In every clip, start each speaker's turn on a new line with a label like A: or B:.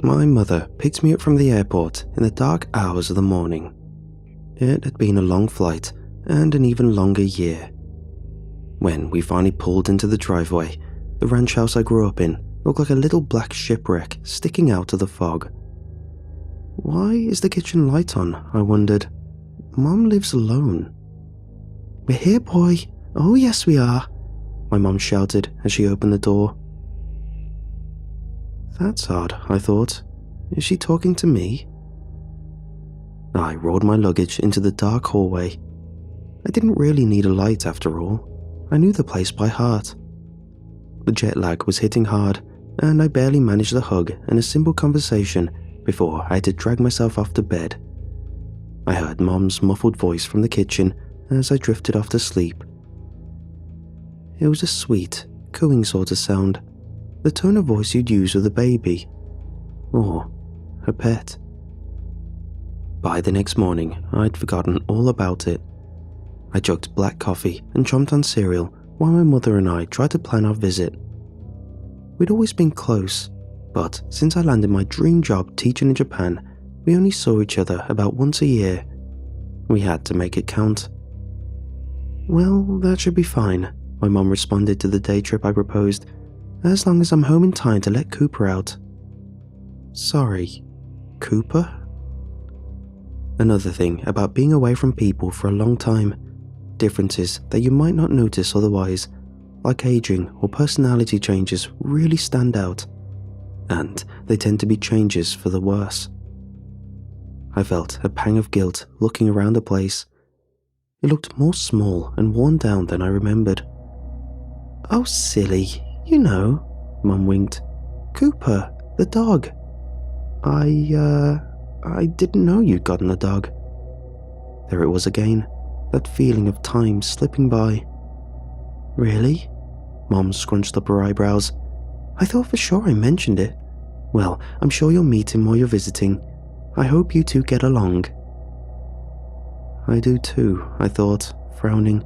A: My mother picked me up from the airport in the dark hours of the morning. It had been a long flight and an even longer year. When we finally pulled into the driveway, the ranch house I grew up in looked like a little black shipwreck sticking out of the fog. Why is the kitchen light on? I wondered. Mom lives alone. "We're here, boy. Oh, yes, we are," my mom shouted as she opened the door. That's odd, I thought. Is she talking to me? I rolled my luggage into the dark hallway. I didn't really need a light after all. I knew the place by heart. The jet lag was hitting hard, and I barely managed a hug and a simple conversation before I had to drag myself off to bed. I heard Mom's muffled voice from the kitchen as I drifted off to sleep. It was a sweet, cooing sort of sound, the tone of voice you'd use with a baby, or a pet. By the next morning, I'd forgotten all about it. I chugged black coffee and chomped on cereal while my mother and I tried to plan our visit. We'd always been close, but since I landed my dream job teaching in Japan, we only saw each other about once a year. We had to make it count. "Well, that should be fine," my mom responded to the day trip I proposed, "as long as I'm home in time to let Cooper out." Sorry, Cooper? Another thing about being away from people for a long time, differences that you might not notice otherwise, like aging or personality changes, really stand out, and they tend to be changes for the worse. I felt a pang of guilt looking around the place. It looked more small and worn down than I remembered. "Oh, silly, you know," Mum winked. "Cooper, the dog. I didn't know you'd gotten a dog." There it was again, that feeling of time slipping by. "Really?" Mom scrunched up her eyebrows. "I thought for sure I mentioned it. Well, I'm sure you'll meet him while you're visiting. I hope you two get along." I do too, I thought, frowning.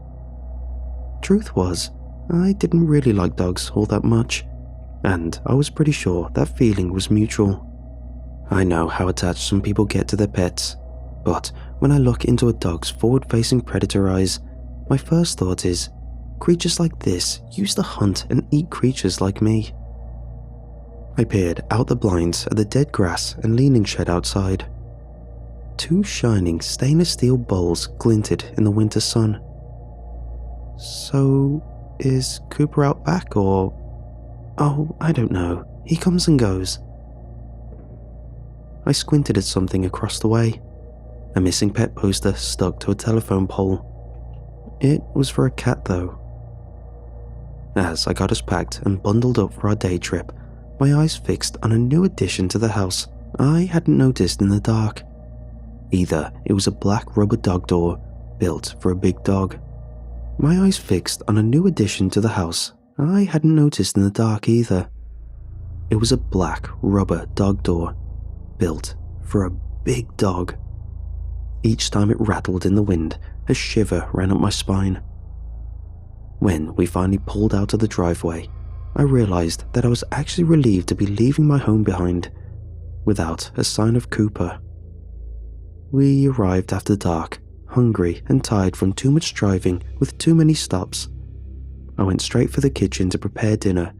A: Truth was, I didn't really like dogs all that much, and I was pretty sure that feeling was mutual. I know how attached some people get to their pets, but when I look into a dog's forward-facing predator eyes, my first thought is, creatures like this used to hunt and eat creatures like me. I peered out the blinds at the dead grass and leaning shed outside. Two shining stainless steel bowls glinted in the winter sun. So, is Cooper out back or... Oh, I don't know. He comes and goes. I squinted at something across the way. A missing pet poster stuck to a telephone pole. It was for a cat though. As I got us packed and bundled up for our day trip, my eyes fixed on a new addition to the house I hadn't noticed in the dark. Either it was a black rubber dog door built for a big dog. My eyes fixed on a new addition to the house I hadn't noticed in the dark either. It was a black rubber dog door built for a big dog. Each time it rattled in the wind, a shiver ran up my spine. When we finally pulled out of the driveway, I realized that I was actually relieved to be leaving my home behind, without a sign of Cooper. We arrived after dark, hungry and tired from too much driving with too many stops. I went straight for the kitchen to prepare dinner,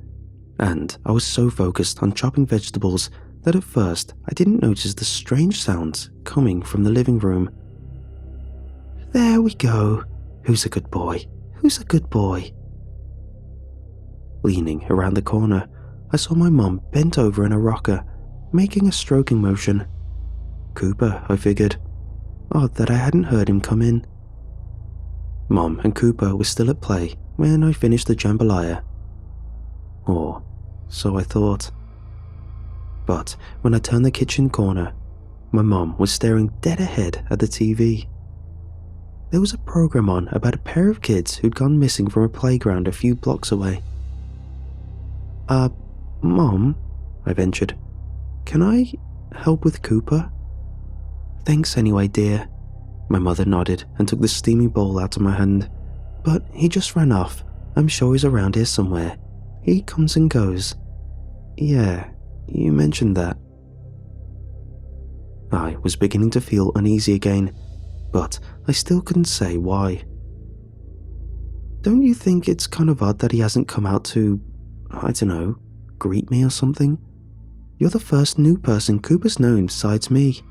A: and I was so focused on chopping vegetables that at first I didn't notice the strange sounds coming from the living room. There we go. Who's a good boy? Who's a good boy? Leaning around the corner, I saw my mom bent over in a rocker, making a stroking motion. Cooper, I figured. Odd that I hadn't heard him come in. Mom and Cooper were still at play when I finished the jambalaya. Or so I thought. But when I turned the kitchen corner, my mom was staring dead ahead at the TV. There was a program on about a pair of kids who'd gone missing from a playground a few blocks away. Mom, I ventured, can I help with Cooper? Thanks anyway, dear. My mother nodded and took the steaming bowl out of my hand. But he just ran off. I'm sure he's around here somewhere. He comes and goes. Yeah, you mentioned that. I was beginning to feel uneasy again, but I still couldn't say why. Don't you think it's kind of odd that he hasn't come out to, I don't know, greet me or something? You're the first new person Cooper's known besides me.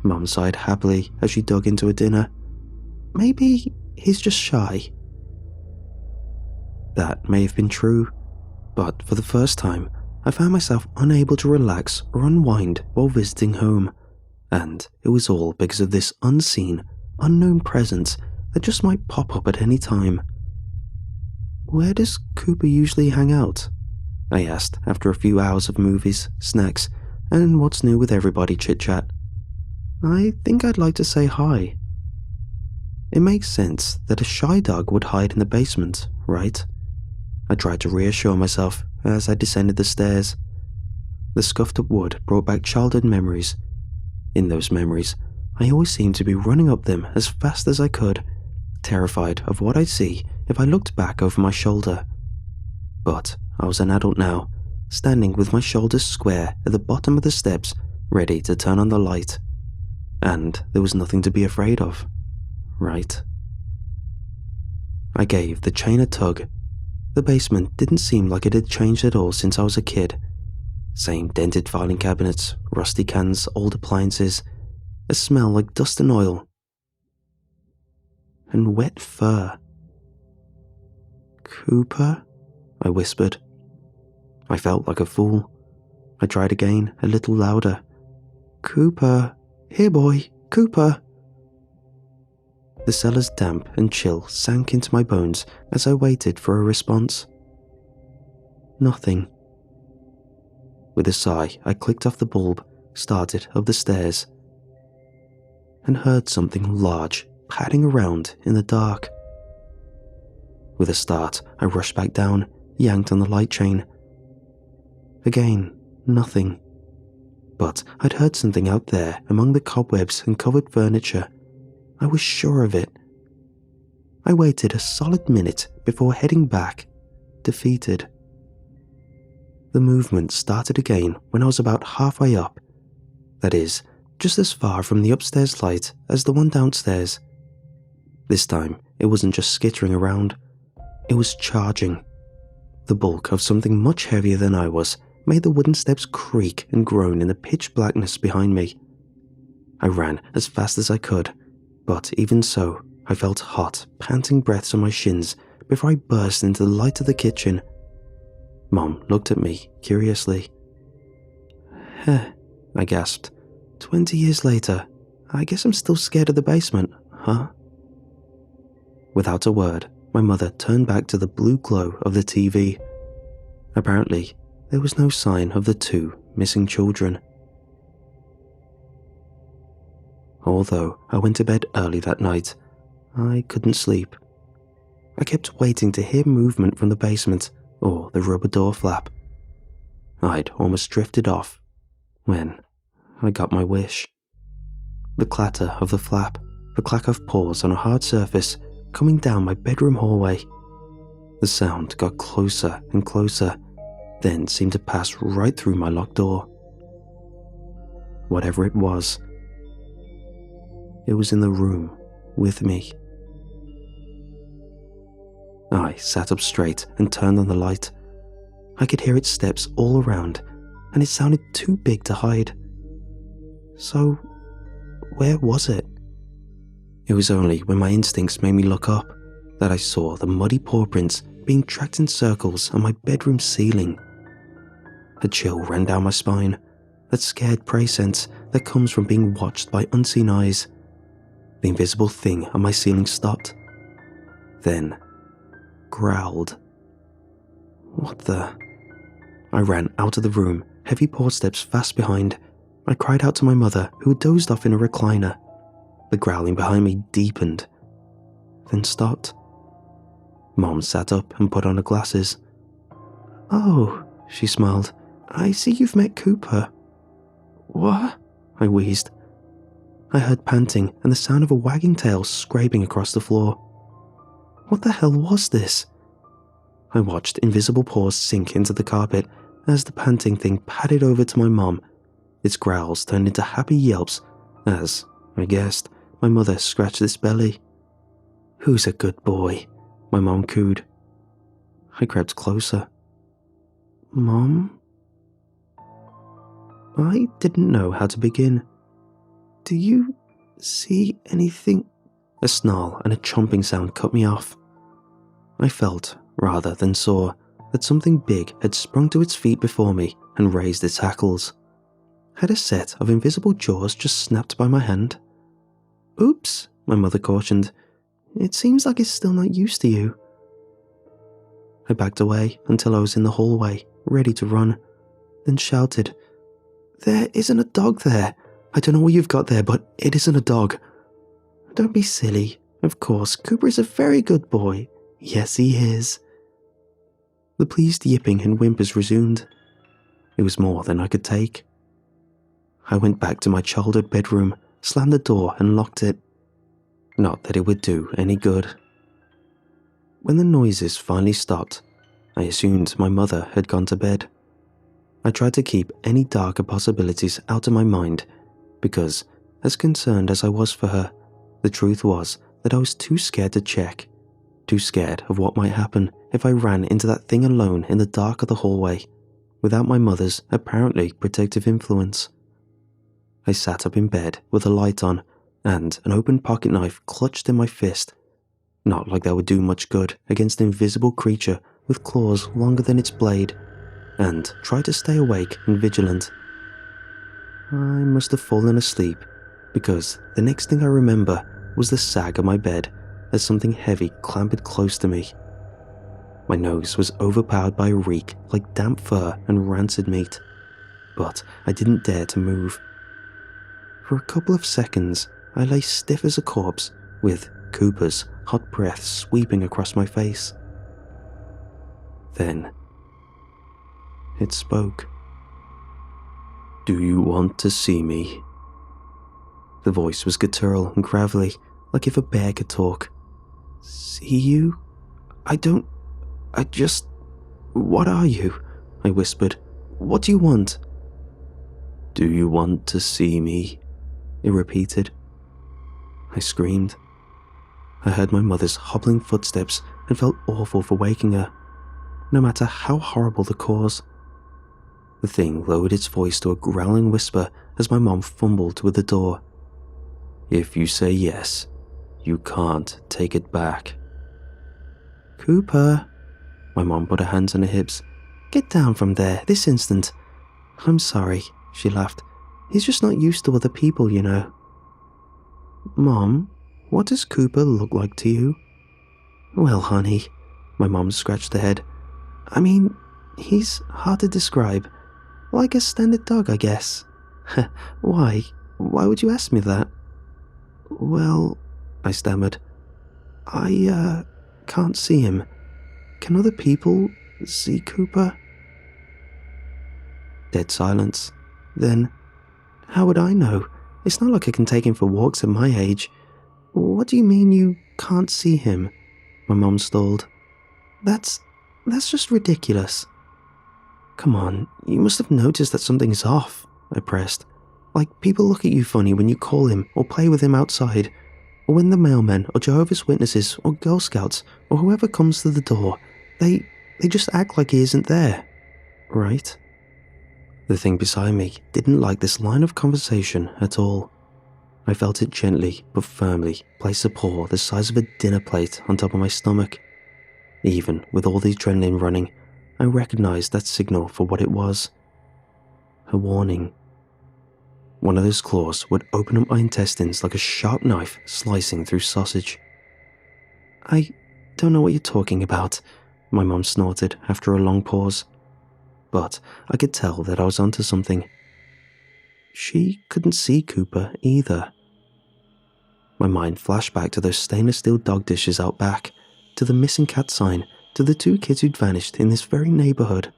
A: Mum sighed happily as she dug into her dinner. Maybe he's just shy. That may have been true, but for the first time, I found myself unable to relax or unwind while visiting home, and it was all because of this unseen, unknown presence that just might pop up at any time. Where does Cooper usually hang out? I asked after a few hours of movies, snacks, and what's new with everybody chit-chat. I think I'd like to say hi. It makes sense that a shy dog would hide in the basement, right? I tried to reassure myself as I descended the stairs. The scuffed up wood brought back childhood memories. In those memories, I always seemed to be running up them as fast as I could, terrified of what I'd see if I looked back over my shoulder. But I was an adult now, standing with my shoulders square at the bottom of the steps, ready to turn on the light. And there was nothing to be afraid of, right? I gave the chain a tug. The basement didn't seem like it had changed at all since I was a kid. Same dented filing cabinets, rusty cans, old appliances, a smell like dust and oil, and wet fur. Cooper? I whispered. I felt like a fool. I tried again, a little louder. Cooper, here boy, Cooper. The cellar's damp and chill sank into my bones as I waited for a response. Nothing. With a sigh, I clicked off the bulb, started up the stairs, and heard something large padding around in the dark. With a start, I rushed back down, yanked on the light chain. Again, nothing. But I'd heard something out there among the cobwebs and covered furniture. I was sure of it. I waited a solid minute before heading back, defeated. The movement started again when I was about halfway up. That is, just as far from the upstairs light as the one downstairs. This time, it wasn't just skittering around. It was charging. The bulk of something much heavier than I was made the wooden steps creak and groan in the pitch blackness behind me. I ran as fast as I could, but even so, I felt hot, panting breaths on my shins before I burst into the light of the kitchen. Mom looked at me curiously. Heh, I gasped. 20 years later, I guess I'm still scared of the basement, huh? Without a word, my mother turned back to the blue glow of the TV. Apparently, there was no sign of the two missing children. Although I went to bed early that night, I couldn't sleep. I kept waiting to hear movement from the basement or the rubber door flap. I'd almost drifted off when I got my wish. The clatter of the flap, the clack of paws on a hard surface coming down my bedroom hallway. The sound got closer and closer, then seemed to pass right through my locked door. Whatever it was in the room with me. I sat up straight and turned on the light. I could hear its steps all around, and it sounded too big to hide. So, where was it? It was only when my instincts made me look up that I saw the muddy paw prints being tracked in circles on my bedroom ceiling. A chill ran down my spine, that scared prey sense that comes from being watched by unseen eyes. The invisible thing on my ceiling stopped, then growled. What the? I ran out of the room, heavy paw steps fast behind. I cried out to my mother, who had dozed off in a recliner. The growling behind me deepened, then stopped. Mom sat up and put on her glasses. Oh, she smiled. I see you've met Cooper. What? I wheezed. I heard panting and the sound of a wagging tail scraping across the floor. What the hell was this? I watched invisible paws sink into the carpet as the panting thing padded over to my mom. Its growls turned into happy yelps as, I guessed, my mother scratched its belly. "Who's a good boy?" my mom cooed. I crept closer. "Mom?" I didn't know how to begin. "Do you see anything?" A snarl and a chomping sound cut me off. I felt, rather than saw, that something big had sprung to its feet before me and raised its hackles. Had a set of invisible jaws just snapped by my hand? "Oops," my mother cautioned. "It seems like it's still not used to you." I backed away until I was in the hallway, ready to run, then shouted, "There isn't a dog there. I don't know what you've got there, but it isn't a dog." "Don't be silly. Of course, Cooper is a very good boy. Yes, he is." The pleased yipping and whimpers resumed. It was more than I could take. I went back to my childhood bedroom, slammed the door and locked it. Not that it would do any good. When the noises finally stopped, I assumed my mother had gone to bed. I tried to keep any darker possibilities out of my mind because, as concerned as I was for her, the truth was that I was too scared to check, too scared of what might happen if I ran into that thing alone in the dark of the hallway, without my mother's apparently protective influence. I sat up in bed with a light on and an open pocket knife clutched in my fist, not like that would do much good against an invisible creature with claws longer than its blade, and tried to stay awake and vigilant. I must have fallen asleep, because the next thing I remember was the sag of my bed as something heavy clambered close to me. My nose was overpowered by a reek like damp fur and rancid meat, but I didn't dare to move. For a couple of seconds, I lay stiff as a corpse, with Cooper's hot breath sweeping across my face. Then, it spoke. "Do you want to see me?" The voice was guttural and gravelly, like if a bear could talk. "See you? What are you?" I whispered. "What do you want?" "Do you want to see me?" it repeated. I screamed. I heard my mother's hobbling footsteps and felt awful for waking her, no matter how horrible the cause. The thing lowered its voice to a growling whisper as my mom fumbled with the door. "If you say yes, you can't take it back." "Cooper," my mom put her hands on her hips. "Get down from there, this instant." "I'm sorry," she laughed. "He's just not used to other people, you know." "Mom, what does Cooper look like to you?" "Well, honey," my mom scratched her head. "I mean, he's hard to describe. Like a standard dog, I guess." Why? Why would you ask me that?" "Well," I stammered, I can't see him. Can other people see Cooper?" Dead silence. Then, "How would I know? It's not like I can take him for walks at my age." "What do you mean you can't see him?" my mom stalled. That's just ridiculous." "Come on, you must have noticed that something's off," I pressed. "Like people look at you funny when you call him or play with him outside, or when the mailmen or Jehovah's Witnesses or Girl Scouts or whoever comes to the door, they just act like he isn't there, right?" The thing beside me didn't like this line of conversation at all. I felt it gently but firmly place a paw the size of a dinner plate on top of my stomach. Even with all the adrenaline running, I recognized that signal for what it was. A warning. One of those claws would open up my intestines like a sharp knife slicing through sausage. "I don't know what you're talking about," my mom snorted after a long pause. But I could tell that I was onto something. She couldn't see Cooper either. My mind flashed back to those stainless steel dog dishes out back, to the missing cat sign, to the 2 kids who'd vanished in this very neighborhood.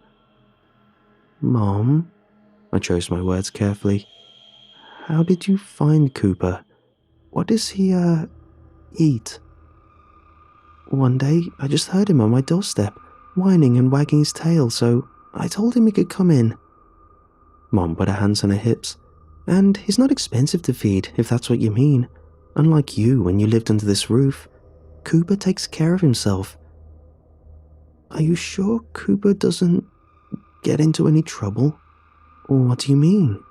A: "Mom," I chose my words carefully, "how did you find Cooper? What does he, eat?" "One day, I just heard him on my doorstep, whining and wagging his tail, so I told him he could come in." Mom put her hands on her hips. And he's not expensive to feed, if that's what you mean. Unlike you when you lived under this roof. Cooper takes care of himself. Are you sure Cooper doesn't get into any trouble? What do you mean?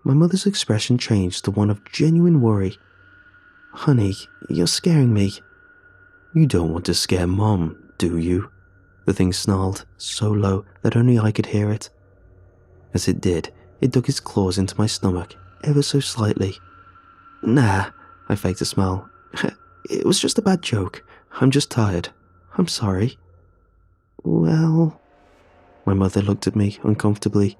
A: My mother's expression changed to one of genuine worry. Honey, you're scaring me. You don't want to scare Mom, do you? The thing snarled, so low that only I could hear it. As it did, it dug its claws into my stomach, ever so slightly. Nah, I faked a smile. It was just a bad joke. I'm just tired. I'm sorry. Well... My mother looked at me uncomfortably.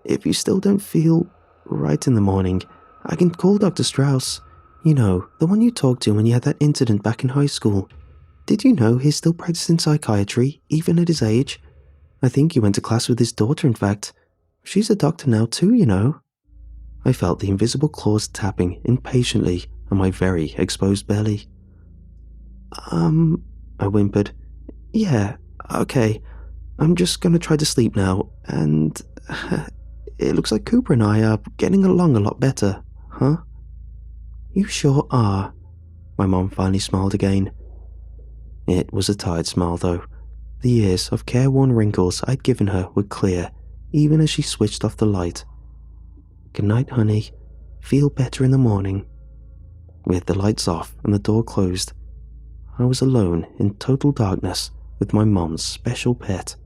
A: If you still don't feel right in the morning, I can call Dr. Strauss. You know, the one you talked to when you had that incident back in high school. Did you know he's still practicing psychiatry, even at his age? I think you went to class with his daughter, in fact. She's a doctor now too, you know. I felt the invisible claws tapping impatiently on my very exposed belly. I whimpered. Yeah, okay. I'm just gonna try to sleep now, and it looks like Cooper and I are getting along a lot better, huh? You sure are. My mom finally smiled again. It was a tired smile, though. The years of careworn wrinkles I'd given her were clear, even as she switched off the light. Good night, honey. Feel better in the morning. With the lights off and the door closed, I was alone in total darkness with my mom's special pet.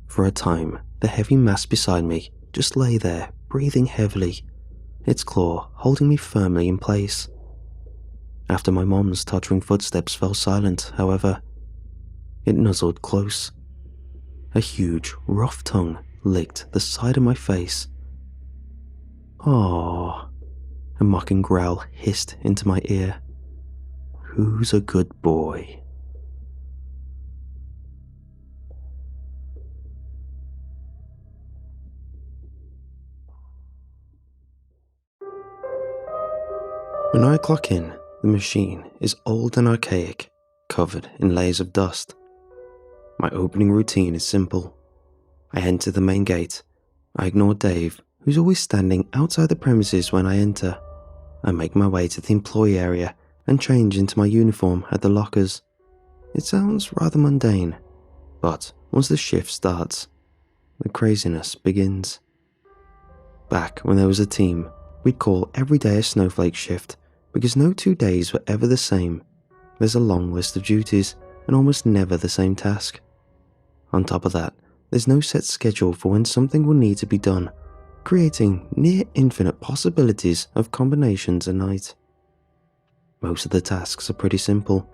A: For a time, the heavy mass beside me just lay there, breathing heavily, its claw holding me firmly in place. After my mom's tottering footsteps fell silent, however, it nuzzled close. A huge, rough tongue licked the side of my face. Aww. A mocking growl hissed into my ear. Who's a good boy? When I clock in, the machine is old and archaic, covered in layers of dust. My opening routine is simple. I enter the main gate. I ignore Dave, who's always standing outside the premises when I enter. I make my way to the employee area and change into my uniform at the lockers. It sounds rather mundane, but once the shift starts, the craziness begins. Back when there was a team, we'd call every day a snowflake shift because no 2 days were ever the same. There's a long list of duties and almost never the same task. On top of that, there's no set schedule for when something will need to be done, creating near infinite possibilities of combinations a night. Most of the tasks are pretty simple,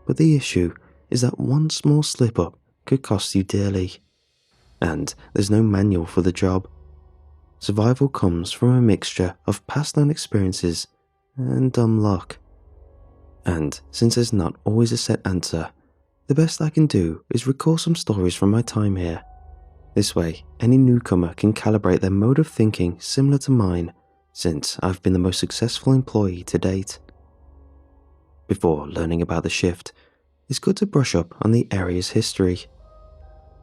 A: but the issue is that one small slip-up could cost you dearly. And there's no manual for the job. Survival comes from a mixture of past-on experiences and dumb luck. And since there's not always a set answer, the best I can do is recall some stories from my time here. This way, any newcomer can calibrate their mode of thinking similar to mine, since I've been the most successful employee to date. Before learning about the shift, it's good to brush up on the area's history.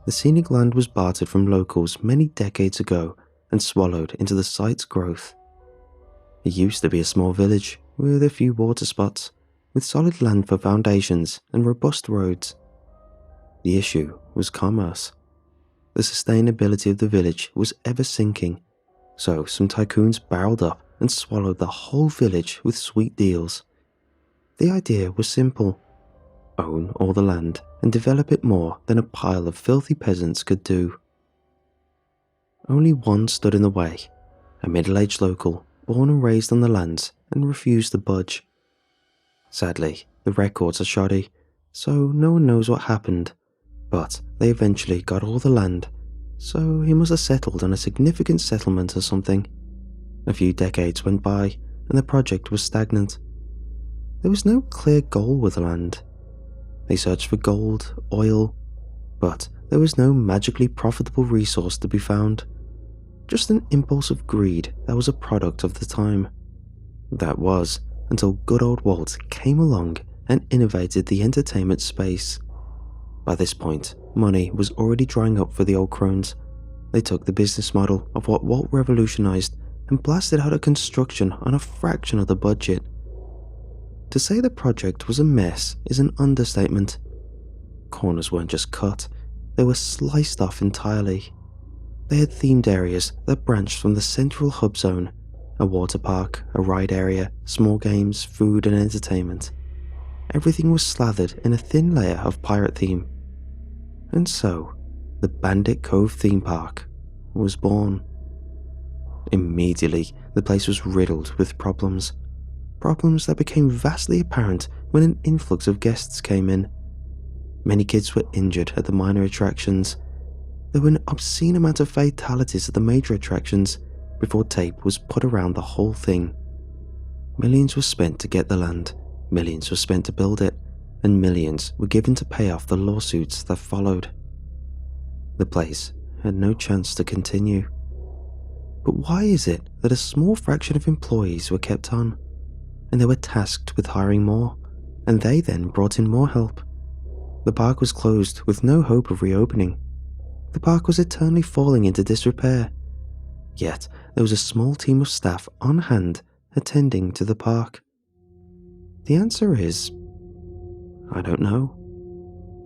A: The scenic land was bartered from locals many decades ago and swallowed into the site's growth. It used to be a small village with a few water spots, with solid land for foundations and robust roads. The issue was commerce. The sustainability of the village was ever sinking, so some tycoons barreled up and swallowed the whole village with sweet deals. The idea was simple: own all the land and develop it more than a pile of filthy peasants could do. Only one stood in the way, a middle-aged local, born and raised on the lands and refused to budge. Sadly, the records are shoddy, so no one knows what happened, but they eventually got all the land, so he must have settled on a significant settlement or something. A few decades went by and the project was stagnant. There was no clear goal with the land. They searched for gold, oil, but there was no magically profitable resource to be found. Just an impulse of greed that was a product of the time. That was, until good old Walt came along and innovated the entertainment space. By this point, money was already drying up for the old crones, They took the business model of what Walt revolutionized and blasted out a construction on a fraction of the budget. To say the project was a mess is an understatement. Corners weren't just cut, they were sliced off entirely. They had themed areas that branched from the central hub zone, a water park, a ride area, small games, food and entertainment. Everything was slathered in a thin layer of pirate theme. And so, the Bandit Cove theme park was born. Immediately, the place was riddled with problems. Problems that became vastly apparent when an influx of guests came in. Many kids were injured at the minor attractions. There were an obscene amount of fatalities at the major attractions before tape was put around the whole thing. Millions were spent to get the land, millions were spent to build it, and millions were given to pay off the lawsuits that followed. The place had no chance to continue. But why is it that a small fraction of employees were kept on, and they were tasked with hiring more, and they then brought in more help? The park was closed with no hope of reopening. The park was eternally falling into disrepair. Yet there was a small team of staff on hand attending to the park. The answer is, I don't know.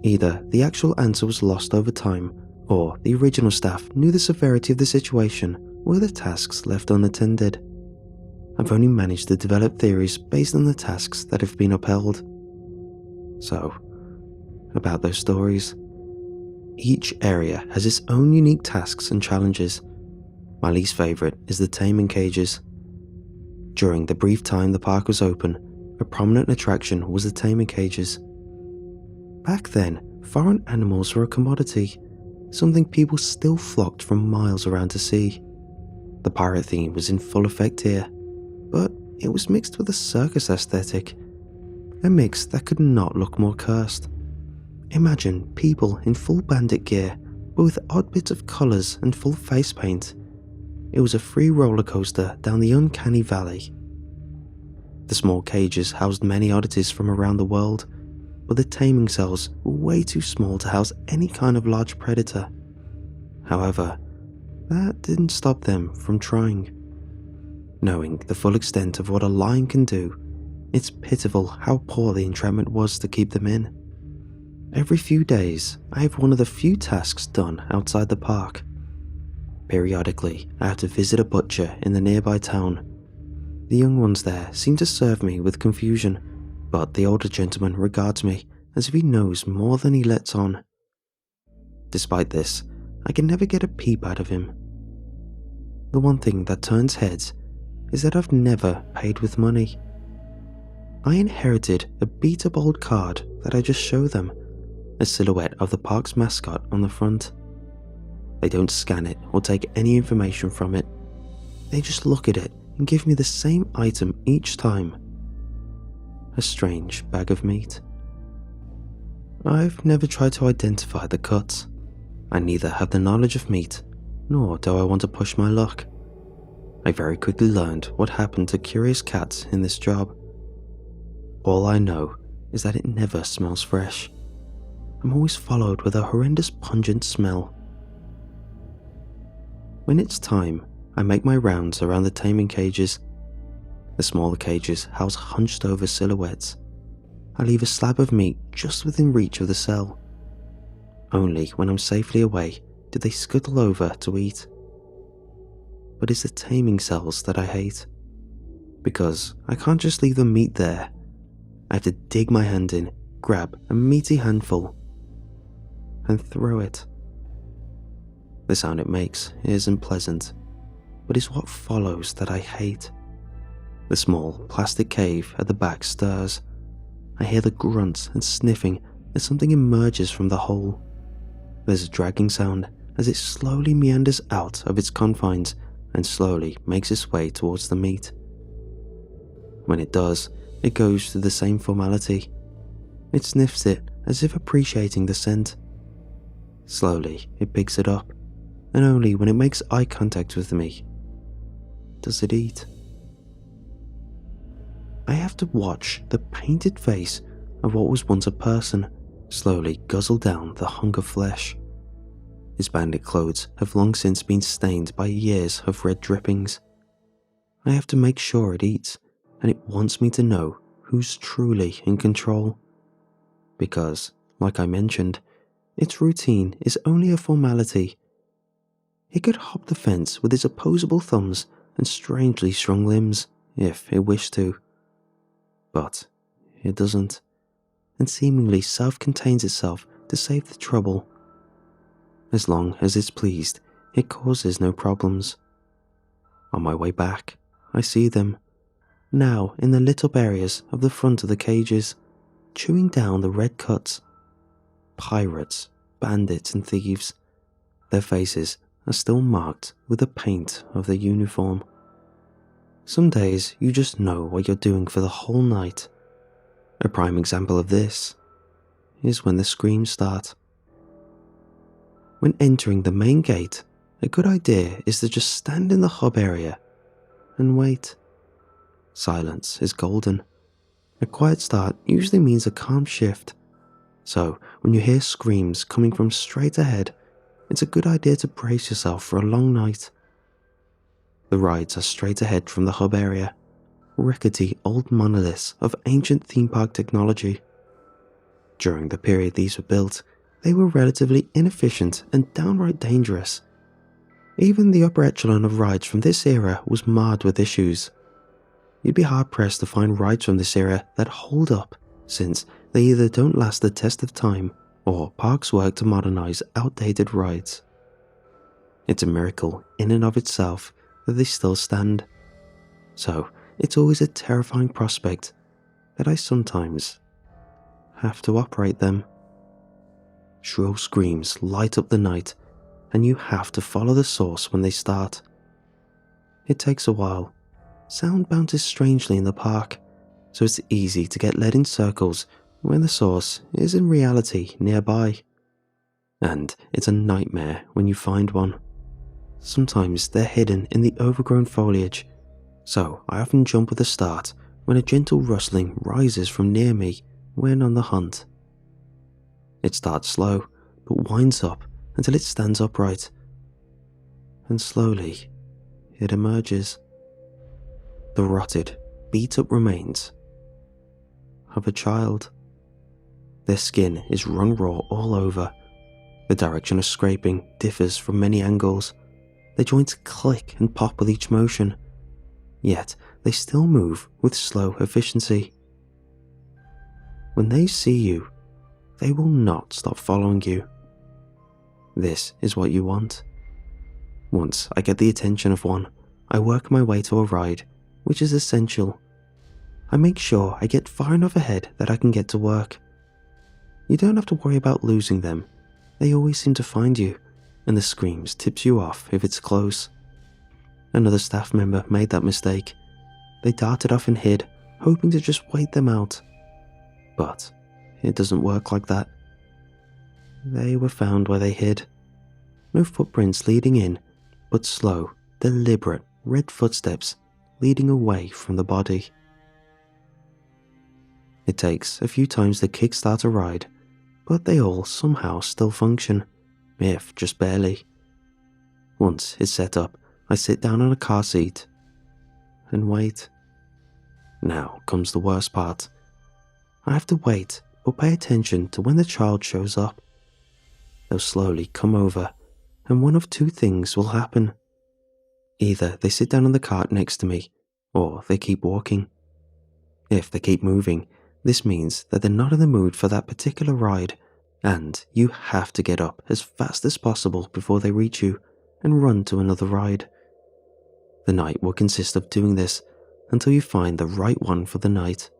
A: Either the actual answer was lost over time, or the original staff knew the severity of the situation or the tasks left unattended. I've only managed to develop theories based on the tasks that have been upheld. So, about those stories. Each area has its own unique tasks and challenges. My least favourite is the taming cages. During the brief time the park was open, a prominent attraction was the taming cages. Back then, foreign animals were a commodity, something people still flocked from miles around to see. The pirate theme was in full effect here, but it was mixed with a circus aesthetic, a mix that could not look more cursed. Imagine people in full bandit gear, but with odd bits of colours and full face paint. It was a free roller coaster down the uncanny valley. The small cages housed many oddities from around the world, but the taming cells were way too small to house any kind of large predator. However, that didn't stop them from trying. Knowing the full extent of what a lion can do, it's pitiful how poor the entrapment was to keep them in. Every few days, I have one of the few tasks done outside the park. Periodically, I have to visit a butcher in the nearby town. The young ones there seem to serve me with confusion, but the older gentleman regards me as if he knows more than he lets on. Despite this, I can never get a peep out of him. The one thing that turns heads is that I've never paid with money. I inherited a beat-up old card that I just show them, a silhouette of the park's mascot on the front. They don't scan it or take any information from it. They just look at it and give me the same item each time. A strange bag of meat. I've never tried to identify the cuts. I neither have the knowledge of meat, nor do I want to push my luck. I very quickly learned what happened to curious cats in this job. All I know is that it never smells fresh. I'm always followed with a horrendous pungent smell. When it's time, I make my rounds around the taming cages. The smaller cages house hunched over silhouettes. I leave a slab of meat just within reach of the cell. Only when I'm safely away do they scuttle over to eat. But it's the taming cells that I hate. Because I can't just leave the meat there. I have to dig my hand in, grab a meaty handful, and throw it. The sound it makes isn't pleasant, but it's what follows that I hate. The small plastic cave at the back stirs. I hear the grunts and sniffing as something emerges from the hole. There's a dragging sound as it slowly meanders out of its confines and slowly makes its way towards the meat. When it does, it goes through the same formality. It sniffs it as if appreciating the scent. Slowly, it picks it up, and only when it makes eye contact with me does it eat. I have to watch the painted face of what was once a person slowly guzzle down the hunk of flesh. His bandit clothes have long since been stained by years of red drippings. I have to make sure it eats, and it wants me to know who's truly in control. Because, like I mentioned, its routine is only a formality. It could hop the fence with its opposable thumbs and strangely strong limbs, if it wished to. But it doesn't, and seemingly self-contains itself to save the trouble. As long as it's pleased, it causes no problems. On my way back, I see them, now in the lit-up areas of the front of the cages, chewing down the red cuts. Pirates, bandits and thieves. Their faces are still marked with the paint of their uniform. Some days you just know what you're doing for the whole night. A prime example of this is when the screams start. When entering the main gate, a good idea is to just stand in the hub area and wait. Silence is golden. A quiet start usually means a calm shift. So when you hear screams coming from straight ahead, it's a good idea to brace yourself for a long night. The rides are straight ahead from the hub area, rickety old monoliths of ancient theme park technology. During the period these were built, they were relatively inefficient and downright dangerous. Even the upper echelon of rides from this era was marred with issues. You'd be hard-pressed to find rides from this era that hold up, since they either don't last the test of time or parks work to modernize outdated rides. It's a miracle in and of itself that they still stand. So it's always a terrifying prospect that I sometimes have to operate them. Shrill screams light up the night, and you have to follow the source when they start. It takes a while. Sound bounces strangely in the park, so it's easy to get led in circles when the source is in reality nearby. And it's a nightmare when you find one. Sometimes they're hidden in the overgrown foliage, so I often jump at the start when a gentle rustling rises from near me when on the hunt. It starts slow, but winds up until it stands upright. And slowly, it emerges. The rotted, beat-up remains of a child. Their skin is wrung raw all over. The direction of scraping differs from many angles. Their joints click and pop with each motion, yet they still move with slow efficiency. When they see you, they will not stop following you. This is what you want. Once I get the attention of one, I work my way to a ride, which is essential. I make sure I get far enough ahead that I can get to work. You don't have to worry about losing them. They always seem to find you, and the screams tips you off if it's close. Another staff member made that mistake. They darted off and hid, hoping to just wait them out. But it doesn't work like that. They were found where they hid. No footprints leading in, but slow, deliberate red footsteps leading away from the body. It takes a few times to kickstart a ride, but they all somehow still function, if just barely. Once it's set up, I sit down on a car seat and wait. Now comes the worst part. I have to wait but pay attention to when the child shows up. They'll slowly come over, and one of two things will happen. Either they sit down on the cart next to me, or they keep walking. If they keep moving, this means that they're not in the mood for that particular ride, and you have to get up as fast as possible before they reach you and run to another ride. The night will consist of doing this until you find the right one for the night.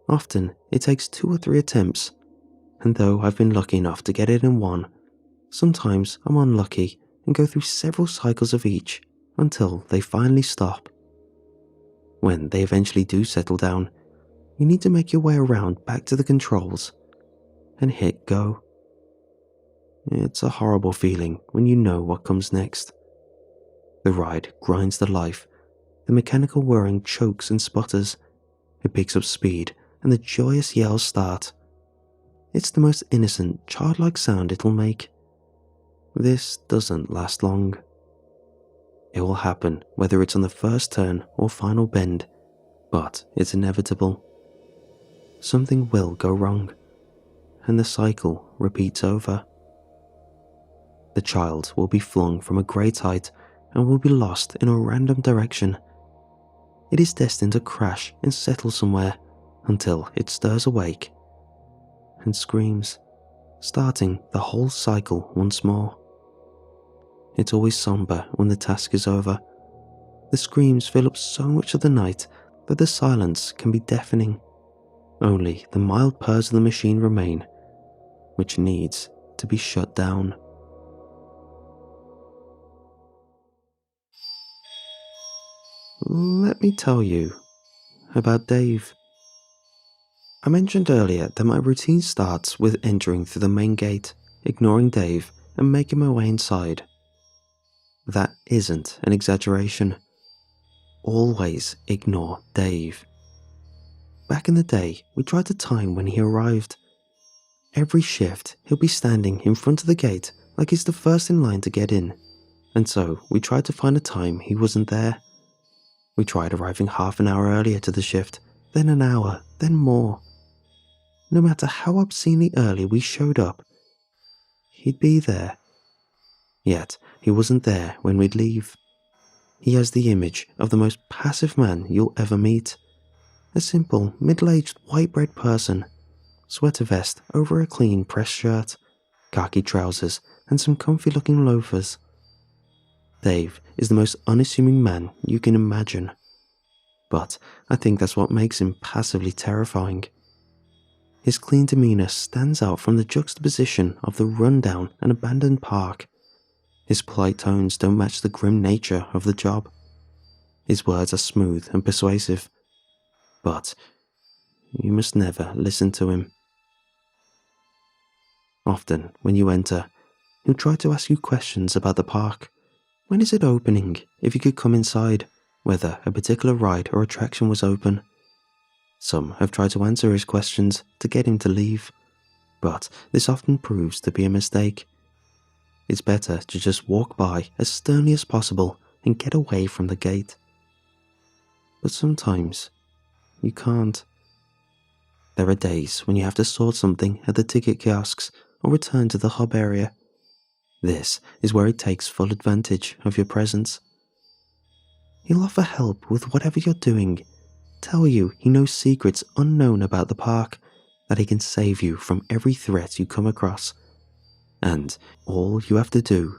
A: Often, it takes 2 or 3 attempts, and though I've been lucky enough to get it in one, sometimes I'm unlucky and go through several cycles of each until they finally stop. When they eventually do settle down, you need to make your way around back to the controls and hit go. It's a horrible feeling when you know what comes next. The ride grinds to life, the mechanical whirring chokes and sputters, it picks up speed, and the joyous yells start. It's the most innocent, childlike sound it'll make. This doesn't last long. It will happen whether it's on the first turn or final bend, but it's inevitable. Something will go wrong, and the cycle repeats over. The child will be flung from a great height and will be lost in a random direction. It is destined to crash and settle somewhere until it stirs awake and screams, starting the whole cycle once more. It's always somber when the task is over. The screams fill up so much of the night that the silence can be deafening. Only the mild purrs of the machine remain, which needs to be shut down. Let me tell you about Dave. I mentioned earlier that my routine starts with entering through the main gate, ignoring Dave, and making my way inside. That isn't an exaggeration. Always ignore Dave. Back in the day, we tried to time when he arrived. Every shift, he'll be standing in front of the gate like he's the first in line to get in, and so we tried to find a time he wasn't there. We tried arriving half an hour earlier to the shift, then an hour, then more. No matter how obscenely early we showed up, he'd be there. Yet, he wasn't there when we'd leave. He has the image of the most passive man you'll ever meet. A simple, middle-aged, white-bread person. Sweater vest over a clean pressed shirt, khaki trousers, and some comfy-looking loafers. Dave is the most unassuming man you can imagine. But I think that's what makes him passively terrifying. His clean demeanor stands out from the juxtaposition of the rundown and abandoned park. His polite tones don't match the grim nature of the job. His words are smooth and persuasive, but you must never listen to him. Often, when you enter, he'll try to ask you questions about the park. When is it opening? If you could come inside, whether a particular ride or attraction was open. Some have tried to answer his questions to get him to leave, but this often proves to be a mistake. It's better to just walk by as sternly as possible and get away from the gate. But sometimes, you can't. There are days when you have to sort something at the ticket kiosks or return to the hub area. This is where he takes full advantage of your presence. He'll offer help with whatever you're doing, tell you he knows secrets unknown about the park, that he can save you from every threat you come across, and all you have to do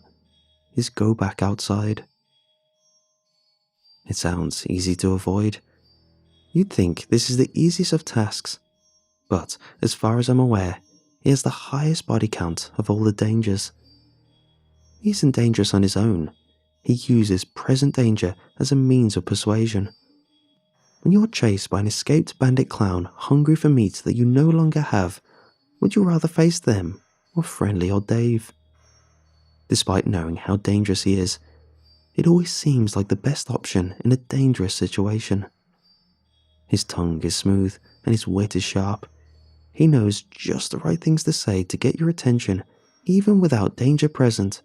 A: is go back outside. It sounds easy to avoid. You'd think this is the easiest of tasks, but as far as I'm aware, he has the highest body count of all the dangers. He isn't dangerous on his own. He uses present danger as a means of persuasion. When you're chased by an escaped bandit clown hungry for meat that you no longer have, would you rather face them or friendly old Dave? Despite knowing how dangerous he is, it always seems like the best option in a dangerous situation. His tongue is smooth and his wit is sharp. He knows just the right things to say to get your attention, even without danger present.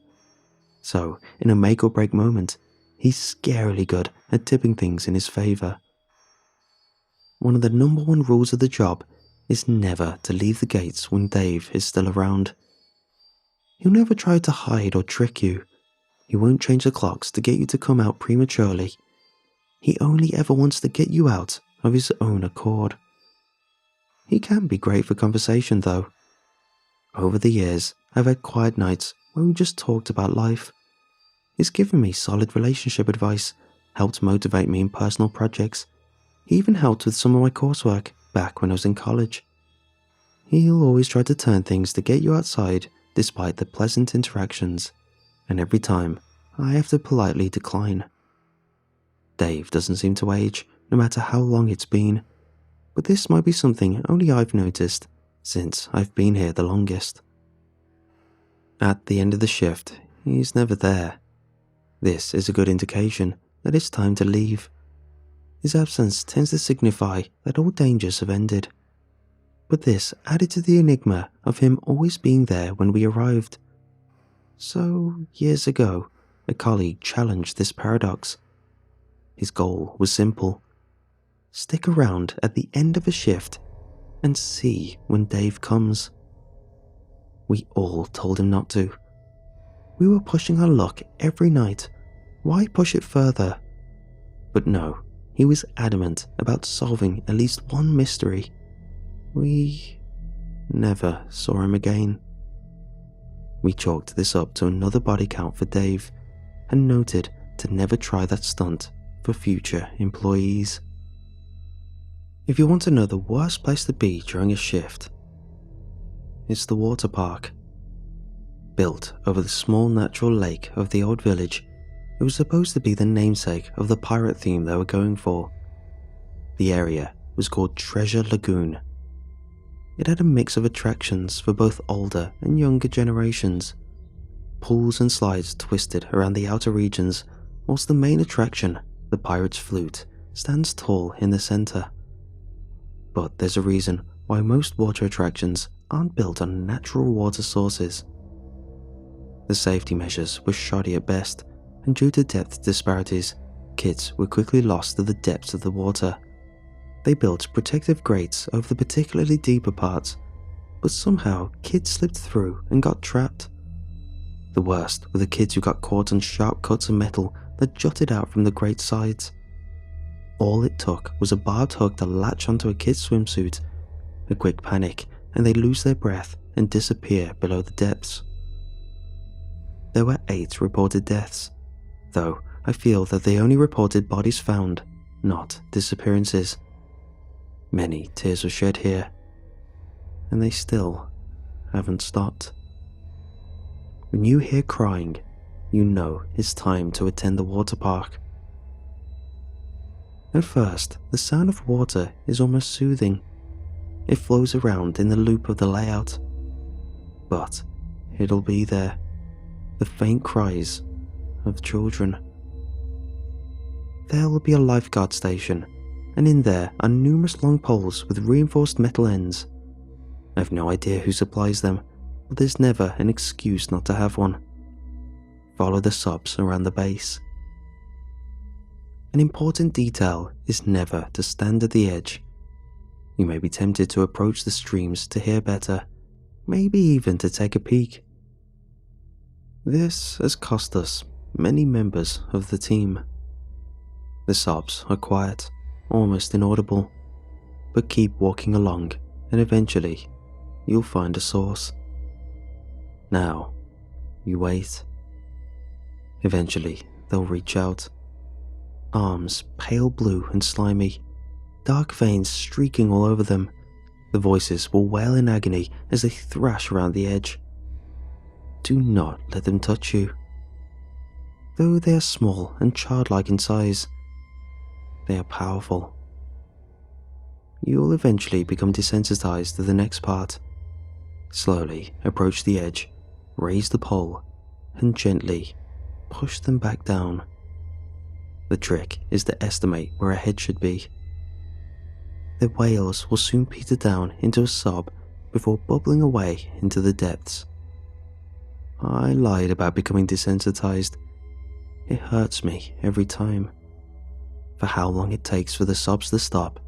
A: So, in a make or break moment, he's scarily good at tipping things in his favor. One of the number one rules of the job is never to leave the gates when Dave is still around. He'll never try to hide or trick you. He won't change the clocks to get you to come out prematurely. He only ever wants to get you out of his own accord. He can be great for conversation though. Over the years, I've had quiet nights where we just talked about life. He's given me solid relationship advice, helped motivate me in personal projects. He even helped with some of my coursework back when I was in college. He'll always try to turn things to get you outside despite the pleasant interactions, and every time I have to politely decline. Dave doesn't seem to age, no matter how long it's been, but this might be something only I've noticed since I've been here the longest. At the end of the shift, he's never there. This is a good indication that it's time to leave. His absence tends to signify that all dangers have ended. But this added to the enigma of him always being there when we arrived. So, years ago, a colleague challenged this paradox. His goal was simple: stick around at the end of a shift and see when Dave comes. We all told him not to. We were pushing our luck every night. Why push it further? But no, he was adamant about solving at least one mystery. We never saw him again. We chalked this up to another body count for Dave and noted to never try that stunt for future employees. If you want to know the worst place to be during a shift, it's the water park. Built over the small natural lake of the old village, it was supposed to be the namesake of the pirate theme they were going for. The area was called Treasure Lagoon. It had a mix of attractions for both older and younger generations. Pools and slides twisted around the outer regions, whilst the main attraction, the pirate's flute, stands tall in the center. But there's a reason why most water attractions aren't built on natural water sources. The safety measures were shoddy at best, and due to depth disparities, kids were quickly lost to the depths of the water. They built protective grates over the particularly deeper parts, but somehow kids slipped through and got trapped. The worst were the kids who got caught on sharp cuts of metal that jutted out from the grate sides. All it took was a barbed hook to latch onto a kid's swimsuit, a quick panic, and they'd lose their breath and disappear below the depths. There were 8 reported deaths, though I feel that they only reported bodies found, not disappearances. Many tears were shed here, and they still haven't stopped. When you hear crying, you know it's time to attend the water park. At first, the sound of water is almost soothing. It flows around in the loop of the layout. But it'll be there, the faint cries of children. There will be a lifeguard station, and in there are numerous long poles with reinforced metal ends. I have no idea who supplies them, but there's never an excuse not to have one. Follow the subs around the base. An important detail is never to stand at the edge. You may be tempted to approach the streams to hear better, maybe even to take a peek. This has cost us many members of the team. The sobs are quiet, almost inaudible, but keep walking along and eventually you'll find a source. Now, you wait. Eventually, they'll reach out. Arms pale blue and slimy, dark veins streaking all over them. The voices will wail in agony as they thrash around the edge. Do not let them touch you. Though they are small and childlike in size, they are powerful. You'll eventually become desensitized to the next part. Slowly approach the edge, raise the pole, and gently push them back down. The trick is to estimate where a head should be. The wails will soon peter down into a sob before bubbling away into the depths. I lied about becoming desensitized. It hurts me every time. For how long it takes for the sobs to stop,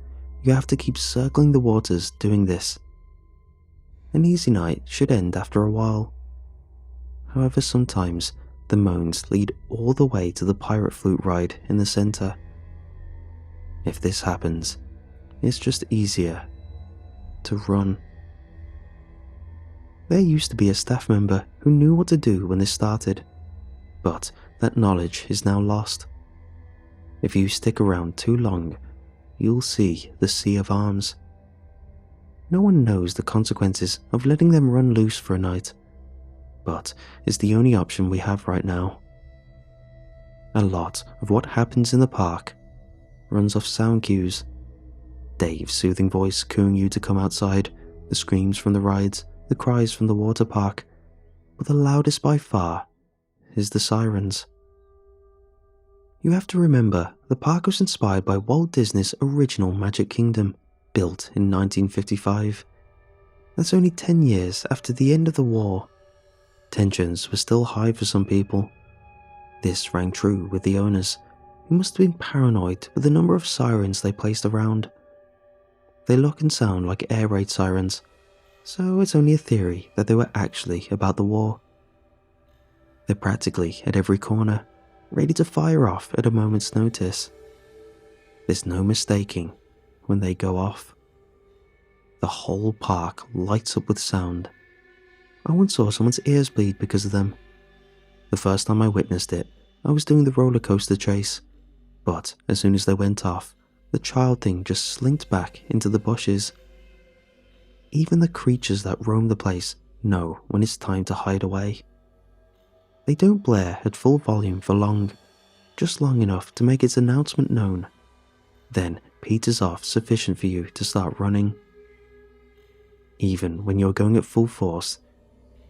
A: you have to keep circling the waters doing this. An easy night should end after a while. However, sometimes the moans lead all the way to the pirate flute ride in the center. If this happens, it's just easier to run. There used to be a staff member who knew what to do when this started, but that knowledge is now lost. If you stick around too long, you'll see the sea of arms. No one knows the consequences of letting them run loose for a night, but it's the only option we have right now. A lot of what happens in the park runs off sound cues. Dave's soothing voice cooing you to come outside, the screams from the rides, the cries from the water park, but the loudest by far is the sirens. You have to remember, the park was inspired by Walt Disney's original Magic Kingdom, built in 1955. That's only 10 years after the end of the war. Tensions were still high for some people. This rang true with the owners, who must have been paranoid with the number of sirens they placed around. They look and sound like air raid sirens, so it's only a theory that they were actually about the war. They're practically at every corner, ready to fire off at a moment's notice. There's no mistaking when they go off. The whole park lights up with sound. I once saw someone's ears bleed because of them. The first time I witnessed it, I was doing the roller coaster chase, but as soon as they went off, the child thing just slinked back into the bushes. Even the creatures that roam the place know when it's time to hide away. They don't blare at full volume for long, just long enough to make its announcement known, then peters off sufficient for you to start running. Even when you're going at full force,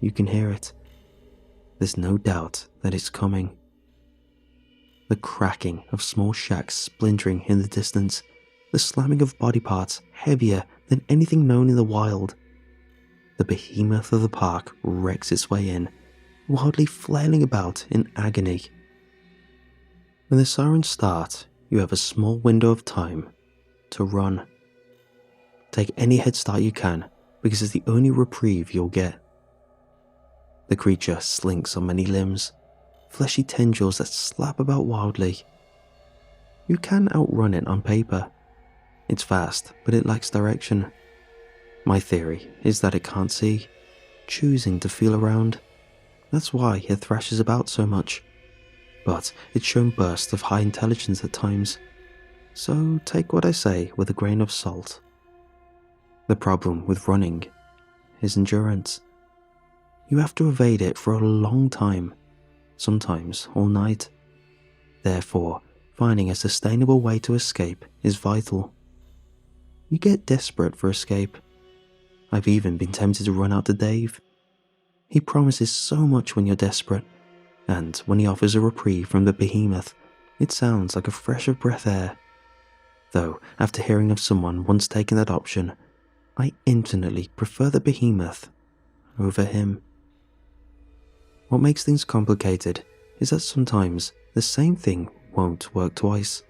A: you can hear it. There's no doubt that it's coming. The cracking of small shacks splintering in the distance, the slamming of body parts heavier than anything known in the wild. The behemoth of the park wrecks its way in, wildly flailing about in agony. When the sirens start, you have a small window of time to run. Take any head start you can, because it's the only reprieve you'll get. The creature slinks on many limbs, fleshy tendrils that slap about wildly. You can outrun it on paper. It's fast, but it lacks direction. My theory is that it can't see, choosing to feel around. That's why it thrashes about so much. But it's shown bursts of high intelligence at times, so take what I say with a grain of salt. The problem with running is endurance. You have to evade it for a long time, sometimes all night. Therefore, finding a sustainable way to escape is vital. You get desperate for escape. I've even been tempted to run out to Dave. He promises so much when you're desperate, and when he offers a reprieve from the behemoth, it sounds like a fresh of breath air. Though, after hearing of someone once taking that option, I infinitely prefer the behemoth over him. What makes things complicated is that sometimes the same thing won't work twice.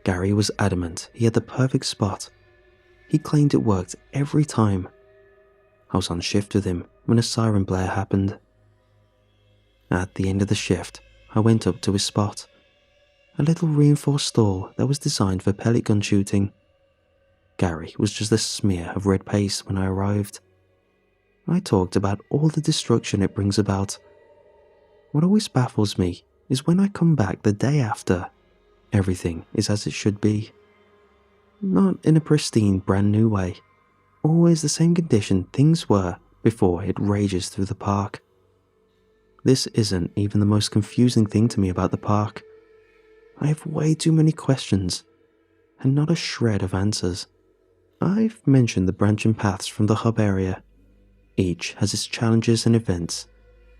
A: Gary was adamant he had the perfect spot. He claimed it worked every time. I was on shift with him when a siren blare happened. At the end of the shift, I went up to his spot, a little reinforced stall that was designed for pellet gun shooting. Gary was just a smear of red paste when I arrived. I talked about all the destruction it brings about. What always baffles me is when I come back the day after, everything is as it should be. Not in a pristine brand new way, always the same condition things were before it rages through the park. This isn't even the most confusing thing to me about the park. I have way too many questions, and not a shred of answers. I've mentioned the branching paths from the hub area. Each has its challenges and events,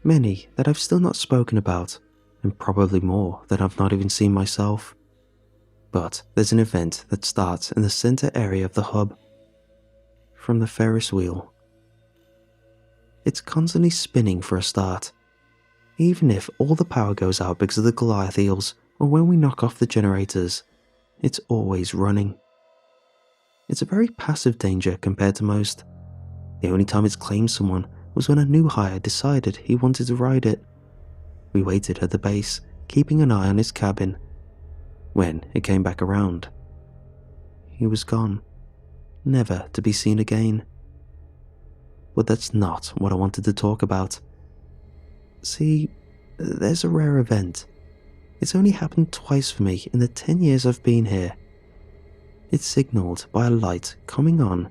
A: many that I've still not spoken about, and probably more that I've not even seen myself. But there's an event that starts in the center area of the hub, from the Ferris wheel. It's constantly spinning for a start. Even if all the power goes out because of the Goliath eels, or when we knock off the generators, it's always running. It's a very passive danger compared to most. The only time it's claimed someone was when a new hire decided he wanted to ride it. We waited at the base, keeping an eye on his cabin. When it came back around, he was gone, never to be seen again. But that's not what I wanted to talk about. See, there's a rare event. It's only happened twice for me in the 10 years I've been here. It's signalled by a light coming on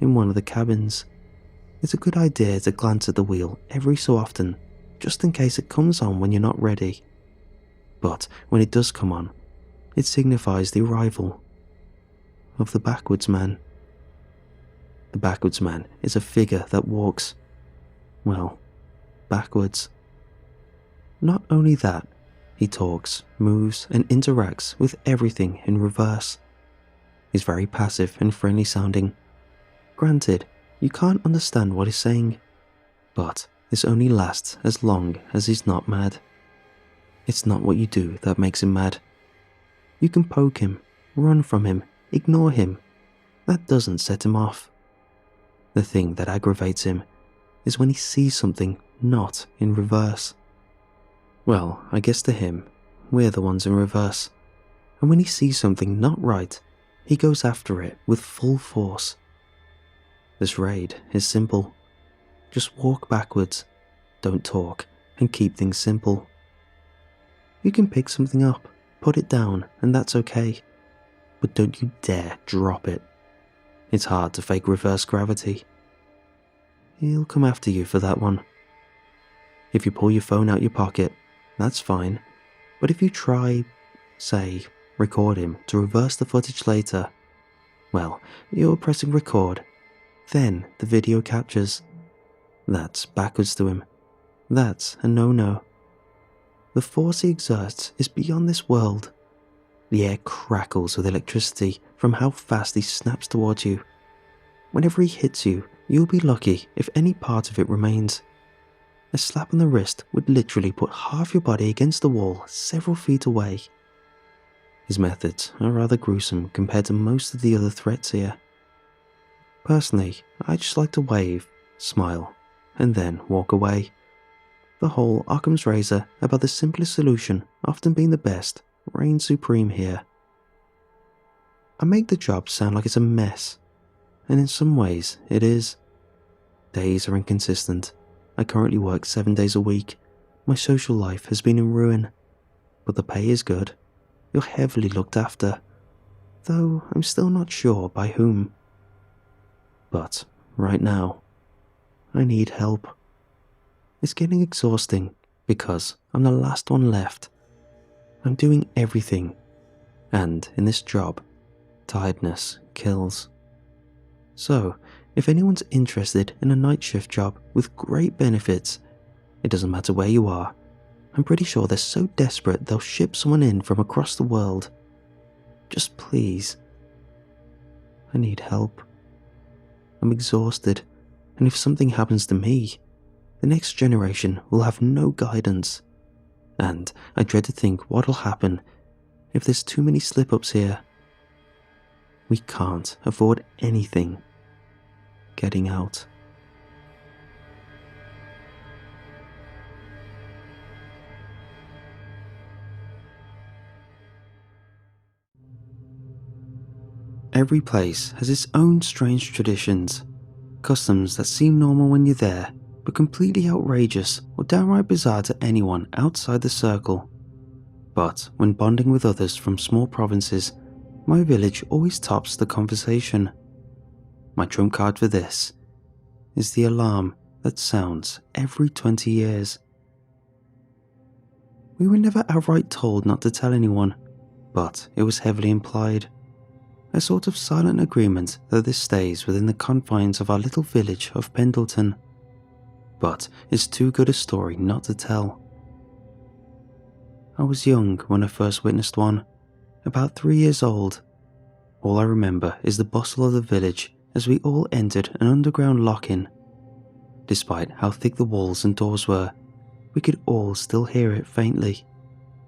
A: in one of the cabins. It's a good idea to glance at the wheel every so often, just in case it comes on when you're not ready. But when it does come on, it signifies the arrival of the backwards man. The backwards man is a figure that walks, well, backwards. Not only that, he talks, moves, and interacts with everything in reverse. He's very passive and friendly sounding. Granted, you can't understand what he's saying, but This only lasts as long as he's not mad. It's not what you do that makes him mad. You can poke him, run from him, ignore him. That doesn't set him off. The thing that aggravates him is when he sees something not in reverse. Well, I guess to him, we're the ones in reverse. And when he sees something not right, he goes after it with full force. This raid is simple. Just walk backwards, don't talk, and keep things simple. You can pick something up, put it down, and that's okay. But don't you dare drop it. It's hard to fake reverse gravity. He'll come after you for that one. If you pull your phone out your pocket, that's fine. But if you try, say, record him to reverse the footage later, well, you're pressing record. Then the video captures. That's backwards to him. That's a no-no. The force he exerts is beyond this world. The air crackles with electricity from how fast he snaps towards you. Whenever he hits you, you'll be lucky if any part of it remains. A slap on the wrist would literally put half your body against the wall several feet away. His methods are rather gruesome compared to most of the other threats here. Personally, I just like to wave, smile, and then walk away. The whole Occam's razor about the simplest solution often being the best reigns supreme here. I make the job sound like it's a mess, and in some ways it is. Days are inconsistent. I currently work 7 days a week. My social life has been in ruin, but the pay is good. You're heavily looked after, though I'm still not sure by whom. But right now, I need help. It's getting exhausting because I'm the last one left. I'm doing everything, and in this job, tiredness kills. So, if anyone's interested in a night shift job with great benefits, it doesn't matter where you are. I'm pretty sure they're so desperate they'll ship someone in from across the world. Just please. I need help. I'm exhausted, and if something happens to me, the next generation will have no guidance. And I dread to think what'll happen if there's too many slip-ups here. We can't afford anything getting out. Every place has its own strange traditions, customs that seem normal when you're there, but completely outrageous or downright bizarre to anyone outside the circle. But when bonding with others from small provinces, my village always tops the conversation. My trump card for this is the alarm that sounds every 20 years. We were never outright told not to tell anyone, but it was heavily implied. A sort of silent agreement that this stays within the confines of our little village of Pendleton. But it's too good a story not to tell. I was young when I first witnessed one, about 3 years old. All I remember is the bustle of the village as we all entered an underground lock-in. Despite how thick the walls and doors were, we could all still hear it faintly.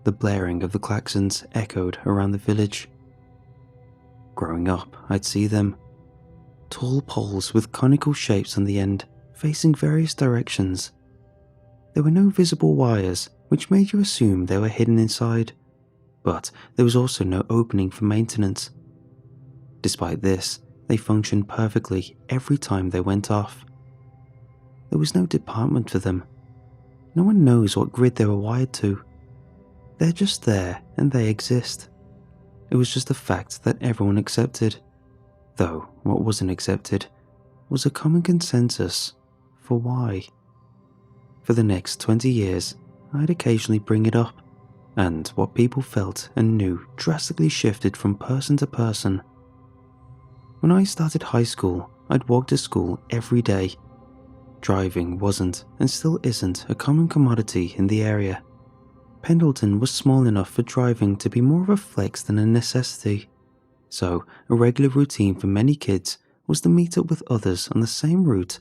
A: The blaring of the klaxons echoed around the village. Growing up, I'd see them. Tall poles with conical shapes on the end, facing various directions. There were no visible wires, which made you assume they were hidden inside, but there was also no opening for maintenance. Despite this, they functioned perfectly every time they went off. There was no department for them. No one knows what grid they were wired to. They're just there and they exist. It was just a fact that everyone accepted, though what wasn't accepted was a common consensus for why. For the next 20 years, I'd occasionally bring it up, and what people felt and knew drastically shifted from person to person. When I started high school, I'd walk to school every day. Driving wasn't, and still isn't, a common commodity in the area. Pendleton was small enough for driving to be more of a flex than a necessity, so a regular routine for many kids was to meet up with others on the same route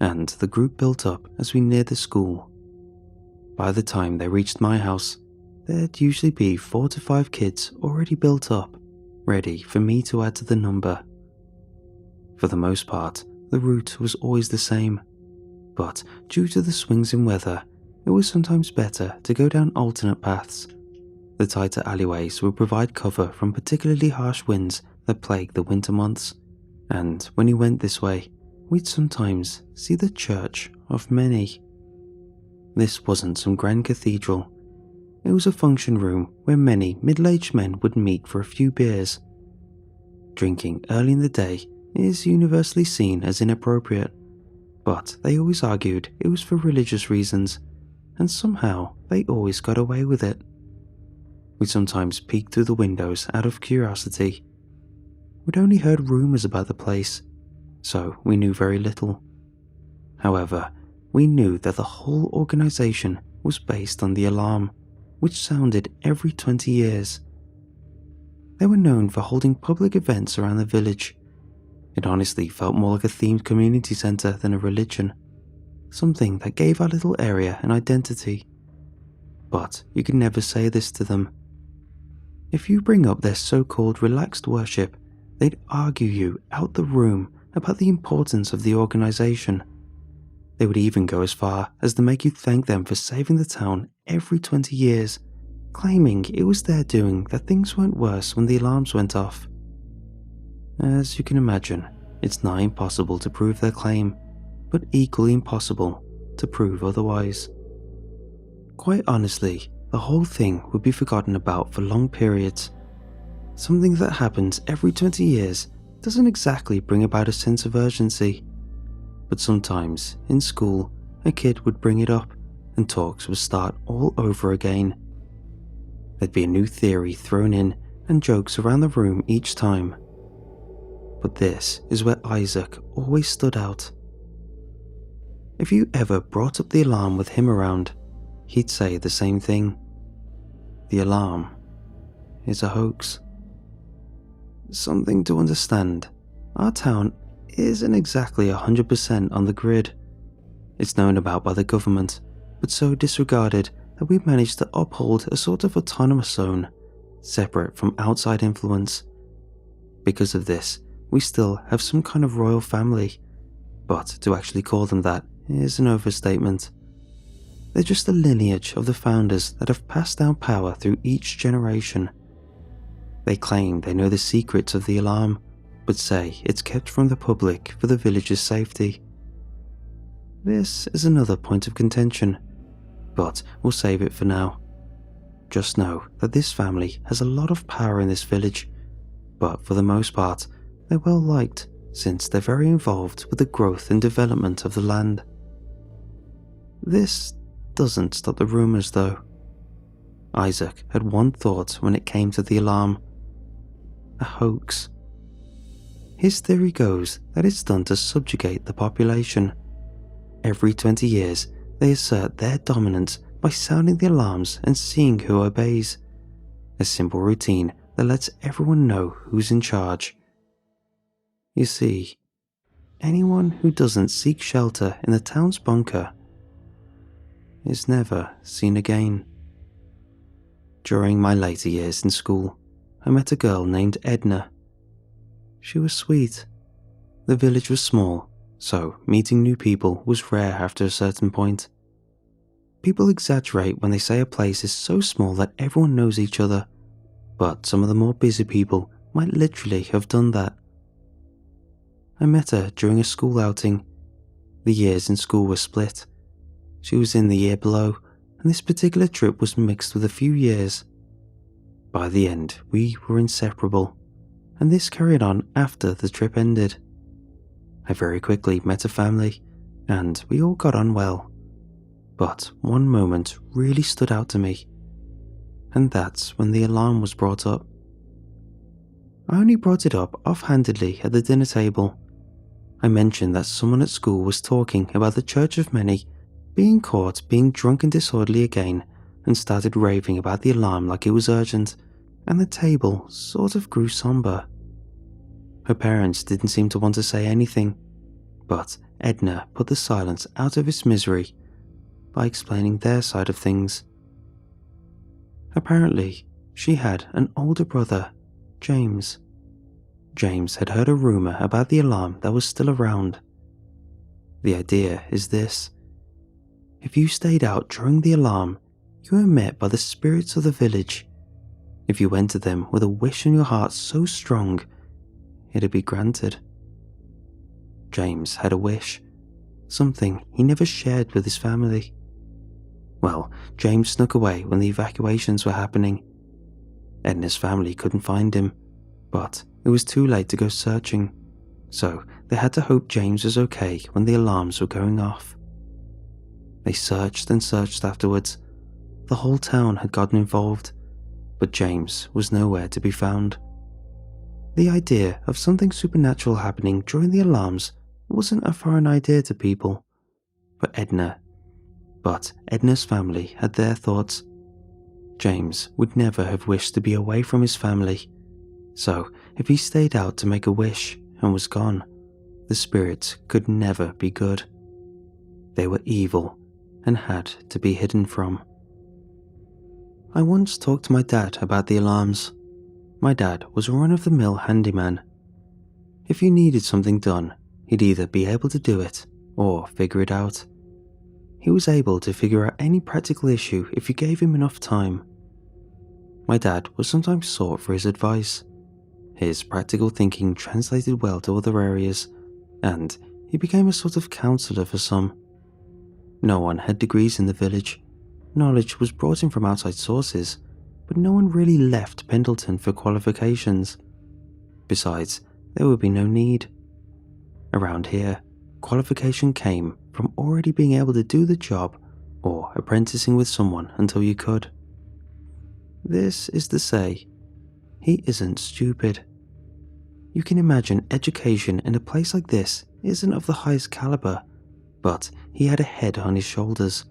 A: and the group built up as we neared the school. By the time they reached my house, there'd usually be 4 to 5 kids already built up, ready for me to add to the number. For the most part, the route was always the same, but due to the swings in weather, it was sometimes better to go down alternate paths. The tighter alleyways would provide cover from particularly harsh winds that plague the winter months, and when you went this way, we'd sometimes see the Church of Many. This wasn't some grand cathedral. It was a function room where many middle-aged men would meet for a few beers. Drinking early in the day is universally seen as inappropriate, but they always argued it was for religious reasons, and somehow they always got away with it. We sometimes peeked through the windows out of curiosity. We'd only heard rumours about the place, so we knew very little. However, we knew that the whole organisation was based on the alarm, which sounded every 20 years. They were known for holding public events around the village. It honestly felt more like a themed community centre than a religion, something that gave our little area an identity. But you could never say this to them. If you bring up their so-called relaxed worship, they'd argue you out the room about the importance of the organisation. They would even go as far as to make you thank them for saving the town every 20 years, claiming it was their doing that things weren't worse when the alarms went off. As you can imagine, it's nigh impossible to prove their claim, but equally impossible to prove otherwise. Quite honestly, the whole thing would be forgotten about for long periods. Something that happens every 20 years doesn't exactly bring about a sense of urgency, but sometimes, in school, a kid would bring it up and talks would start all over again. There'd be a new theory thrown in and jokes around the room each time. But this is where Isaac always stood out. If you ever brought up the alarm with him around, he'd say the same thing. The alarm is a hoax. Something to understand, our town isn't exactly 100% on the grid. It's known about by the government, but so disregarded that we've managed to uphold a sort of autonomous zone, separate from outside influence. Because of this, we still have some kind of royal family, but to actually call them that is an overstatement. They're just the lineage of the founders that have passed down power through each generation. They claim they know the secrets of the alarm, but say it's kept from the public for the village's safety. This is another point of contention, but we'll save it for now. Just know that this family has a lot of power in this village, but for the most part, they're well liked since they're very involved with the growth and development of the land. This doesn't stop the rumours though. Isaac had one thought when it came to the alarm: a hoax. His theory goes that it's done to subjugate the population. Every 20 years, they assert their dominance by sounding the alarms and seeing who obeys. A simple routine that lets everyone know who's in charge. You see, anyone who doesn't seek shelter in the town's bunker is never seen again. During my later years in school, I met a girl named Edna. She was sweet. The village was small, so meeting new people was rare after a certain point. People exaggerate when they say a place is so small that everyone knows each other, but some of the more busy people might literally have done that. I met her during a school outing. The years in school were split. She was in the year below, and this particular trip was mixed with a few years. By the end, we were inseparable, and this carried on after the trip ended. I very quickly met her family, and we all got on well. But one moment really stood out to me, and that's when the alarm was brought up. I only brought it up offhandedly at the dinner table. I mentioned that someone at school was talking about the Church of Many being caught being drunk and disorderly again, and started raving about the alarm like it was urgent, and the table sort of grew somber. Her parents didn't seem to want to say anything. But Edna put the silence out of its misery by explaining their side of things. Apparently, she had an older brother, James. James had heard a rumor about the alarm that was still around. The idea is this: if you stayed out during the alarm, you were met by the spirits of the village. If you went to them with a wish in your heart so strong, it'd be granted. James had a wish, something he never shared with his family. Well, James snuck away when the evacuations were happening. Edna's family couldn't find him, but it was too late to go searching, so they had to hope James was okay when the alarms were going off. They searched and searched afterwards. The whole town had gotten involved, but James was nowhere to be found. The idea of something supernatural happening during the alarms wasn't a foreign idea to people, but Edna's family had their thoughts. James would never have wished to be away from his family, so if he stayed out to make a wish and was gone, the spirits could never be good. They were evil and had to be hidden from. I once talked to my dad about the alarms. My dad was a run-of-the-mill handyman. If you needed something done, he'd either be able to do it or figure it out. He was able to figure out any practical issue if you gave him enough time. My dad was sometimes sought for his advice. His practical thinking translated well to other areas, and he became a sort of counsellor for some. No one had degrees in the village. Knowledge was brought in from outside sources, but no one really left Pendleton for qualifications. Besides, there would be no need. Around here, qualification came from already being able to do the job or apprenticing with someone until you could. This is to say, he isn't stupid. You can imagine education in a place like this isn't of the highest caliber, but he had a head on his shoulders.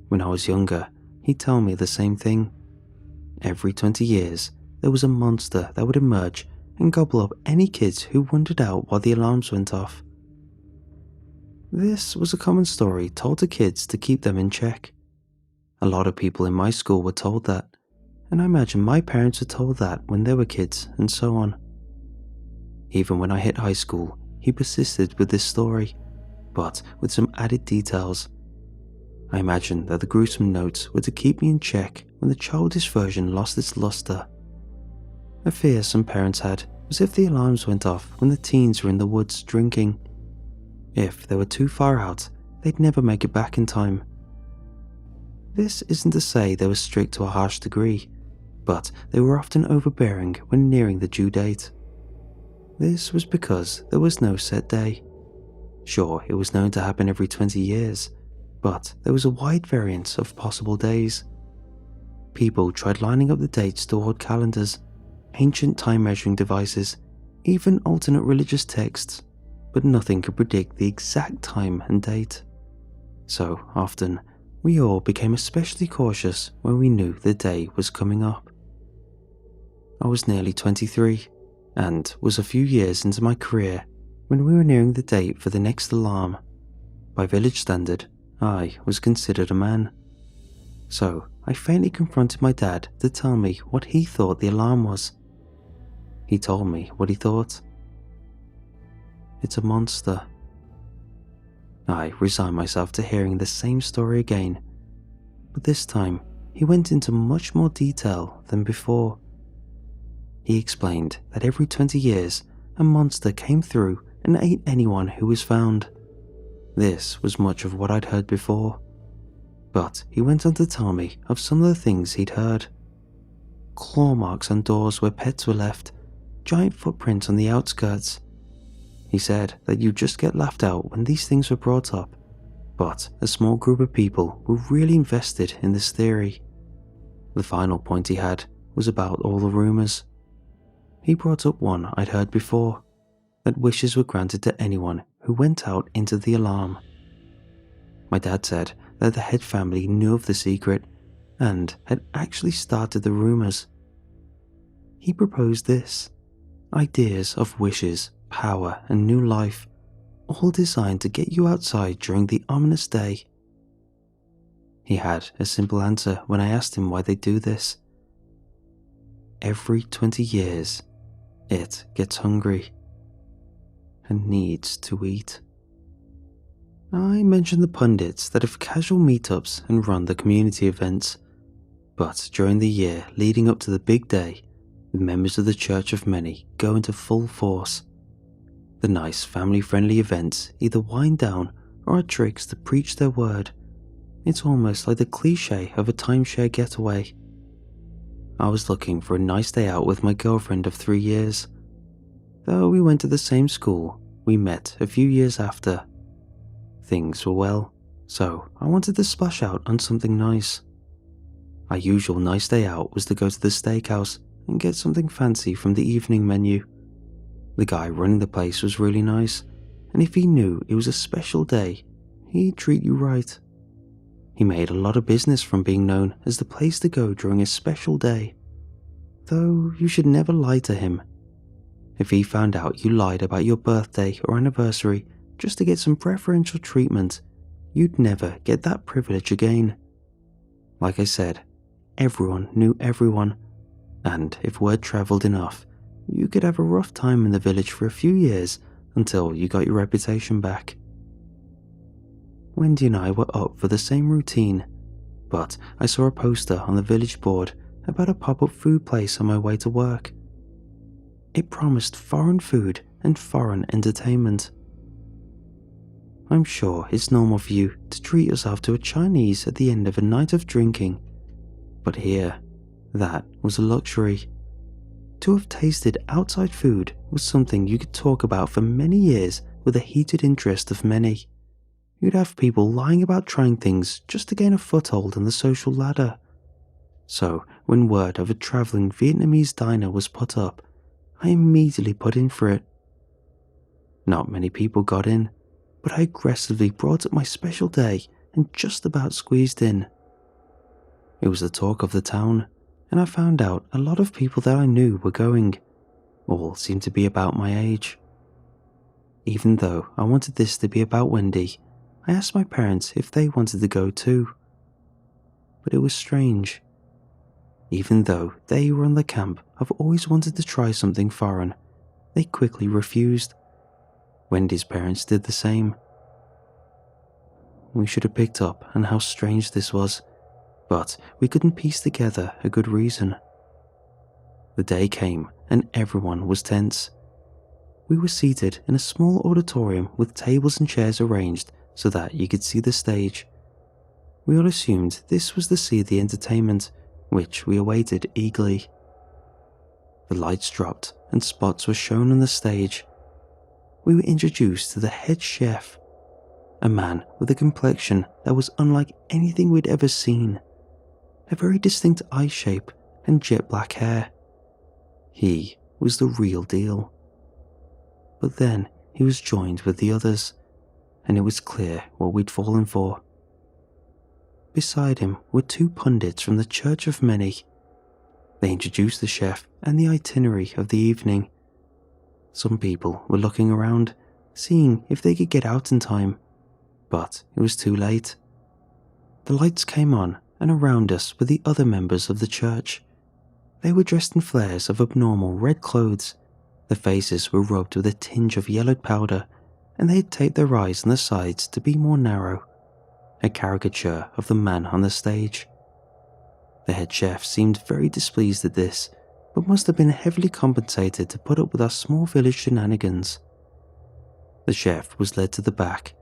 A: When I was younger, he'd tell me the same thing. Every 20 years, there was a monster that would emerge and gobble up any kids who wandered out while the alarms went off. This was a common story told to kids to keep them in check. A lot of people in my school were told that, and I imagine my parents were told that when they were kids, and so on. Even when I hit high school, he persisted with this story, but with some added details. I imagine that the gruesome notes were to keep me in check when the childish version lost its luster. A fear some parents had was if the alarms went off when the teens were in the woods drinking. If they were too far out, they'd never make it back in time. This isn't to say they were strict to a harsh degree, but they were often overbearing when nearing the due date. This was because there was no set day. Sure, it was known to happen every 20 years, but there was a wide variance of possible days. People tried lining up the dates to old calendars, ancient time-measuring devices, even alternate religious texts, but nothing could predict the exact time and date. So often, we all became especially cautious when we knew the day was coming up. I was nearly 23, and was a few years into my career when we were nearing the date for the next alarm. By village standard, I was considered a man. So I faintly confronted my dad to tell me what he thought the alarm was. He told me what he thought. It's a monster. I resigned myself to hearing the same story again, but this time he went into much more detail than before. He explained that every 20 years a monster came through and ate anyone who was found. This was much of what I'd heard before, but he went on to tell me of some of the things he'd heard. Claw marks on doors where pets were left, giant footprints on the outskirts. He said that you'd just get laughed out when these things were brought up, but a small group of people were really invested in this theory. The final point he had was about all the rumours. He brought up one I'd heard before, that wishes were granted to anyone who went out into the alarm. My dad said that the head family knew of the secret and had actually started the rumours. He proposed this: ideas of wishes, power and new life all designed to get you outside during the ominous day. He had a simple answer when I asked him why they do this. Every 20 years, it gets hungry and needs to eat. I mentioned the pundits that have casual meetups and run the community events, but during the year leading up to the big day, the members of the Church of Many go into full force. The nice family-friendly events either wind down or are tricks to preach their word. It's almost like the cliche of a timeshare getaway. I was looking for a nice day out with my girlfriend of 3 years. Though we went to the same school, we met a few years after. Things were well, so I wanted to splash out on something nice. Our usual nice day out was to go to the steakhouse and get something fancy from the evening menu. The guy running the place was really nice, and if he knew it was a special day, he'd treat you right. He made a lot of business from being known as the place to go during a special day. Though you should never lie to him. If he found out you lied about your birthday or anniversary just to get some preferential treatment, you'd never get that privilege again. Like I said, everyone knew everyone, and if word travelled enough, you could have a rough time in the village for a few years until you got your reputation back. Wendy and I were up for the same routine, but I saw a poster on the village board about a pop-up food place on my way to work. It promised foreign food and foreign entertainment. I'm sure it's normal for you to treat yourself to a Chinese at the end of a night of drinking, but here, that was a luxury. To have tasted outside food was something you could talk about for many years with the heated interest of many. You'd have people lying about trying things just to gain a foothold on the social ladder. So, when word of a travelling Vietnamese diner was put up, I immediately put in for it. Not many people got in, but I aggressively brought up my special day and just about squeezed in. It was the talk of the town, and I found out a lot of people that I knew were going. All seemed to be about my age. Even though I wanted this to be about Wendy, I asked my parents if they wanted to go too. But it was strange. Even though they were on the camp of always wanted to try something foreign, they quickly refused. Wendy's parents did the same. We should have picked up on how strange this was, but we couldn't piece together a good reason. The day came and everyone was tense. We were seated in a small auditorium with tables and chairs arranged so that you could see the stage. We all assumed this was to see the entertainment, which we awaited eagerly. The lights dropped and spots were shown on the stage. We were introduced to the head chef, a man with a complexion that was unlike anything we'd ever seen, a very distinct eye shape and jet black hair. He was the real deal. But then he was joined with the others, and it was clear what we'd fallen for. Beside him were two pundits from the Church of Many. They introduced the chef and the itinerary of the evening. Some people were looking around, seeing if they could get out in time, but it was too late. The lights came on, and around us were the other members of the church. They were dressed in flares of abnormal red clothes. Their faces were rubbed with a tinge of yellowed powder, and they had taped their eyes on the sides to be more narrow, a caricature of the man on the stage. The head chef seemed very displeased at this, but must have been heavily compensated to put up with our small village shenanigans. The chef was led to the back,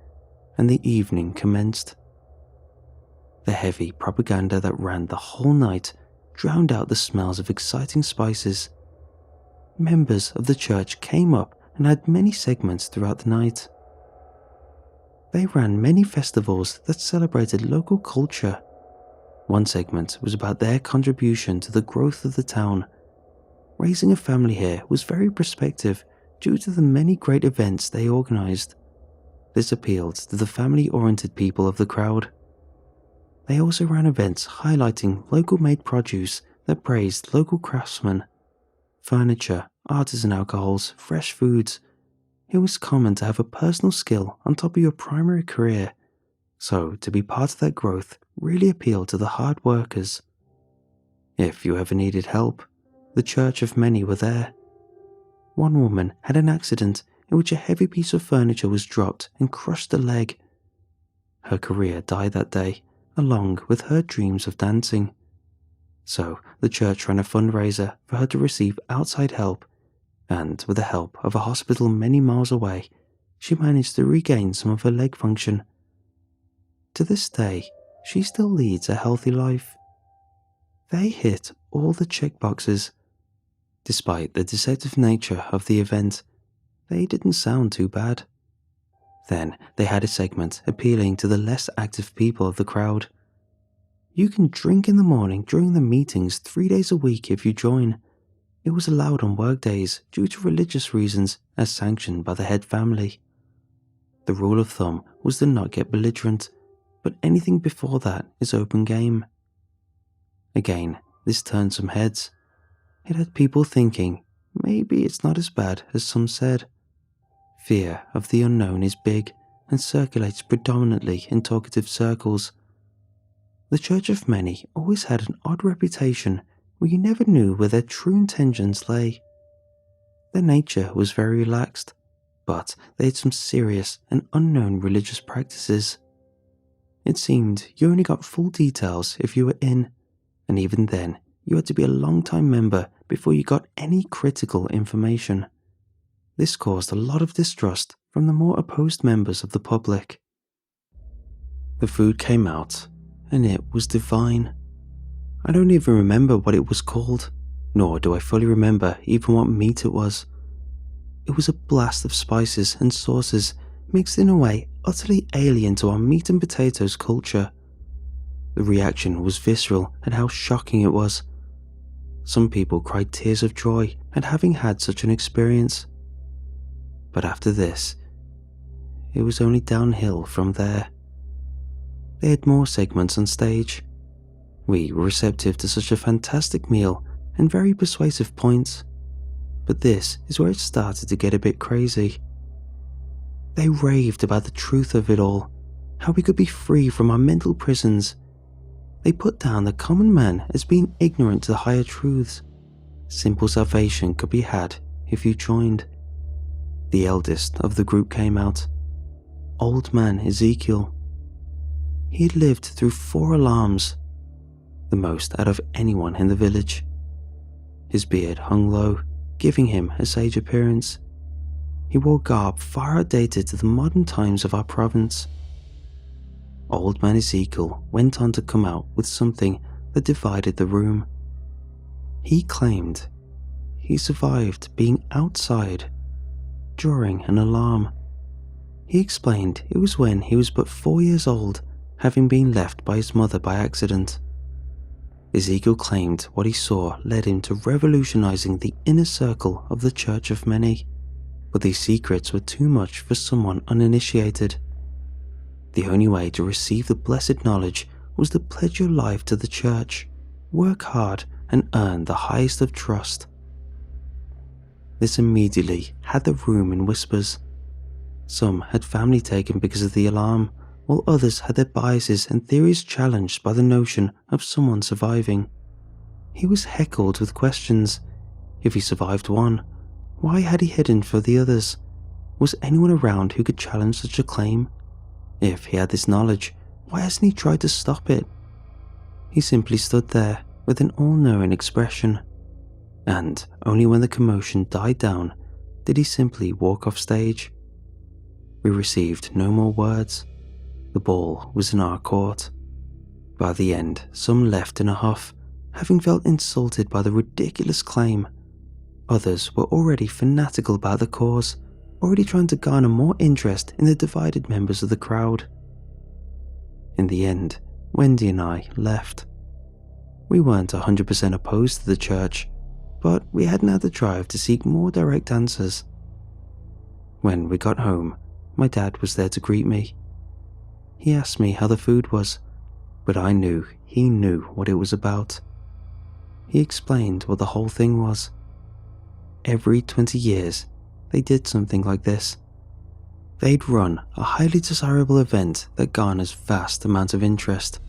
A: and the evening commenced. The heavy propaganda that ran the whole night drowned out the smells of exciting spices. Members of the church came up and had many segments throughout the night. They ran many festivals that celebrated local culture. One segment was about their contribution to the growth of the town. Raising a family here was very prospective due to the many great events they organised. This appealed to the family-oriented people of the crowd. They also ran events highlighting local-made produce that praised local craftsmen, furniture, artisan alcohols, fresh foods. It was common to have a personal skill on top of your primary career, so to be part of that growth really appealed to the hard workers. If you ever needed help, the Church of Many were there. One woman had an accident in which a heavy piece of furniture was dropped and crushed a leg. Her career died that day, along with her dreams of dancing. So the church ran a fundraiser for her to receive outside help, and with the help of a hospital many miles away, she managed to regain some of her leg function. To this day, she still leads a healthy life. They hit all the checkboxes. Despite the deceptive nature of the event, they didn't sound too bad. Then they had a segment appealing to the less active people of the crowd. You can drink in the morning during the meetings 3 days a week if you join. It was allowed on work days due to religious reasons as sanctioned by the head family. The rule of thumb was to not get belligerent, but anything before that is open game. Again, this turned some heads. It had people thinking, maybe it's not as bad as some said. Fear of the unknown is big and circulates predominantly in talkative circles. The Church of Many always had an odd reputation where you never knew where their true intentions lay. Their nature was very relaxed, but they had some serious and unknown religious practices. It seemed you only got full details if you were in, and even then you had to be a long-time member before you got any critical information. This caused a lot of distrust from the more opposed members of the public. The food came out, and it was divine. I don't even remember what it was called, nor do I fully remember even what meat it was. It was a blast of spices and sauces mixed in a way utterly alien to our meat and potatoes culture. The reaction was visceral at how shocking it was. Some people cried tears of joy at having had such an experience. But after this, it was only downhill from there. They had more segments on stage. We were receptive to such a fantastic meal and very persuasive points. But this is where it started to get a bit crazy. They raved about the truth of it all, how we could be free from our mental prisons. They put down the common man as being ignorant to the higher truths. Simple salvation could be had if you joined. The eldest of the group came out. Old man Ezekiel. He had lived through 4 alarms, the most out of anyone in the village. His beard hung low, giving him a sage appearance. He wore garb far outdated to the modern times of our province. Old man Ezekiel went on to come out with something that divided the room. He claimed he survived being outside during an alarm. He explained it was when he was but 4 years old, having been left by his mother by accident. Ezekiel claimed what he saw led him to revolutionizing the inner circle of the Church of Many, but these secrets were too much for someone uninitiated. The only way to receive the blessed knowledge was to pledge your life to the church, work hard, and earn the highest of trust. This immediately had the room in whispers. Some had family taken because of the alarm, while others had their biases and theories challenged by the notion of someone surviving. He was heckled with questions. If he survived one, why had he hidden for the others? Was anyone around who could challenge such a claim? If he had this knowledge, why hasn't he tried to stop it? He simply stood there with an all-knowing expression, and only when the commotion died down did he simply walk off stage. We received no more words. The ball was in our court. By the end, some left in a huff, having felt insulted by the ridiculous claim. Others were already fanatical about the cause, already trying to garner more interest in the divided members of the crowd. In the end, Wendy and I left. We weren't 100% opposed to the church, but we hadn't had the drive to seek more direct answers. When we got home, my dad was there to greet me. He asked me how the food was, but I knew he knew what it was about. He explained what the whole thing was. Every 20 years, they did something like this. They'd run a highly desirable event that garners vast amounts of interest,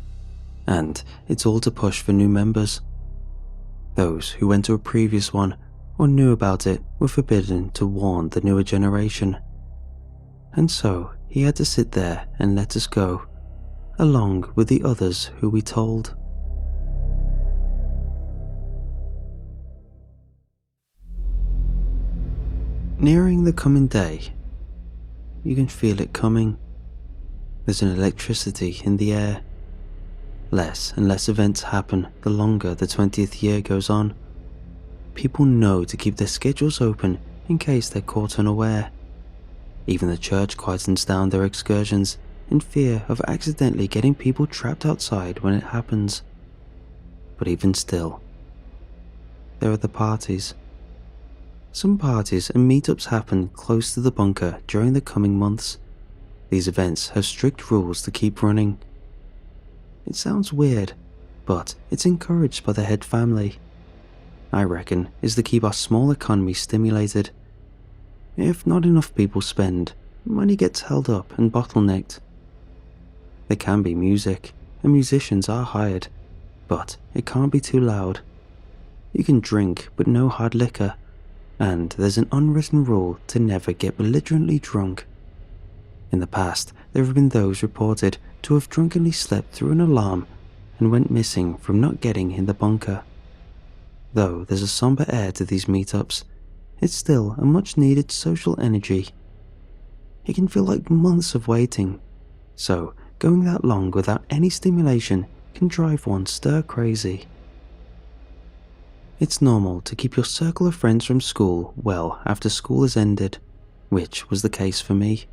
A: and it's all to push for new members. Those who went to a previous one or knew about it were forbidden to warn the newer generation. And so he had to sit there and let us go, along with the others who we told. Nearing the coming day, you can feel it coming. There's an electricity in the air. Less and less events happen the longer the 20th year goes on. People know to keep their schedules open in case they're caught unaware. Even the church quietens down their excursions in fear of accidentally getting people trapped outside when it happens. But even still, there are the parties. Some parties and meetups happen close to the bunker during the coming months. These events have strict rules to keep running. It sounds weird, but it's encouraged by the head family. I reckon it's to keep our small economy stimulated. If not enough people spend, money gets held up and bottlenecked. There can be music, and musicians are hired, but it can't be too loud. You can drink, but no hard liquor, and there's an unwritten rule to never get belligerently drunk. In the past, there have been those reported to have drunkenly slept through an alarm and went missing from not getting in the bunker. Though there's a somber air to these meetups, it's still a much-needed social energy. It can feel like months of waiting, so going that long without any stimulation can drive one stir-crazy. It's normal to keep your circle of friends from school well after school has ended, which was the case for me.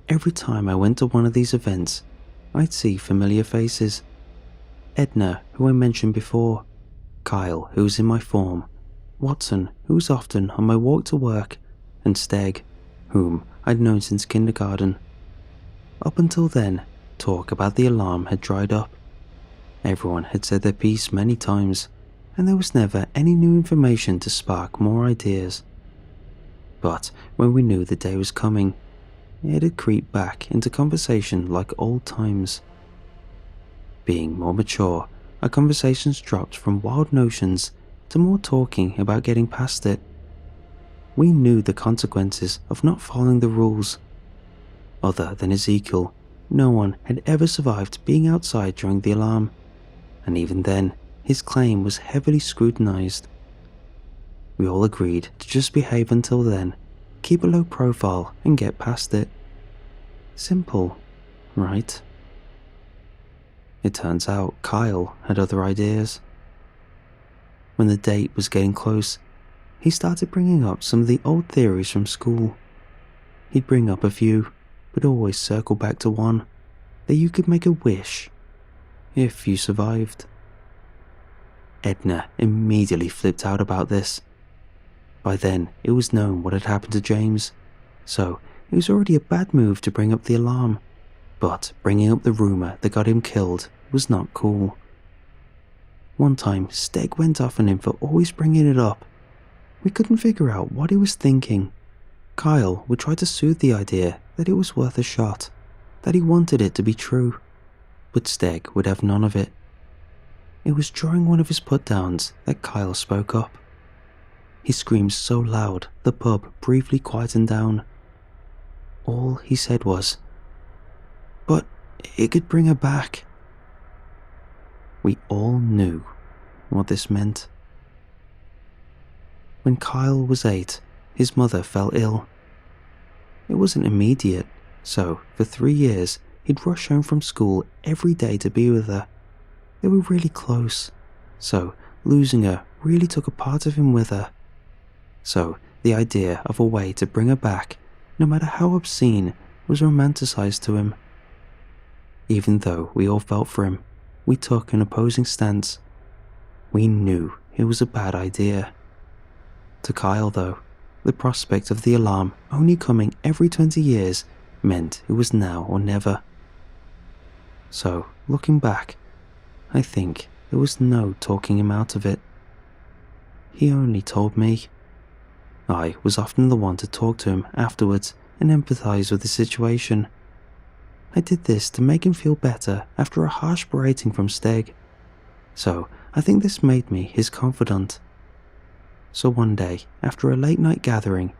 A: Every time I went to one of these events, I'd see familiar faces. Edna, who I mentioned before, Kyle, who was in my form, Watson, who was often on my walk to work, and Steg, whom I'd known since kindergarten. Up until then, talk about the alarm had dried up. Everyone had said their piece many times, and there was never any new information to spark more ideas. But when we knew the day was coming, it had creeped back into conversation like old times. Being more mature, our conversations dropped from wild notions to more talking about getting past it. We knew the consequences of not following the rules. Other than Ezekiel, no one had ever survived being outside during the alarm, and even then, his claim was heavily scrutinized. We all agreed to just behave until then, keep a low profile and get past it. Simple, right? It turns out Kyle had other ideas. When the date was getting close, he started bringing up some of the old theories from school. He'd bring up a few, but always circle back to one, that you could make a wish, if you survived. Edna immediately flipped out about this. By then, it was known what had happened to James, so it was already a bad move to bring up the alarm, but bringing up the rumour that got him killed was not cool. One time, Steg went off on him for always bringing it up. We couldn't figure out what he was thinking. Kyle would try to soothe the idea that it was worth a shot, that he wanted it to be true, but Steg would have none of it. It was during one of his put-downs that Kyle spoke up. He screamed so loud the pub briefly quietened down. All he said was, "But it could bring her back." We all knew what this meant. When Kyle was 8, his mother fell ill. It wasn't immediate, so for 3 years he'd rush home from school every day to be with her. They were really close, so losing her really took a part of him with her. So the idea of a way to bring her back, no matter how obscene, was romanticized to him. Even though we all felt for him, we took an opposing stance. We knew it was a bad idea. To Kyle, though, the prospect of the alarm only coming every 20 years meant it was now or never. So, looking back, I think there was no talking him out of it. He only told me. I was often the one to talk to him afterwards and empathize with the situation. I did this to make him feel better after a harsh berating from Steg, so I think this made me his confidant. So one day, after a late night gathering,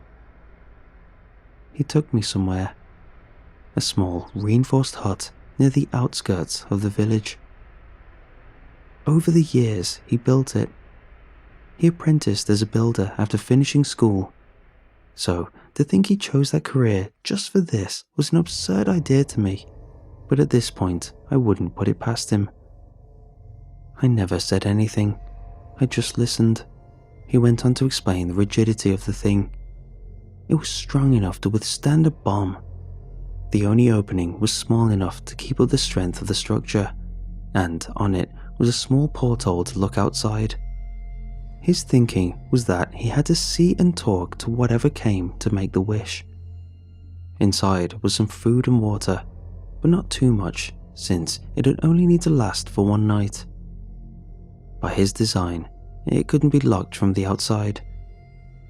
A: he took me somewhere, a small reinforced hut near the outskirts of the village. Over the years, he built it. He apprenticed as a builder after finishing school, so to think he chose that career just for this was an absurd idea to me, but at this point I wouldn't put it past him. I never said anything, I just listened. He went on to explain the rigidity of the thing. It was strong enough to withstand a bomb. The only opening was small enough to keep up the strength of the structure, and on it was a small porthole to look outside. His thinking was that he had to see and talk to whatever came to make the wish. Inside was some food and water, but not too much, since it would only need to last for one night. By his design, it couldn't be locked from the outside.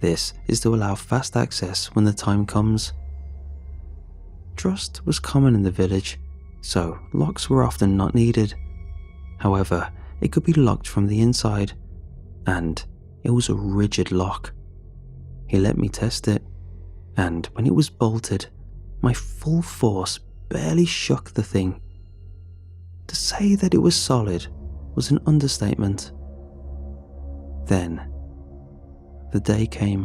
A: This is to allow fast access when the time comes. Trust was common in the village, so locks were often not needed. However, it could be locked from the inside, and it was a rigid lock. He let me test it, and when it was bolted, my full force barely shook the thing. To say that it was solid was an understatement. Then, the day came.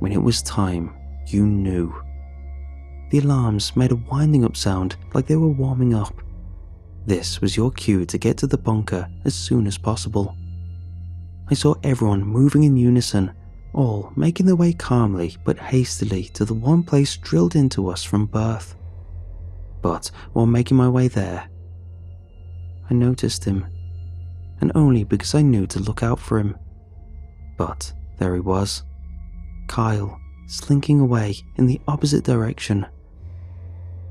A: When it was time, you knew. The alarms made a winding up sound like they were warming up. This was your cue to get to the bunker as soon as possible. I saw everyone moving in unison, all making their way calmly but hastily to the one place drilled into us from birth. But while making my way there, I noticed him, and only because I knew to look out for him. But there he was, Kyle, slinking away in the opposite direction.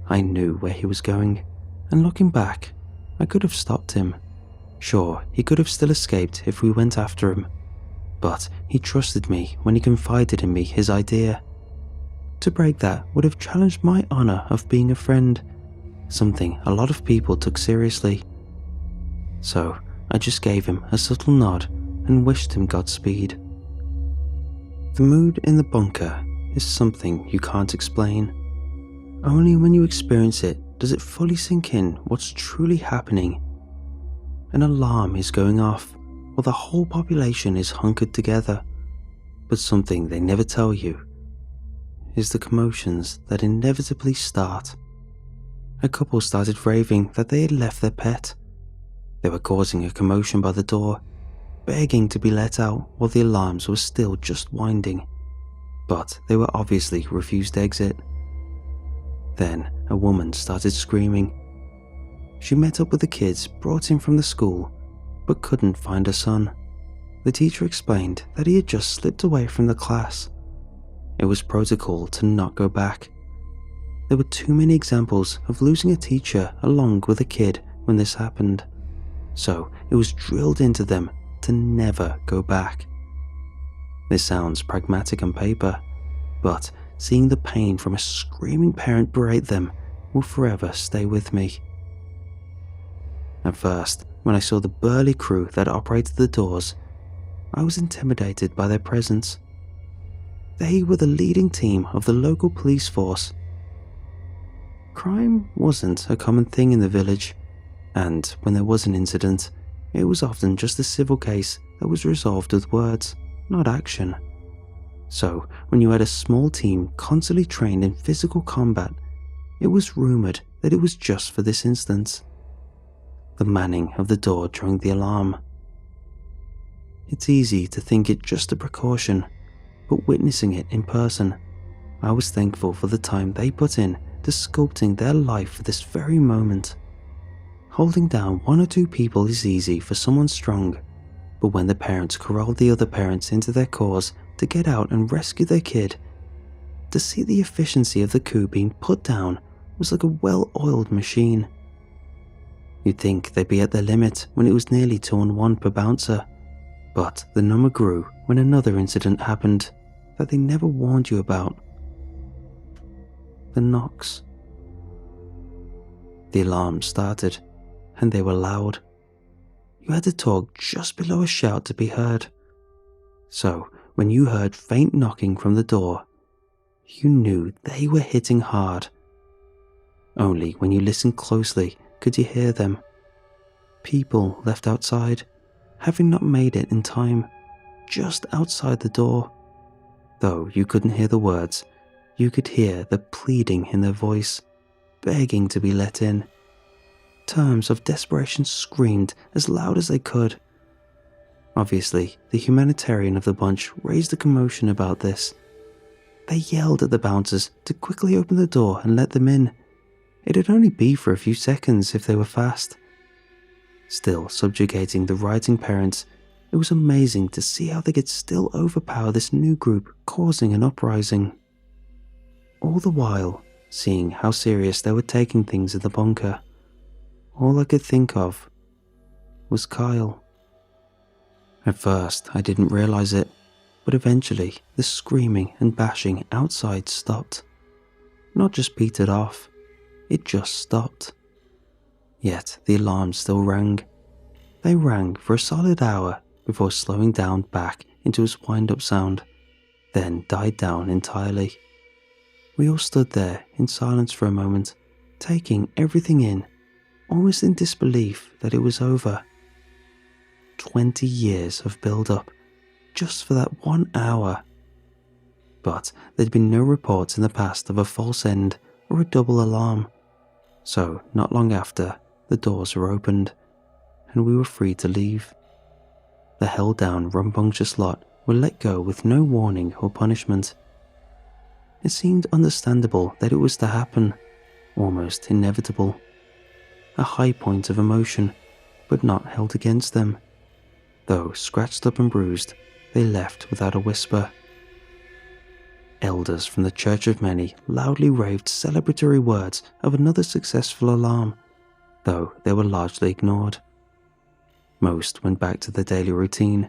A: I knew where he was going, and looking back, I could have stopped him. Sure, he could have still escaped if we went after him, but he trusted me when he confided in me his idea. To break that would have challenged my honor of being a friend, something a lot of people took seriously. So I just gave him a subtle nod and wished him Godspeed. The mood in the bunker is something you can't explain. Only when you experience it does it fully sink in what's truly happening. An alarm is going off, or the whole population is hunkered together, but something they never tell you is the commotions that inevitably start. A couple started raving that they had left their pet. They were causing a commotion by the door, begging to be let out while the alarms were still just winding, but they were obviously refused exit. Then a woman started screaming. She met up with the kids brought in from the school, but couldn't find her son. The teacher explained that he had just slipped away from the class. It was protocol to not go back. There were too many examples of losing a teacher along with a kid when this happened, so it was drilled into them to never go back. This sounds pragmatic on paper, but seeing the pain from a screaming parent berate them will forever stay with me. At first, when I saw the burly crew that operated the doors, I was intimidated by their presence. They were the leading team of the local police force. Crime wasn't a common thing in the village, and when there was an incident, it was often just a civil case that was resolved with words, not action. So, when you had a small team constantly trained in physical combat, it was rumored that it was just for this instance. The manning of the door during the alarm. It's easy to think it just a precaution, but witnessing it in person, I was thankful for the time they put in to sculpting their life for this very moment. Holding down one or two people is easy for someone strong, but when the parents corral the other parents into their cause to get out and rescue their kid, to see the efficiency of the coup being put down was like a well-oiled machine. You'd think they'd be at their limit when it was nearly 2-on-1 per bouncer, but the number grew when another incident happened that they never warned you about. The knocks. The alarms started, and they were loud. You had to talk just below a shout to be heard. So, when you heard faint knocking from the door, you knew they were hitting hard. Only when you listened closely could you hear them. People left outside, having not made it in time, just outside the door. Though you couldn't hear the words, you could hear the pleading in their voice, begging to be let in. Terms of desperation screamed as loud as they could. Obviously, the humanitarian of the bunch raised a commotion about this. They yelled at the bouncers to quickly open the door and let them in. It'd only be for a few seconds if they were fast. Still subjugating the rioting parents, it was amazing to see how they could still overpower this new group causing an uprising. All the while, seeing how serious they were taking things in the bunker, all I could think of was Kyle. At first, I didn't realize it, but eventually the screaming and bashing outside stopped. Not just petered off, it just stopped. Yet the alarms still rang. They rang for a solid hour before slowing down back into its wind-up sound, then died down entirely. We all stood there in silence for a moment, taking everything in, almost in disbelief that it was over. 20 years of build-up, just for that 1 hour. But there'd been no reports in the past of a false end or a double alarm, so not long after, the doors were opened, and we were free to leave. The held-down, rambunctious lot were let go with no warning or punishment. It seemed understandable that it was to happen, almost inevitable. A high point of emotion, but not held against them. Though scratched up and bruised, they left without a whisper. Elders from the Church of Many loudly raved celebratory words of another successful alarm, though they were largely ignored. Most went back to their daily routine,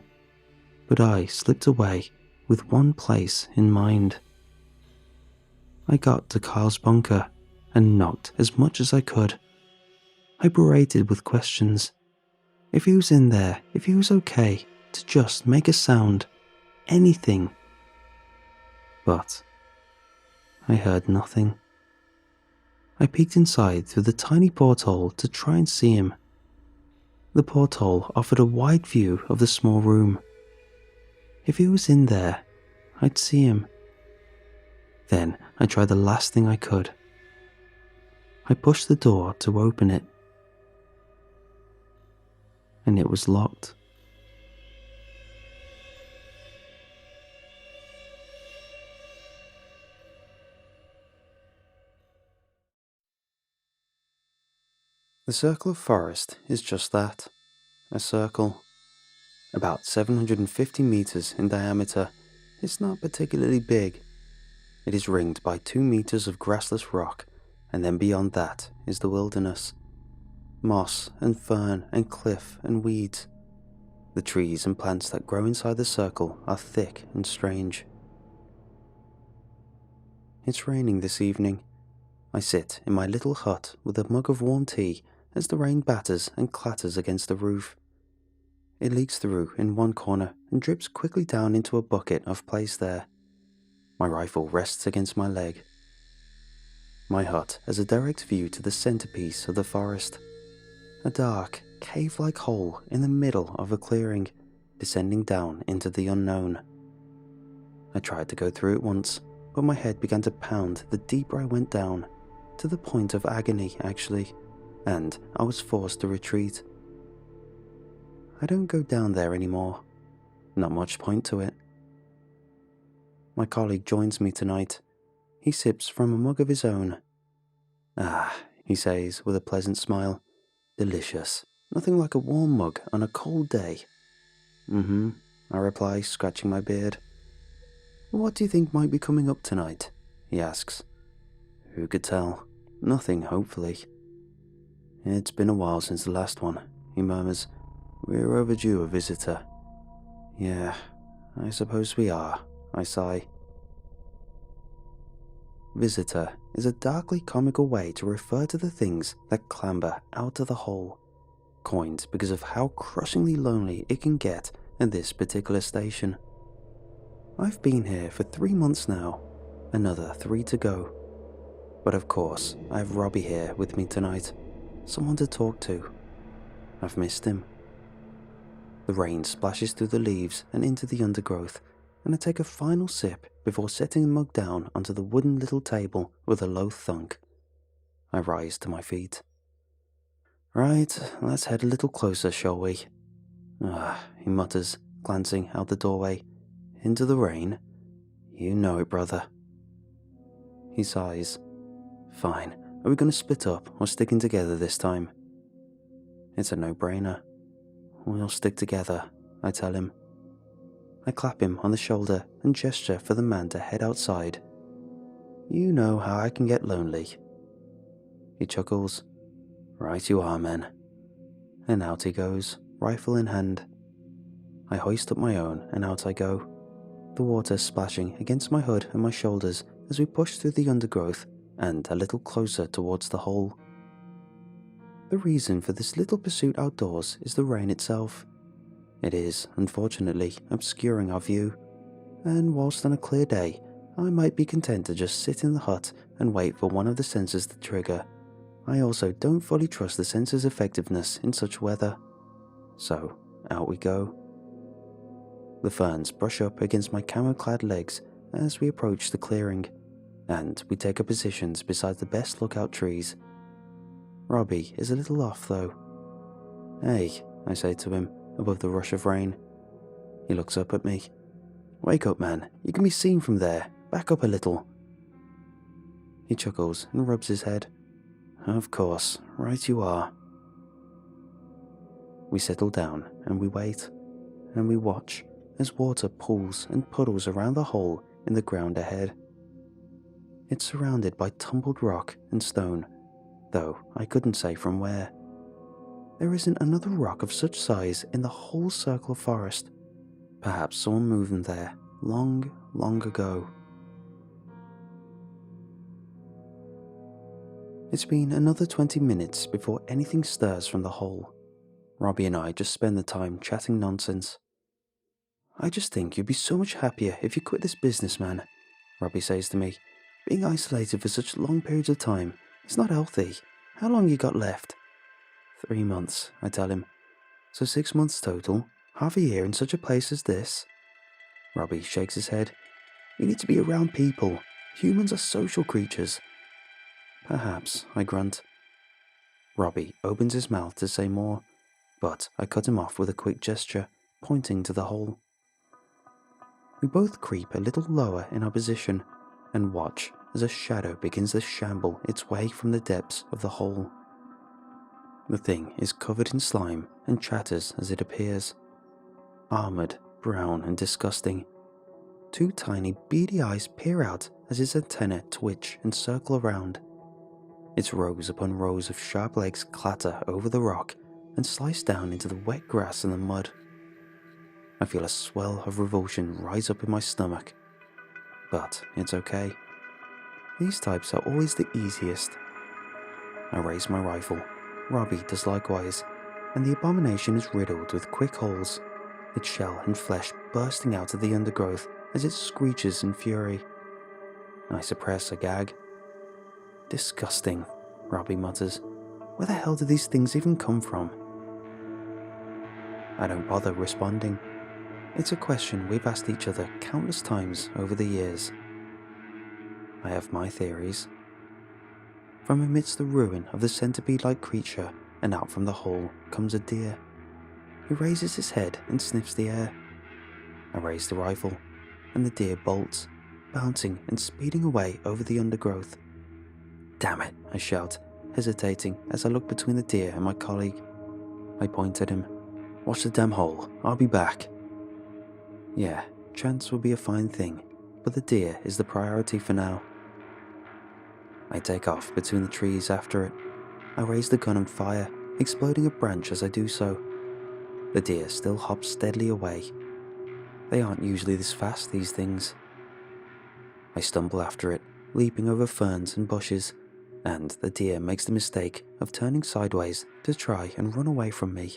A: but I slipped away with one place in mind. I got to Kyle's bunker and knocked as much as I could. I berated with questions. If he was in there, if he was okay, to just make a sound, anything. But I heard nothing. I peeked inside through the tiny porthole to try and see him. The porthole offered a wide view of the small room. If he was in there, I'd see him. Then I tried the last thing I could. I pushed the door to open it, and it was locked. The circle of forest is just that, a circle. About 750 meters in diameter, it's not particularly big. It is ringed by 2 meters of grassless rock, and then beyond that is the wilderness. Moss and fern and cliff and weeds. The trees and plants that grow inside the circle are thick and strange. It's raining this evening. I sit in my little hut with a mug of warm tea as the rain batters and clatters against the roof. It leaks through in one corner and drips quickly down into a bucket I've placed there. My rifle rests against my leg. My hut has a direct view to the centerpiece of the forest. A dark, cave-like hole in the middle of a clearing, descending down into the unknown. I tried to go through it once, but my head began to pound the deeper I went down, to the point of agony actually, and I was forced to retreat. I don't go down there anymore. Not much point to it. My colleague joins me tonight. He sips from a mug of his own. "Ah," he says with a pleasant smile. "Delicious. Nothing like a warm mug on a cold day." I reply, scratching my beard. "What do you think might be coming up tonight?" he asks. "Who could tell? Nothing, hopefully." "It's been a while since the last one," he murmurs. "We're overdue a visitor." "Yeah, I suppose we are, I sigh. Visitor is a darkly comical way to refer to the things that clamber out of the hole, coined because of how crushingly lonely it can get at this particular station. I've been here for 3 months now, another 3 to go. But of course, I have Robbie here with me tonight, someone to talk to. I've missed him. The rain splashes through the leaves and into the undergrowth, and I take a final sip before setting the mug down onto the wooden little table with a low thunk. I rise to my feet. Right, let's head a little closer, shall we? He mutters, glancing out the doorway. Into the rain? You know it, brother. He sighs. Fine, are we going to split up or sticking together this time? It's a no-brainer. We'll stick together, I tell him. I clap him on the shoulder and gesture for the man to head outside. You know how I can get lonely. He chuckles. Right you are, men. And out he goes, rifle in hand. I hoist up my own and out I go, the water splashing against my hood and my shoulders as we push through the undergrowth and a little closer towards the hole. The reason for this little pursuit outdoors is the rain itself. It is, unfortunately, obscuring our view, and whilst on a clear day, I might be content to just sit in the hut and wait for one of the sensors to trigger. I also don't fully trust the sensor's effectiveness in such weather. So, out we go. The ferns brush up against my camo-clad legs as we approach the clearing, and we take up positions beside the best lookout trees. Robbie is a little off though. Hey, I say to him above the rush of rain. He looks up at me. Wake up, man, you can be seen from there, back up a little. He chuckles and rubs his head. Of course, right you are. We settle down and we wait, and we watch as water pools and puddles around the hole in the ground ahead. It's surrounded by tumbled rock and stone, though I couldn't say from where. There isn't another rock of such size in the whole circle of forest. Perhaps someone moved them there long, long ago. It's been another 20 minutes before anything stirs from the hole. Robbie and I just spend the time chatting nonsense. I just think you'd be so much happier if you quit this business, man, Robbie says to me. Being isolated for such long periods of time is not healthy. How long you got left? 3 months, I tell him. So 6 months total, half a year in such a place as this? Robbie shakes his head. You need to be around people. Humans are social creatures. Perhaps, I grunt. Robbie opens his mouth to say more, but I cut him off with a quick gesture, pointing to the hole. We both creep a little lower in our position and watch as a shadow begins to shamble its way from the depths of the hole. The thing is covered in slime and chatters as it appears. Armored, brown and disgusting. 2 tiny beady eyes peer out as its antennae twitch and circle around. Its rows upon rows of sharp legs clatter over the rock and slice down into the wet grass and the mud. I feel a swell of revulsion rise up in my stomach. But it's okay. These types are always the easiest. I raise my rifle. Robbie does likewise, and the abomination is riddled with quick holes, its shell and flesh bursting out of the undergrowth as it screeches in fury. I suppress a gag. Disgusting, Robbie mutters. Where the hell do these things even come from? I don't bother responding. It's a question we've asked each other countless times over the years. I have my theories. From amidst the ruin of the centipede-like creature and out from the hole comes a deer. He raises his head and sniffs the air. I raise the rifle, and the deer bolts, bouncing and speeding away over the undergrowth. Damn it, I shout, hesitating as I look between the deer and my colleague. I point at him. Watch the damn hole, I'll be back. Yeah, chance would be a fine thing, but the deer is the priority for now. I take off between the trees after it. I raise the gun and fire, exploding a branch as I do so. The deer still hops steadily away. They aren't usually this fast, these things. I stumble after it, leaping over ferns and bushes, and the deer makes the mistake of turning sideways to try and run away from me.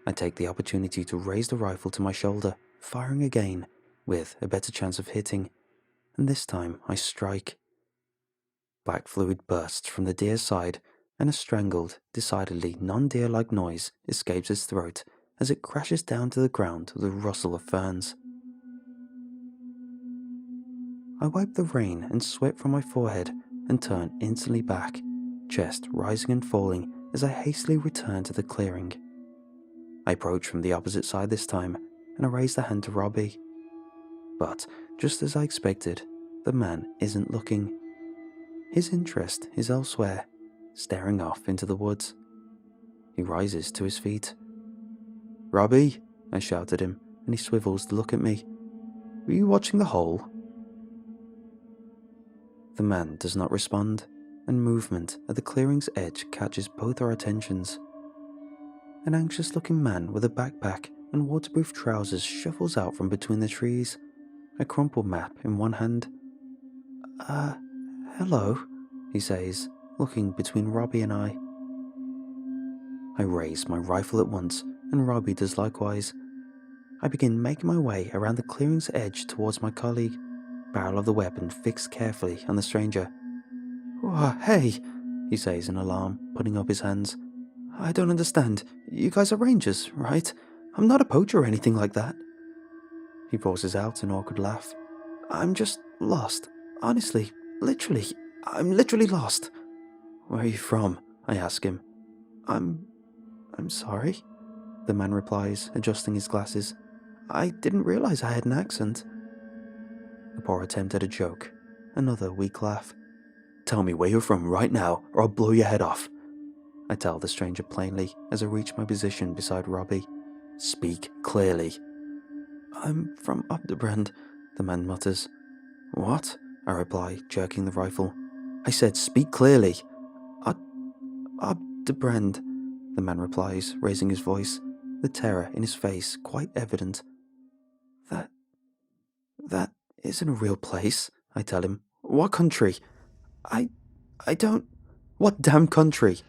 A: I take the opportunity to raise the rifle to my shoulder, firing again, with a better chance of hitting, and this time I strike. Black fluid bursts from the deer's side, and a strangled, decidedly non-deer-like noise escapes its throat as it crashes down to the ground with a rustle of ferns. I wipe the rain and sweat from my forehead and turn instantly back, chest rising and falling as I hastily return to the clearing. I approach from the opposite side this time, and I raise the hand to Robbie. But, just as I expected, the man isn't looking. His interest is elsewhere, staring off into the woods. He rises to his feet. "Robbie," I shout at him, and he swivels to look at me. "Were you watching the hole?" The man does not respond, and movement at the clearing's edge catches both our attentions. An anxious-looking man with a backpack and waterproof trousers shuffles out from between the trees, a crumpled map in one hand. Hello," he says, looking between Robbie and I. I raise my rifle at once, and Robbie does likewise. I begin making my way around the clearing's edge towards my colleague, barrel of the weapon fixed carefully on the stranger. "Whoa, hey," he says in alarm, putting up his hands. "I don't understand. You guys are rangers, right? I'm not a poacher or anything like that." He forces out an awkward laugh. "I'm just lost. Honestly, literally, I'm literally lost." "Where are you from?" I ask him. I'm sorry," the man replies, adjusting his glasses. "I didn't realize I had an accent." A poor attempt at a joke. Another weak laugh. "Tell me where you're from right now, or I'll blow your head off," I tell the stranger plainly as I reach my position beside Robbie. "Speak clearly." "I'm from Updebrand," the man mutters. "What?" I reply, jerking the rifle. "I said speak clearly." Updebrand," the man replies, raising his voice, the terror in his face quite evident. That isn't a real place," I tell him. "What country?" I don't... "What damn country?"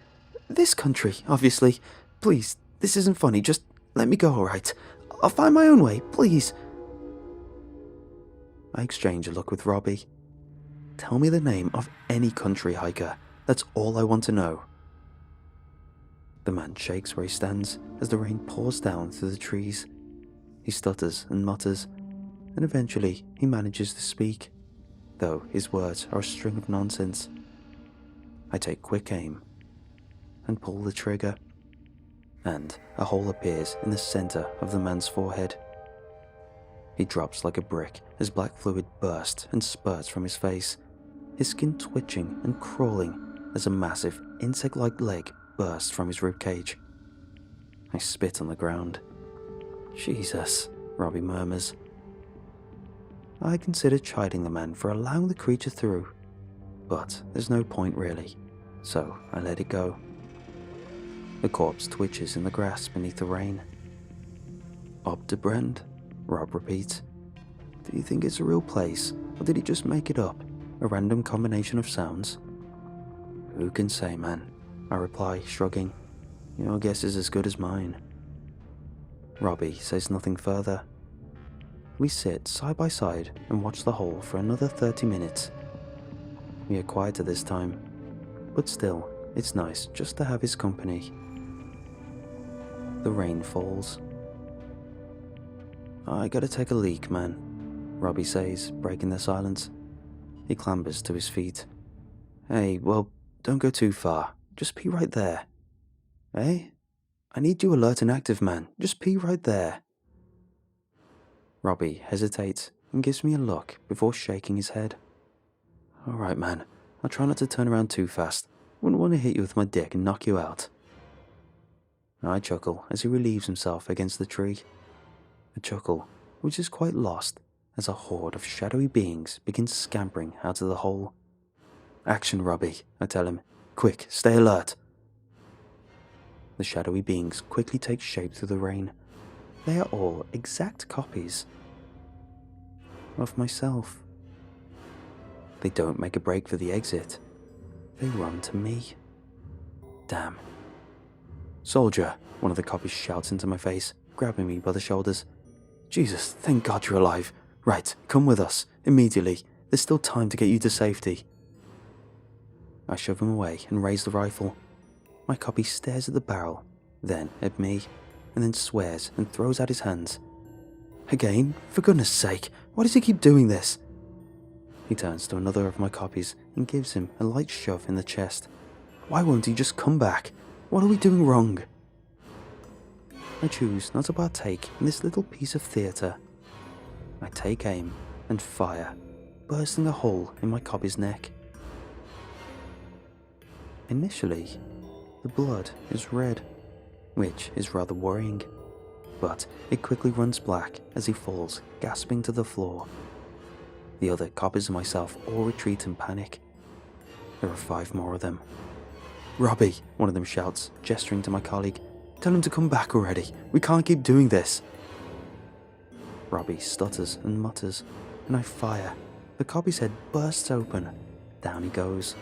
A: "This country, obviously. Please, this isn't funny. Just let me go, alright? I'll find my own way, please." I exchange a look with Robbie. "Tell me the name of any country, hiker. That's all I want to know." The man shakes where he stands as the rain pours down through the trees. He stutters and mutters, and eventually he manages to speak, though his words are a string of nonsense. I take quick aim and pull the trigger, and a hole appears in the center of the man's forehead. He drops like a brick as black fluid bursts and spurts from his face, his skin twitching and crawling as a massive insect-like leg bursts from his ribcage. I spit on the ground. "Jesus," Robbie murmurs. I consider chiding the man for allowing the creature through, but there's no point really, so I let it go. The corpse twitches in the grass beneath the rain. "Updebrand," Rob repeats. "Do you think it's a real place, or did he just make it up? A random combination of sounds?" "Who can say, man?" I reply, shrugging. "Your guess is as good as mine." Robbie says nothing further. We sit side by side and watch the hole for another 30 minutes. We are quieter this time, but still, it's nice just to have his company. The rain falls. "I gotta take a leak, man," Robbie says, breaking the silence. He clambers to his feet. "Hey, well, don't go too far. Just pee right there." "Eh? I need you alert and active, man. Just pee right there." Robbie hesitates and gives me a look before shaking his head. "Alright, man. I'll try not to turn around too fast. Wouldn't want to hit you with my dick and knock you out." I chuckle as he relieves himself against the tree. A chuckle which is quite lost as a horde of shadowy beings begins scampering out of the hole. "Action, Robbie," I tell him. "Quick, stay alert." The shadowy beings quickly take shape through the rain. They are all exact copies of myself. They don't make a break for the exit. They run to me. Damn. "Soldier," one of the copies shouts into my face, grabbing me by the shoulders. "Jesus, thank God you're alive. Right, come with us, immediately. There's still time to get you to safety." I shove him away and raise the rifle. My copy stares at the barrel, then at me, and then swears and throws out his hands. "Again? For goodness sake, why does he keep doing this?" He turns to another of my copies and gives him a light shove in the chest. "Why won't he just come back? What are we doing wrong?" I choose not to partake in this little piece of theatre. I take aim and fire, bursting a hole in my copy's neck. Initially, the blood is red, which is rather worrying, but it quickly runs black as he falls, gasping to the floor. The other copies and myself all retreat in panic. There are 5 more of them. "Robbie," one of them shouts, gesturing to my colleague. "Tell him to come back already. We can't keep doing this." Robbie stutters and mutters, and I fire. The copy's head bursts open. Down he goes.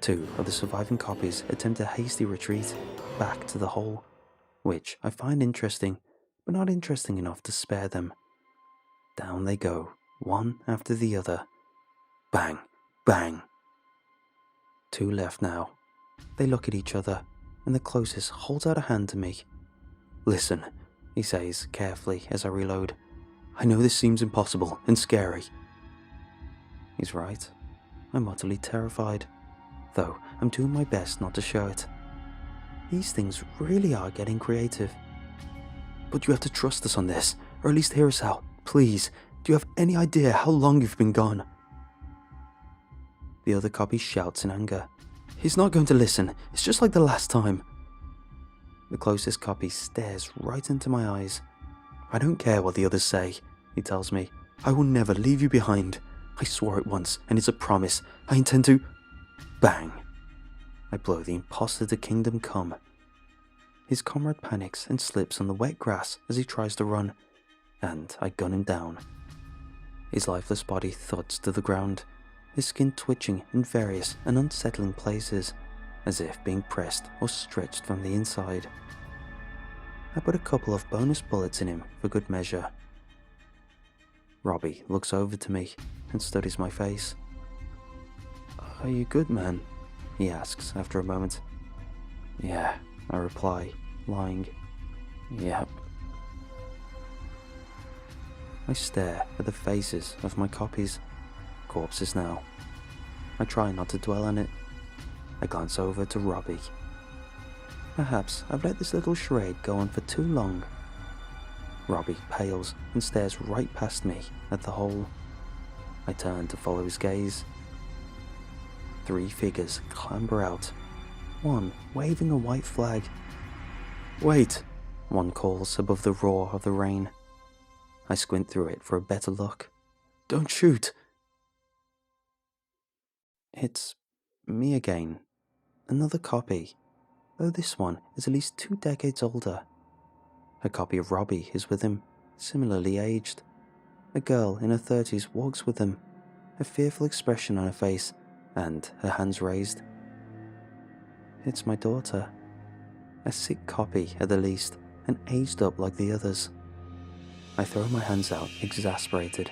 A: 2 of the surviving copies attempt a hasty retreat back to the hole, which I find interesting, but not interesting enough to spare them. Down they go, one after the other. Bang, bang. 2 left now. They look at each other, and the closest holds out a hand to me. "Listen," he says carefully as I reload. "I know this seems impossible and scary." He's right. I'm utterly terrified, though I'm doing my best not to show it. These things really are getting creative. "But you have to trust us on this, or at least hear us out, please. Do you have any idea how long you've been gone?" The other copy shouts in anger. "He's not going to listen. It's just like the last time." The closest copy stares right into my eyes. "I don't care what the others say," he tells me. "I will never leave you behind. I swore it once, and it's a promise. I intend to..." Bang! I blow the imposter to kingdom come. His comrade panics and slips on the wet grass as he tries to run, and I gun him down. His lifeless body thuds to the ground, his skin twitching in various and unsettling places, as if being pressed or stretched from the inside. I put a couple of bonus bullets in him for good measure. Robbie looks over to me and studies my face. "Are you good, man?" he asks after a moment. "Yeah," I reply, lying. "Yep." I stare at the faces of my copies. Corpses now. I try not to dwell on it. I glance over to Robbie. Perhaps I've let this little charade go on for too long. Robbie pales and stares right past me at the hole. I turn to follow his gaze. 3 figures clamber out, one waving a white flag. "Wait," one calls above the roar of the rain. I squint through it for a better look. "Don't shoot!" It's me again. Another copy, though this one is at least 2 decades older. A copy of Robbie is with him, similarly aged. A girl in her 30s walks with him, a fearful expression on her face and her hands raised. It's my daughter. A sick copy at the least, and aged up like the others. I throw my hands out, exasperated.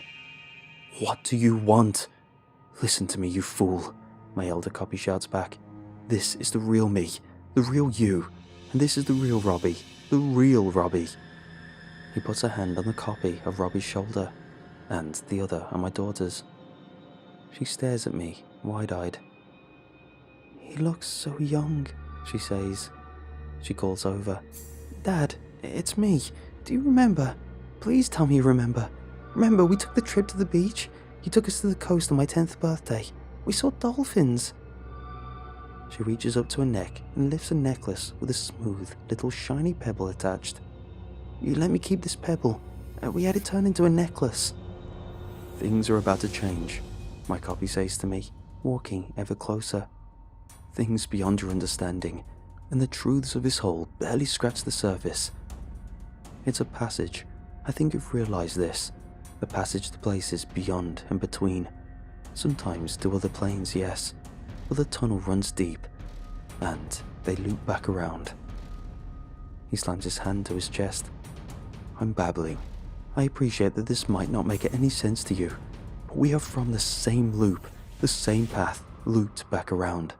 A: "What do you want?" "Listen to me, you fool," my elder copy shouts back. "This is the real me, the real you, and this is the real Robbie, the real Robbie." He puts a hand on the copy of Robbie's shoulder, and the other on my daughter's. She stares at me, wide-eyed. "He looks so young," she says. She calls over. "Dad, it's me. Do you remember? Please tell me you remember. Remember, we took the trip to the beach? You took us to the coast on my 10th birthday. We saw dolphins." She reaches up to her neck and lifts a necklace with a smooth, little shiny pebble attached. "You let me keep this pebble. We had it turn into a necklace." "Things are about to change," my copy says to me, walking ever closer. "Things beyond your understanding, and the truths of this hole barely scratch the surface. It's a passage. I think you've realized this. The passage to places beyond and between. Sometimes to other planes, yes, but the tunnel runs deep, and they loop back around. He slams his hand to his chest. I'm babbling. I appreciate that this might not make any sense to you, but we are from the same loop, the same path, looped back around.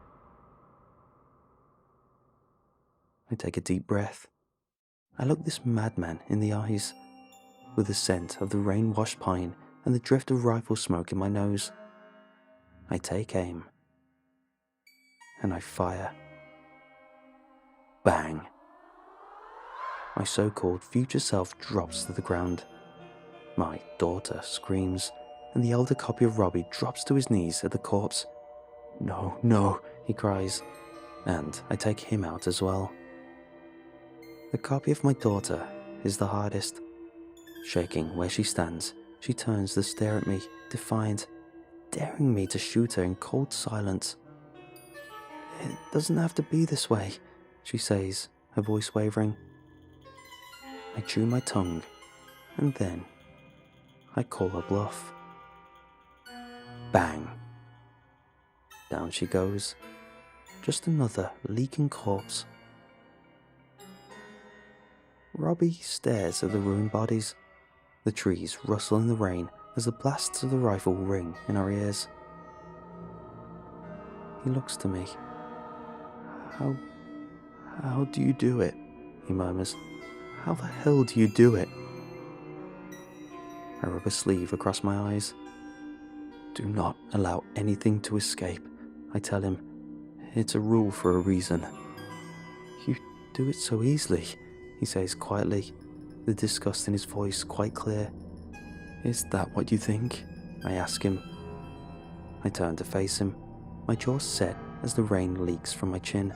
A: I take a deep breath. I look this madman in the eyes, with the scent of the rain-washed pine and the drift of rifle smoke in my nose. I take aim, and I fire. Bang! My so-called future self drops to the ground. My daughter screams, and the elder copy of Robbie drops to his knees at the corpse. No, no, he cries, and I take him out as well. The copy of my daughter is the hardest. Shaking where she stands, she turns to stare at me, defiant, daring me to shoot her in cold silence. It doesn't have to be this way, she says, her voice wavering. I chew my tongue, and then I call her bluff. Bang! Down she goes. Just another leaking corpse. Robbie stares at the ruined bodies. The trees rustle in the rain as the blasts of the rifle ring in our ears. He looks to me. How do you do it? He murmurs. How the hell do you do it? I rub a sleeve across my eyes. Do not allow anything to escape, I tell him. It's a rule for a reason. You do it so easily, he says quietly, the disgust in his voice quite clear. Is that what you think? I ask him. I turn to face him, my jaw set as the rain leaks from my chin.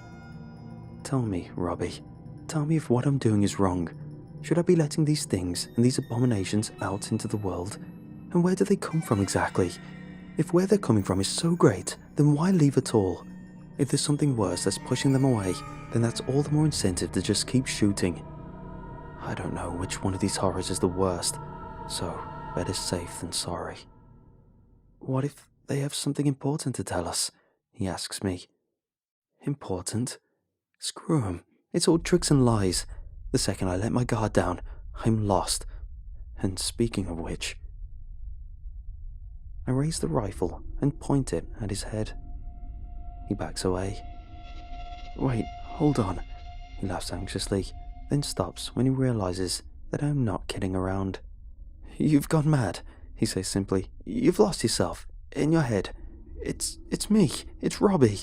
A: Tell me, Robbie, tell me if what I'm doing is wrong. Should I be letting these things and these abominations out into the world? And where do they come from exactly? If where they're coming from is so great, then why leave at all? If there's something worse that's pushing them away, then that's all the more incentive to just keep shooting. I don't know which one of these horrors is the worst, so better safe than sorry. What if they have something important to tell us? He asks me. Important? Screw 'em. It's all tricks and lies. The second I let my guard down, I'm lost. And speaking of which... I raise the rifle and point it at his head. He backs away. Wait, hold on. He laughs anxiously, then stops when he realizes that I'm not kidding around. You've gone mad, he says simply. You've lost yourself. In your head. It's me. It's Robbie.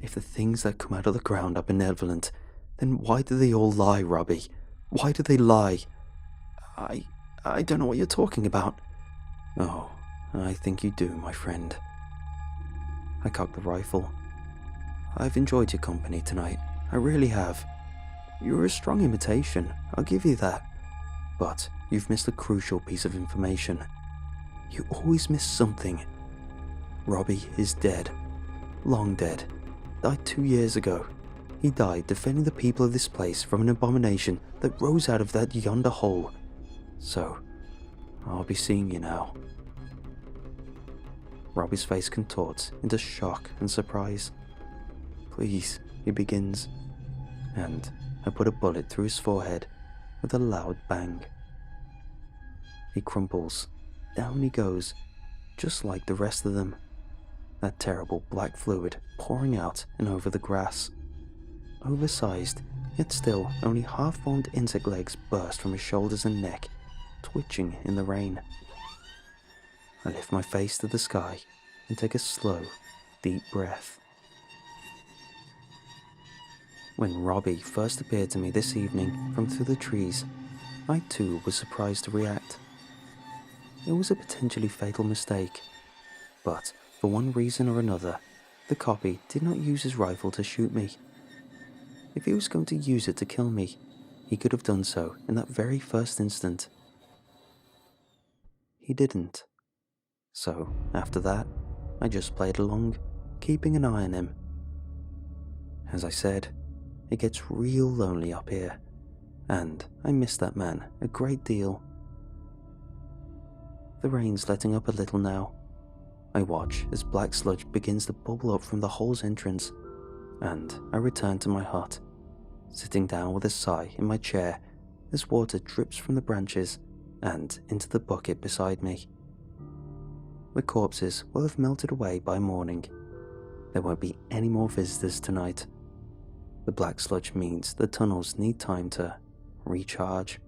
A: If the things that come out of the ground are benevolent, then why do they all lie, Robbie? Why do they lie? I don't know what you're talking about. Oh, I think you do, my friend. I cock the rifle. I've enjoyed your company tonight. I really have. You're a strong imitation, I'll give you that. But you've missed a crucial piece of information. You always miss something. Robbie is dead. Long dead. Died 2 years ago. He died defending the people of this place from an abomination that rose out of that yonder hole. So, I'll be seeing you now. Robbie's face contorts into shock and surprise. Please, he begins, and I put a bullet through his forehead with a loud bang. He crumples. Down he goes, just like the rest of them. That terrible black fluid pouring out and over the grass. Oversized, yet still only half-formed insect legs burst from his shoulders and neck, twitching in the rain. I lift my face to the sky and take a slow, deep breath. When Robbie first appeared to me this evening from through the trees, I too was surprised to react. It was a potentially fatal mistake, but for one reason or another, the copy did not use his rifle to shoot me. If he was going to use it to kill me, he could have done so in that very first instant. He didn't. So, after that, I just played along, keeping an eye on him. As I said, it gets real lonely up here, and I miss that man a great deal. The rain's letting up a little now. I watch as black sludge begins to bubble up from the hole's entrance, and I return to my hut, sitting down with a sigh in my chair as water drips from the branches and into the bucket beside me. The corpses will have melted away by morning. There won't be any more visitors tonight. The black sludge means the tunnels need time to recharge.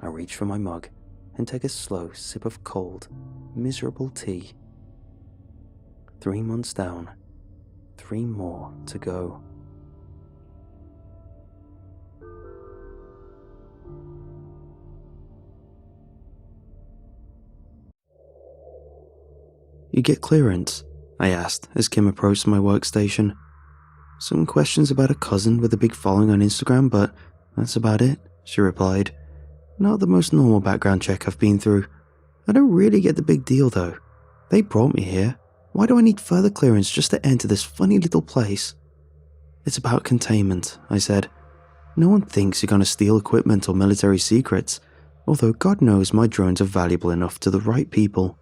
A: I reach for my mug and take a slow sip of cold, miserable tea. 3 months down, 3 more to go. "You get clearance?" I asked as Kim approached my workstation. "Some questions about a cousin with a big following on Instagram, but that's about it," she replied. "Not the most normal background check I've been through. I don't really get the big deal though. They brought me here. Why do I need further clearance just to enter this funny little place?" "It's about containment," I said. "No one thinks you're going to steal equipment or military secrets, although God knows my drones are valuable enough to the right people."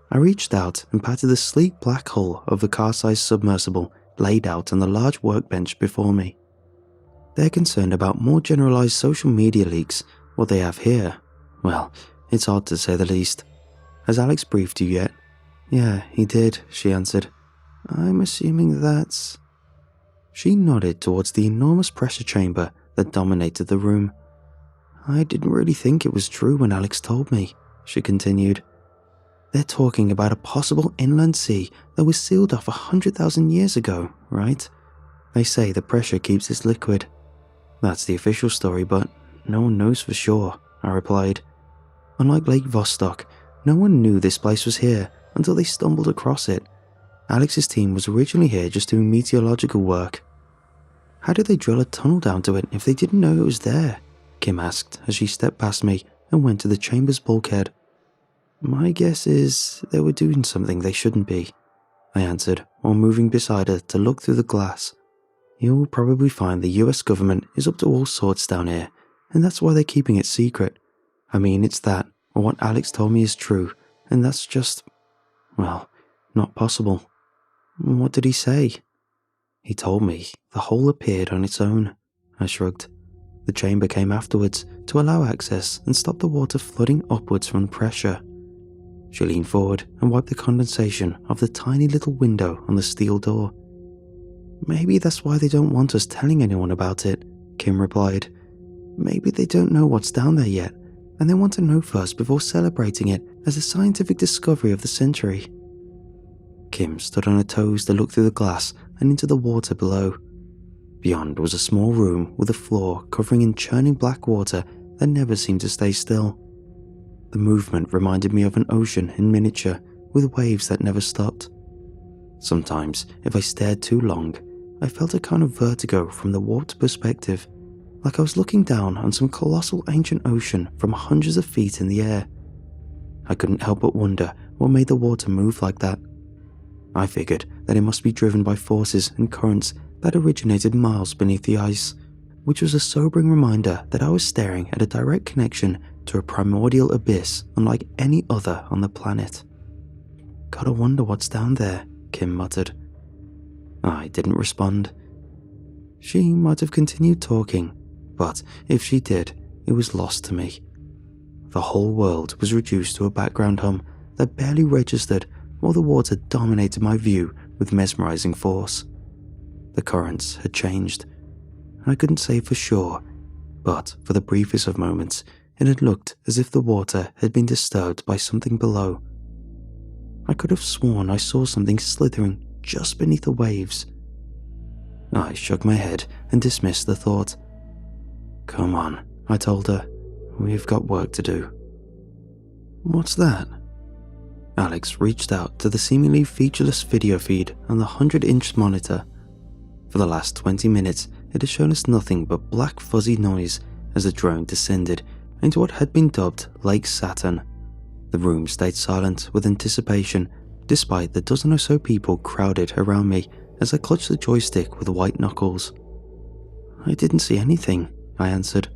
A: I reached out and patted the sleek black hull of the car-sized submersible laid out on the large workbench before me. "They're concerned about more generalized social media leaks. What they have here, well, it's odd to say the least. Has Alex briefed you yet?" "Yeah, he did," she answered. "I'm assuming that's..." She nodded towards the enormous pressure chamber that dominated the room. "I didn't really think it was true when Alex told me," she continued. "They're talking about a possible inland sea that was sealed off 100,000 years ago, right? They say the pressure keeps it liquid." "That's the official story, but no one knows for sure," I replied. "Unlike Lake Vostok, no one knew this place was here until they stumbled across it. Alex's team was originally here just doing meteorological work." "How did they drill a tunnel down to it if they didn't know it was there?" Kim asked as she stepped past me and went to the chamber's bulkhead. "My guess is they were doing something they shouldn't be," I answered while moving beside her to look through the glass. "You'll probably find the US government is up to all sorts down here, and that's why they're keeping it secret. I mean, it's that, or what Alex told me is true, and that's just, well, not possible." "What did he say?" "He told me the hole appeared on its own," I shrugged. "The chamber came afterwards to allow access and stop the water flooding upwards from the pressure." She leaned forward and wiped the condensation off the tiny little window on the steel door. "Maybe that's why they don't want us telling anyone about it," Kim replied. "Maybe they don't know what's down there yet, and they want to know first before celebrating it as a scientific discovery of the century." Kim stood on her toes to look through the glass and into the water below. Beyond was a small room with a floor covering in churning black water that never seemed to stay still. The movement reminded me of an ocean in miniature, with waves that never stopped. Sometimes, if I stared too long, I felt a kind of vertigo from the warped perspective, like I was looking down on some colossal ancient ocean from hundreds of feet in the air. I couldn't help but wonder what made the water move like that. I figured that it must be driven by forces and currents that originated miles beneath the ice, which was a sobering reminder that I was staring at a direct connection to a primordial abyss unlike any other on the planet. "Gotta wonder what's down there," Kim muttered. I didn't respond. She might have continued talking, but if she did, it was lost to me. The whole world was reduced to a background hum that barely registered while the water dominated my view with mesmerizing force. The currents had changed. I couldn't say for sure, but for the briefest of moments, it had looked as if the water had been disturbed by something below. I could have sworn I saw something slithering just beneath the waves. I shook my head and dismissed the thought. "Come on," I told her. "We've got work to do." "What's that?" Alex reached out to the seemingly featureless video feed on the 100-inch monitor. For the last 20 minutes, it had shown us nothing but black fuzzy noise as the drone descended into what had been dubbed Lake Saturn. The room stayed silent with anticipation, despite the dozen or so people crowded around me as I clutched the joystick with white knuckles. "I didn't see anything," I answered.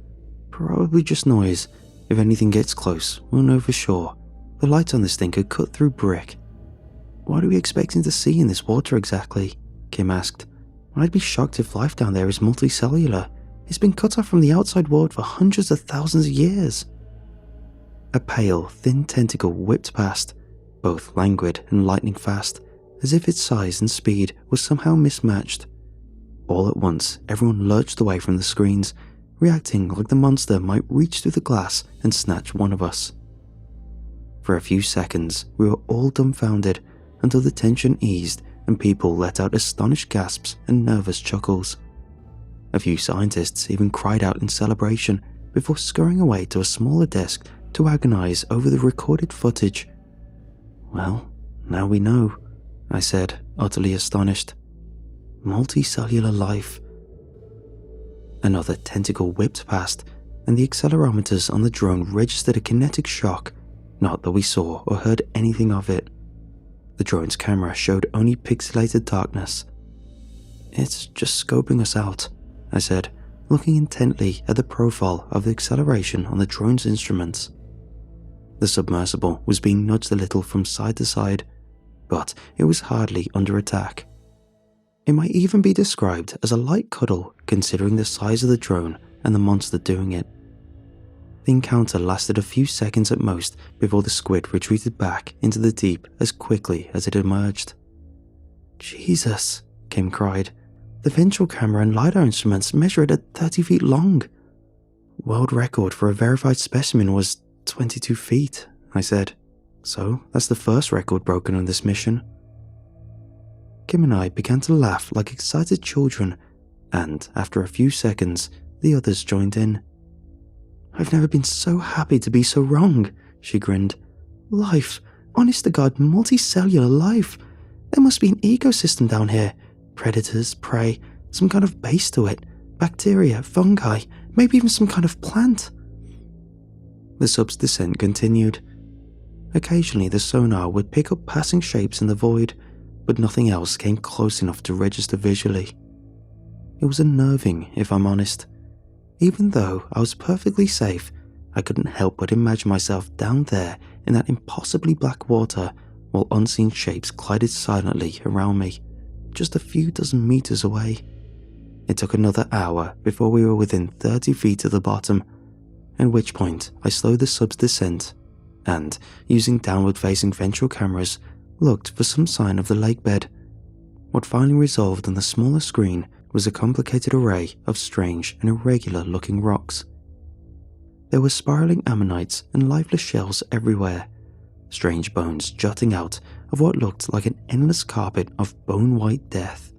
A: "Probably just noise. If anything gets close, we'll know for sure. The lights on this thing could cut through brick." "What are we expecting to see in this water exactly?" Kim asked. "I'd be shocked if life down there is multicellular. It's been cut off from the outside world for hundreds of thousands of years." A pale, thin tentacle whipped past, both languid and lightning fast, as if its size and speed was somehow mismatched. All at once, everyone lurched away from the screens, reacting like the monster might reach through the glass and snatch one of us. For a few seconds, we were all dumbfounded until the tension eased and people let out astonished gasps and nervous chuckles. A few scientists even cried out in celebration before scurrying away to a smaller desk to agonize over the recorded footage. "Well, now we know," I said, utterly astonished. "Multicellular life." Another tentacle whipped past, and the accelerometers on the drone registered a kinetic shock, not that we saw or heard anything of it. The drone's camera showed only pixelated darkness. "It's just scoping us out," I said, looking intently at the profile of the acceleration on the drone's instruments. The submersible was being nudged a little from side to side, but it was hardly under attack. It might even be described as a light cuddle considering the size of the drone and the monster doing it. The encounter lasted a few seconds at most before the squid retreated back into the deep as quickly as it emerged. "Jesus," Kim cried. "The ventral camera and LiDAR instruments measure it at 30 feet long." "World record for a verified specimen was 22 feet, I said. "So that's the first record broken on this mission." Kim and I began to laugh like excited children, and after a few seconds, the others joined in. "I've never been so happy to be so wrong," she grinned. "Life, honest to God, multicellular life. There must be an ecosystem down here. Predators, prey, some kind of base to it. Bacteria, fungi, maybe even some kind of plant." The sub's descent continued. Occasionally the sonar would pick up passing shapes in the void, but nothing else came close enough to register visually. It was unnerving, if I'm honest. Even though I was perfectly safe, I couldn't help but imagine myself down there in that impossibly black water while unseen shapes glided silently around me, just a few dozen meters away. It took another hour before we were within 30 feet of the bottom, at which point I slowed the sub's descent and, using downward-facing ventral cameras, looked for some sign of the lake bed. What finally resolved on the smaller screen was a complicated array of strange and irregular-looking rocks. There were spiraling ammonites and lifeless shells everywhere, strange bones jutting out of what looked like an endless carpet of bone-white death.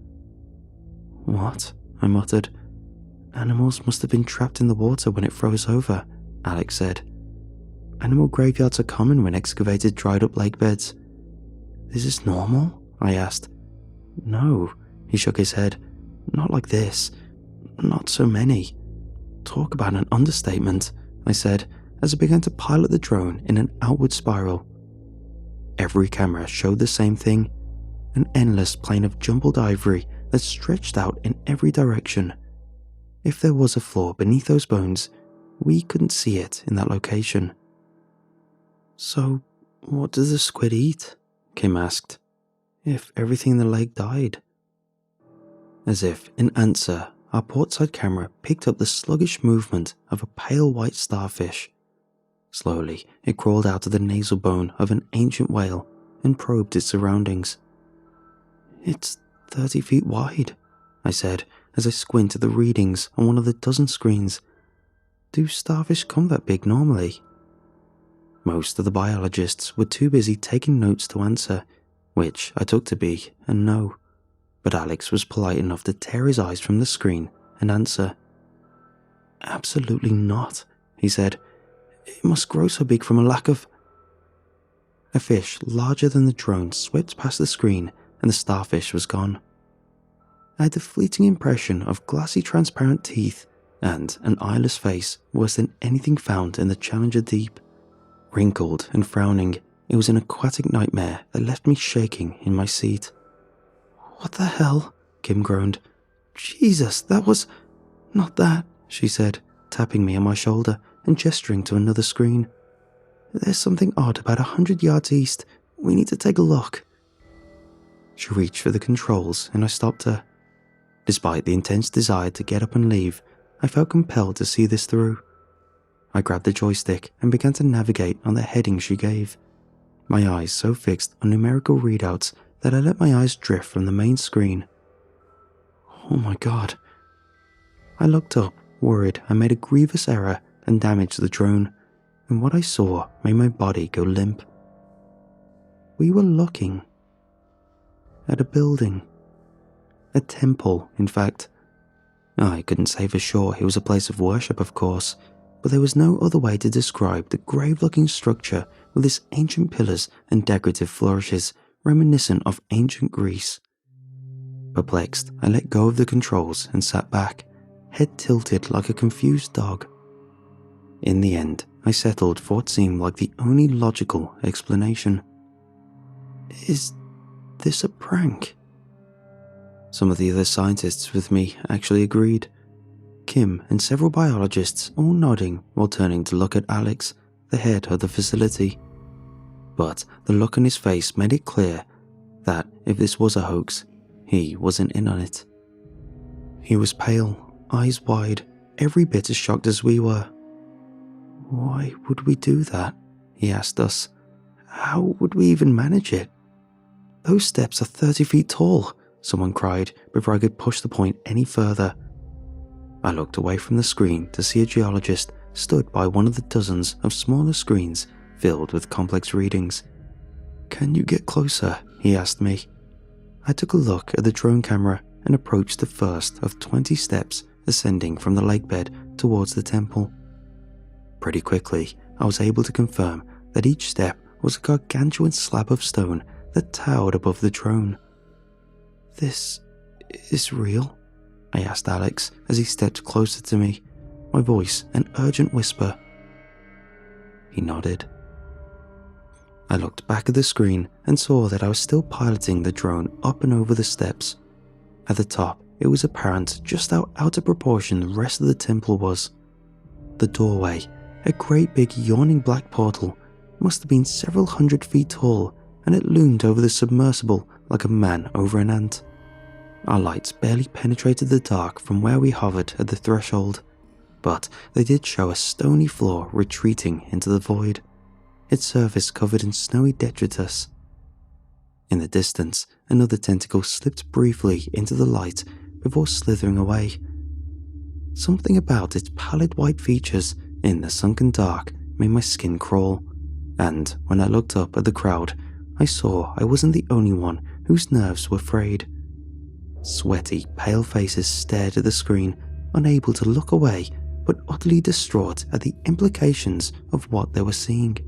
A: "What?" I muttered. "Animals must have been trapped in the water when it froze over," Alex said. "Animal graveyards are common when excavated dried-up lake beds." "Is this normal?" I asked. "No," he shook his head. "Not like this. Not so many." "Talk about an understatement," I said as I began to pilot the drone in an outward spiral. Every camera showed the same thing, an endless plain of jumbled ivory that stretched out in every direction. If there was a flaw beneath those bones, we couldn't see it in that location. "So, what does the squid eat?" Kim asked. "If everything in the lake died?" As if in answer, our portside camera picked up the sluggish movement of a pale white starfish. Slowly, it crawled out of the nasal bone of an ancient whale and probed its surroundings. "It's 30 feet wide," I said as I squinted the readings on one of the dozen screens. "Do starfish come that big normally?" Most of the biologists were too busy taking notes to answer, which I took to be a no. But Alex was polite enough to tear his eyes from the screen and answer. "Absolutely not," he said. "It must grow so big from a lack of—" A fish larger than the drone swept past the screen and the starfish was gone. I had the fleeting impression of glassy transparent teeth and an eyeless face worse than anything found in the Challenger Deep. Wrinkled and frowning, it was an aquatic nightmare that left me shaking in my seat. "What the hell?" Kim groaned. "Jesus, that was—" "Not that," she said, tapping me on my shoulder. and gesturing to another screen. "There's something odd about 100 yards east. We need to take a look." She reached for the controls and I stopped her. Despite the intense desire to get up and leave, I felt compelled to see this through. I grabbed the joystick and began to navigate on the heading she gave, my eyes so fixed on numerical readouts that I let my eyes drift from the main screen. Oh my god. I looked up, worried I made a grievous error and damaged the drone, and what I saw made my body go limp. We were looking at a building. A temple, in fact. I couldn't say for sure it was a place of worship, of course, but there was no other way to describe the grave-looking structure with its ancient pillars and decorative flourishes reminiscent of ancient Greece. Perplexed, I let go of the controls and sat back, head tilted like a confused dog. In the end, I settled for what seemed like the only logical explanation. Is this a prank? Some of the other scientists with me actually agreed. Kim and several biologists all nodding while turning to look at Alex, the head of the facility. But the look on his face made it clear that if this was a hoax, he wasn't in on it. He was pale, eyes wide, every bit as shocked as we were. "Why would we do that?" he asked us. "How would we even manage it?" "Those steps are 30 feet tall," someone cried before I could push the point any further. I looked away from the screen to see a geologist stood by one of the dozens of smaller screens filled with complex readings. "Can you get closer?" he asked me. I took a look at the drone camera and approached the first of 20 steps ascending from the lakebed towards the temple. Pretty quickly, I was able to confirm that each step was a gargantuan slab of stone that towered above the drone. "This is real?" I asked Alex as he stepped closer to me, my voice an urgent whisper. He nodded. I looked back at the screen and saw that I was still piloting the drone up and over the steps. At the top, it was apparent just how out of proportion the rest of the temple was. The doorway, a great big yawning black portal, must have been several hundred feet tall, and it loomed over the submersible like a man over an ant. Our lights barely penetrated the dark from where we hovered at the threshold, but they did show a stony floor retreating into the void, its surface covered in snowy detritus. In the distance, another tentacle slipped briefly into the light before slithering away. Something about its pallid white features in the sunken dark made my skin crawl, and when I looked up at the crowd, I saw I wasn't the only one whose nerves were frayed. Sweaty, pale faces stared at the screen, unable to look away, but utterly distraught at the implications of what they were seeing.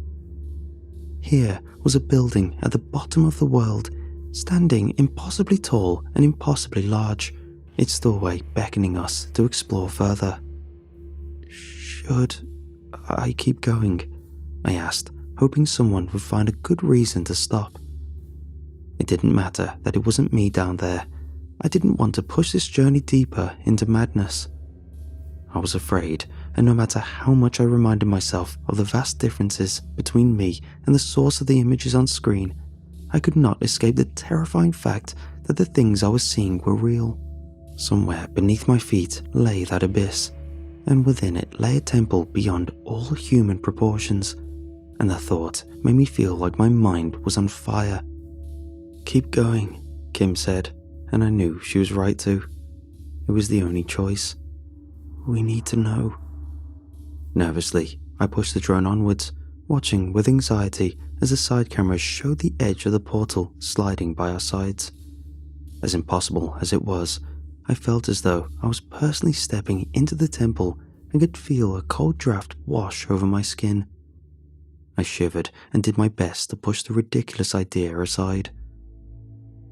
A: Here was a building at the bottom of the world, standing impossibly tall and impossibly large, its doorway beckoning us to explore further. "Should I keep going?" I asked, hoping someone would find a good reason to stop. It didn't matter that it wasn't me down there. I didn't want to push this journey deeper into madness. I was afraid, and no matter how much I reminded myself of the vast differences between me and the source of the images on screen, I could not escape the terrifying fact that the things I was seeing were real. Somewhere beneath my feet lay that abyss, and within it lay a temple beyond all human proportions, and the thought made me feel like my mind was on fire. "Keep going," Kim said, and I knew she was right to. It was the only choice. "We need to know." Nervously, I pushed the drone onwards, watching with anxiety as the side cameras showed the edge of the portal sliding by our sides. As impossible as it was, I felt as though I was personally stepping into the temple and could feel a cold draft wash over my skin. I shivered and did my best to push the ridiculous idea aside.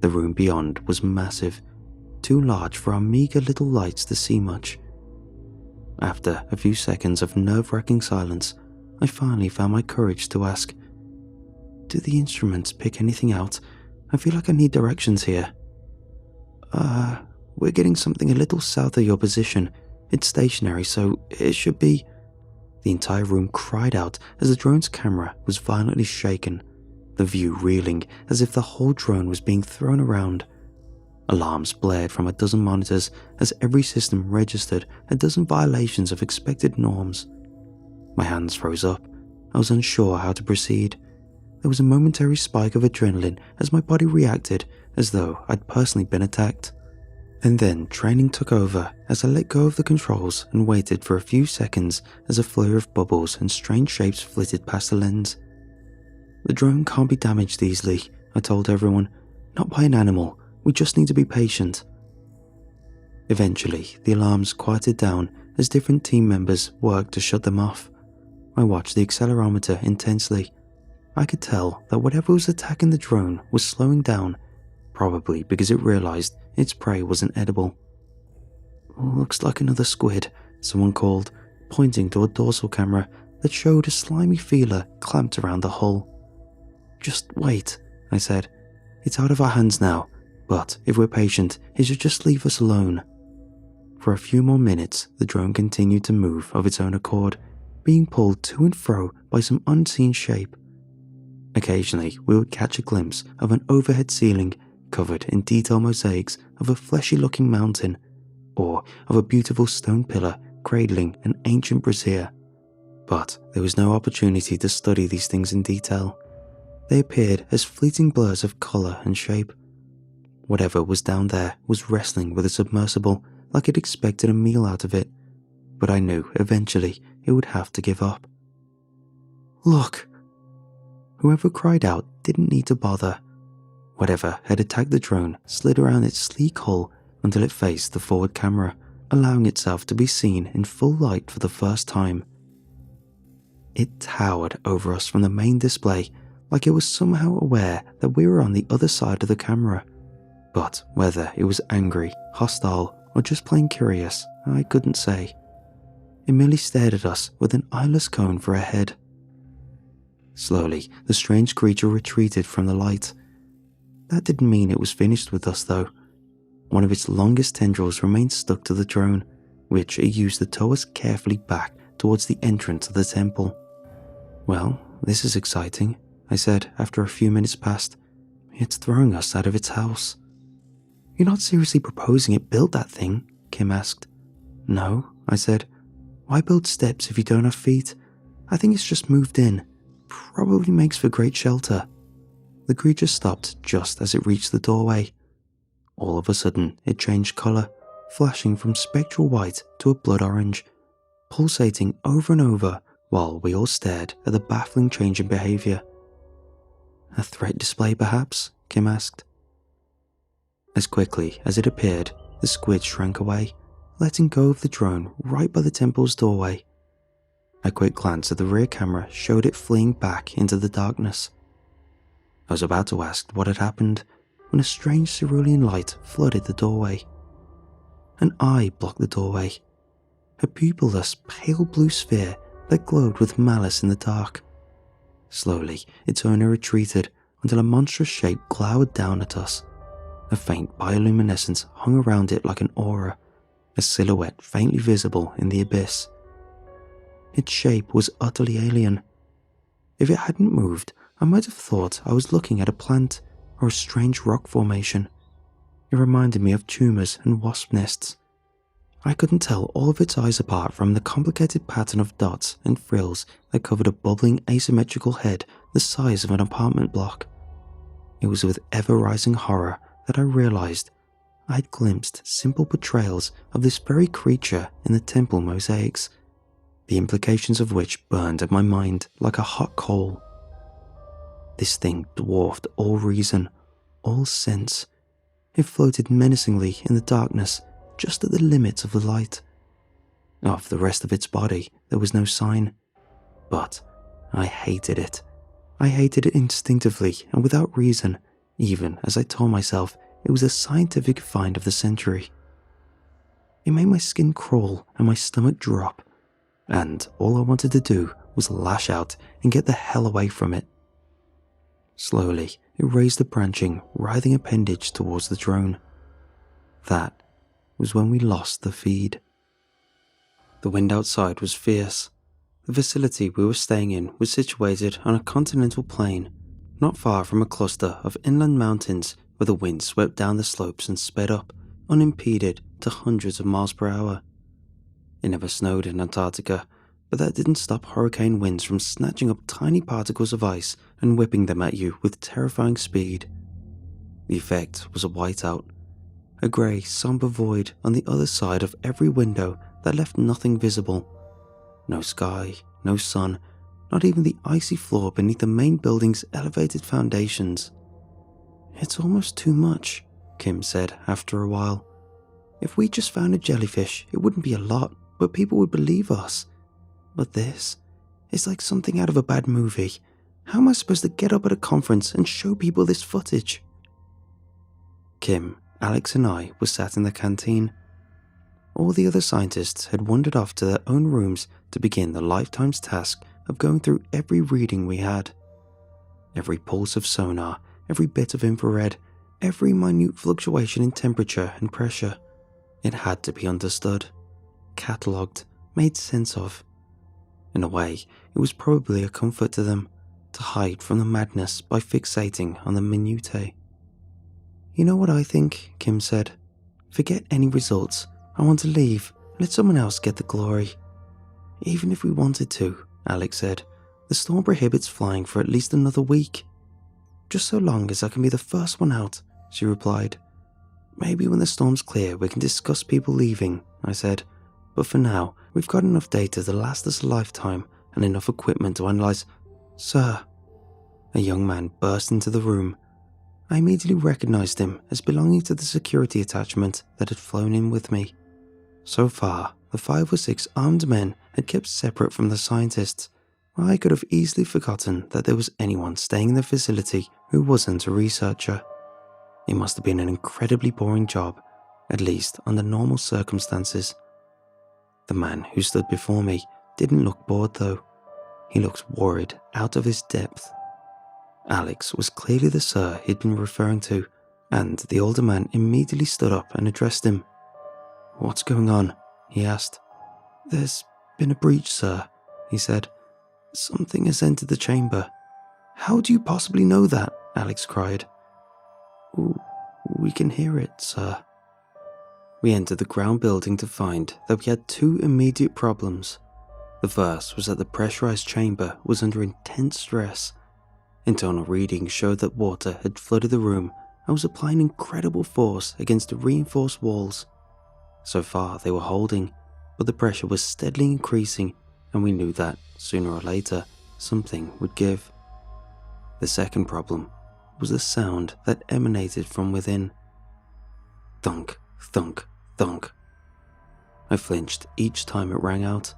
A: The room beyond was massive, too large for our meager little lights to see much. After a few seconds of nerve-wracking silence, I finally found my courage to ask, "Do the instruments pick anything out? I feel like I need directions here." We're getting something a little south of your position. It's stationary, so it should be..." The entire room cried out as the drone's camera was violently shaken, the view reeling as if the whole drone was being thrown around. Alarms blared from a dozen monitors as every system registered a dozen violations of expected norms. My hands froze up. I was unsure how to proceed. There was a momentary spike of adrenaline as my body reacted as though I'd personally been attacked. And then training took over as I let go of the controls and waited for a few seconds as a flurry of bubbles and strange shapes flitted past the lens. The drone can't be damaged easily, I told everyone. Not by an animal, we just need to be patient. Eventually, the alarms quieted down as different team members worked to shut them off. I watched the accelerometer intensely. I could tell that whatever was attacking the drone was slowing down, probably because it realized its prey wasn't edible. "Looks like another squid," someone called, pointing to a dorsal camera that showed a slimy feeler clamped around the hull. "Just wait," I said. "It's out of our hands now, but if we're patient, it should just leave us alone." For a few more minutes, the drone continued to move of its own accord, being pulled to and fro by some unseen shape. Occasionally, we would catch a glimpse of an overhead ceiling covered in detailed mosaics of a fleshy-looking mountain, or of a beautiful stone pillar cradling an ancient brazier. But there was no opportunity to study these things in detail. They appeared as fleeting blurs of colour and shape. Whatever was down there was wrestling with a submersible like it expected a meal out of it, but I knew eventually it would have to give up. "Look!" Whoever cried out didn't need to bother. Whatever had attacked the drone slid around its sleek hull until it faced the forward camera, allowing itself to be seen in full light for the first time. It towered over us from the main display like it was somehow aware that we were on the other side of the camera. But whether it was angry, hostile, or just plain curious, I couldn't say. It merely stared at us with an eyeless cone for a head. Slowly, the strange creature retreated from the light. That didn't mean it was finished with us, though. One of its longest tendrils remained stuck to the drone, which it used to tow us carefully back towards the entrance of the temple. "Well, this is exciting," I said after a few minutes passed. "It's throwing us out of its house." "You're not seriously proposing it built that thing?" Kim asked. "No," I said. "Why build steps if you don't have feet? I think it's just moved in. Probably makes for great shelter." The creature stopped just as it reached the doorway. All of a sudden, it changed colour, flashing from spectral white to a blood orange, pulsating over and over while we all stared at the baffling change in behaviour. "A threat display, perhaps?" Kim asked. As quickly as it appeared, the squid shrank away, letting go of the drone right by the temple's doorway. A quick glance at the rear camera showed it fleeing back into the darkness. I was about to ask what had happened when a strange cerulean light flooded the doorway. An eye blocked the doorway, a pupilless pale blue sphere that glowed with malice in the dark. Slowly, its owner retreated until a monstrous shape glowered down at us. A faint bioluminescence hung around it like an aura, a silhouette faintly visible in the abyss. Its shape was utterly alien. If it hadn't moved, I might have thought I was looking at a plant or a strange rock formation. It reminded me of tumours and wasp nests. I couldn't tell all of its eyes apart from the complicated pattern of dots and frills that covered a bubbling asymmetrical head the size of an apartment block. It was with ever-rising horror that I realised I had glimpsed simple portrayals of this very creature in the temple mosaics, the implications of which burned at my mind like a hot coal. This thing dwarfed all reason, all sense. It floated menacingly in the darkness, just at the limits of the light. Of the rest of its body, there was no sign. But I hated it. I hated it instinctively and without reason, even as I told myself it was a scientific find of the century. It made my skin crawl and my stomach drop, and all I wanted to do was lash out and get the hell away from it. Slowly, it raised a branching, writhing appendage towards the drone. That was when we lost the feed. The wind outside was fierce. The facility we were staying in was situated on a continental plain, not far from a cluster of inland mountains where the wind swept down the slopes and sped up, unimpeded, to hundreds of miles per hour. It never snowed in Antarctica, but that didn't stop hurricane winds from snatching up tiny particles of ice and whipping them at you with terrifying speed. The effect was a whiteout, a grey, somber void on the other side of every window that left nothing visible. No sky, no sun, not even the icy floor beneath the main building's elevated foundations. "It's almost too much," Kim said after a while. "If we just found a jellyfish, it wouldn't be a lot, but people would believe us. But this, it's like something out of a bad movie. How am I supposed to get up at a conference and show people this footage?" Kim, Alex and I were sat in the canteen. All the other scientists had wandered off to their own rooms to begin the lifetime's task of going through every reading we had. Every pulse of sonar, every bit of infrared, every minute fluctuation in temperature and pressure. It had to be understood, catalogued, made sense of. In a way, it was probably a comfort to them, to hide from the madness by fixating on the minutiae. "You know what I think?" Kim said. "Forget any results. I want to leave. Let someone else get the glory." "Even if we wanted to," Alex said, "the storm prohibits flying for at least another week." "Just so long as I can be the first one out," she replied. "Maybe when the storm's clear we can discuss people leaving," I said. "But for now, we've got enough data to last us a lifetime and enough equipment to analyze—" "Sir!" A young man burst into the room. I immediately recognized him as belonging to the security attachment that had flown in with me. So far, the 5 or 6 armed men had kept separate from the scientists. I could have easily forgotten that there was anyone staying in the facility who wasn't a researcher. It must have been an incredibly boring job, at least under normal circumstances. The man who stood before me didn't look bored though. He looked worried out of his depth. Alex was clearly the sir he'd been referring to, and the older man immediately stood up and addressed him. "What's going on?" he asked. "There's been a breach, sir," he said. "Something has entered the chamber." "How do you possibly know that?" Alex cried. "We can hear it, sir." We entered the ground building to find that we had 2 immediate problems. The first was that the pressurized chamber was under intense stress. Internal readings showed that water had flooded the room and was applying incredible force against the reinforced walls. So far they were holding, but the pressure was steadily increasing, and we knew that, sooner or later, something would give. The second problem was the sound that emanated from within. Thunk, thunk, thunk. I flinched each time it rang out,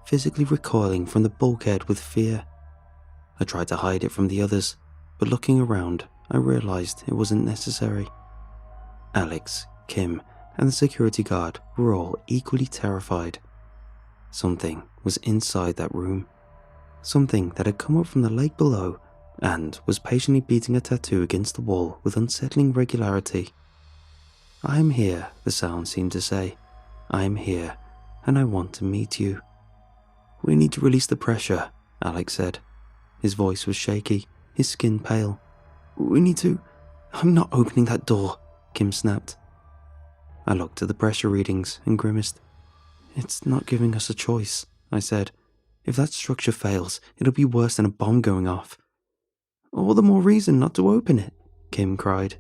A: physically recoiling from the bulkhead with fear. I tried to hide it from the others, but looking around, I realized it wasn't necessary. Alex, Kim, and the security guard were all equally terrified. Something was inside that room. Something that had come up from the lake below and was patiently beating a tattoo against the wall with unsettling regularity. "I am here," the sound seemed to say. "I am here, and I want to meet you." "We need to release the pressure," Alex said. His voice was shaky, his skin pale. "We need to—" "I'm not opening that door," Kim snapped. I looked at the pressure readings and grimaced. "It's not giving us a choice," I said. "If that structure fails, it'll be worse than a bomb going off." "All the more reason not to open it," Kim cried.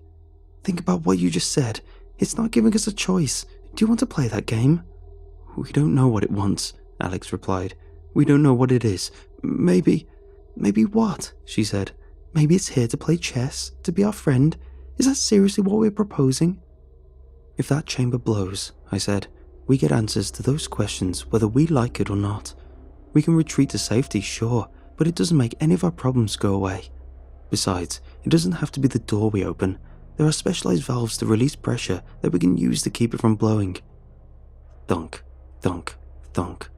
A: "Think about what you just said. It's not giving us a choice. Do you want to play that game?" "We don't know what it wants," Alex replied. "We don't know what it is. Maybe what?" she said. "Maybe it's here to play chess, to be our friend. Is that seriously what we're proposing?" "If that chamber blows," I said, "we get answers to those questions whether we like it or not. We can retreat to safety, sure, but it doesn't make any of our problems go away. Besides, it doesn't have to be the door we open. There are specialized valves to release pressure that we can use to keep it from blowing." Thunk, thunk, thunk.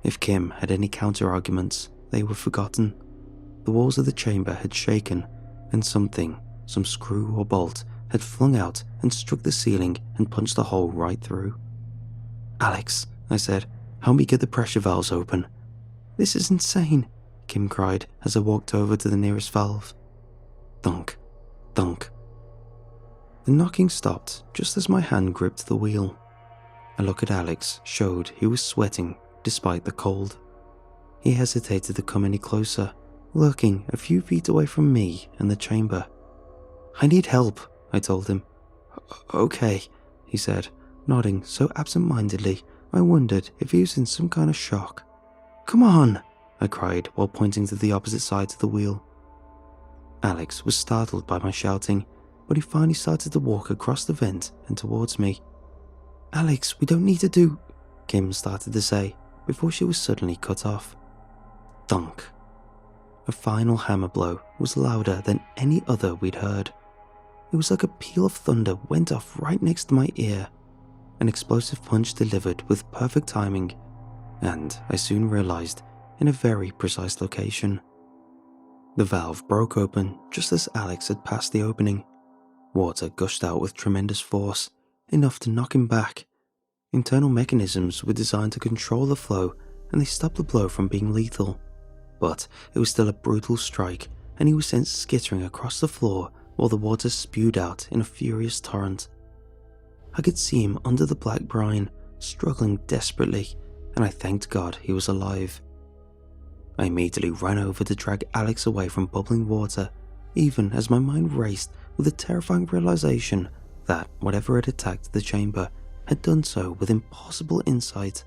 A: If Kim had any counter-arguments, they were forgotten. The walls of the chamber had shaken, and something, some screw or bolt, had flung out and struck the ceiling and punched a hole right through. "Alex," I said, "help me get the pressure valves open." This is insane, Kim cried as I walked over to the nearest valve. Thunk, thunk. The knocking stopped just as my hand gripped the wheel. A look at Alex showed he was sweating despite the cold. He hesitated to come any closer, lurking a few feet away from me and the chamber. I need help, I told him. Okay, he said, nodding so absent-mindedly I wondered if he was in some kind of shock. Come on, I cried while pointing to the opposite side of the wheel. Alex was startled by my shouting, but he finally started to walk across the vent and towards me. Alex, we don't need to do... Kim started to say, before she was suddenly cut off. Thunk. A final hammer blow was louder than any other we'd heard. It was like a peal of thunder went off right next to my ear, an explosive punch delivered with perfect timing, and I soon realized in a very precise location. The valve broke open just as Alex had passed the opening. Water gushed out with tremendous force, enough to knock him back. Internal mechanisms were designed to control the flow, and they stopped the blow from being lethal. But it was still a brutal strike, and he was sent skittering across the floor while the water spewed out in a furious torrent. I could see him under the black brine, struggling desperately, and I thanked God he was alive. I immediately ran over to drag Alex away from bubbling water, even as my mind raced with the terrifying realization that whatever had attacked the chamber had done so with impossible insight.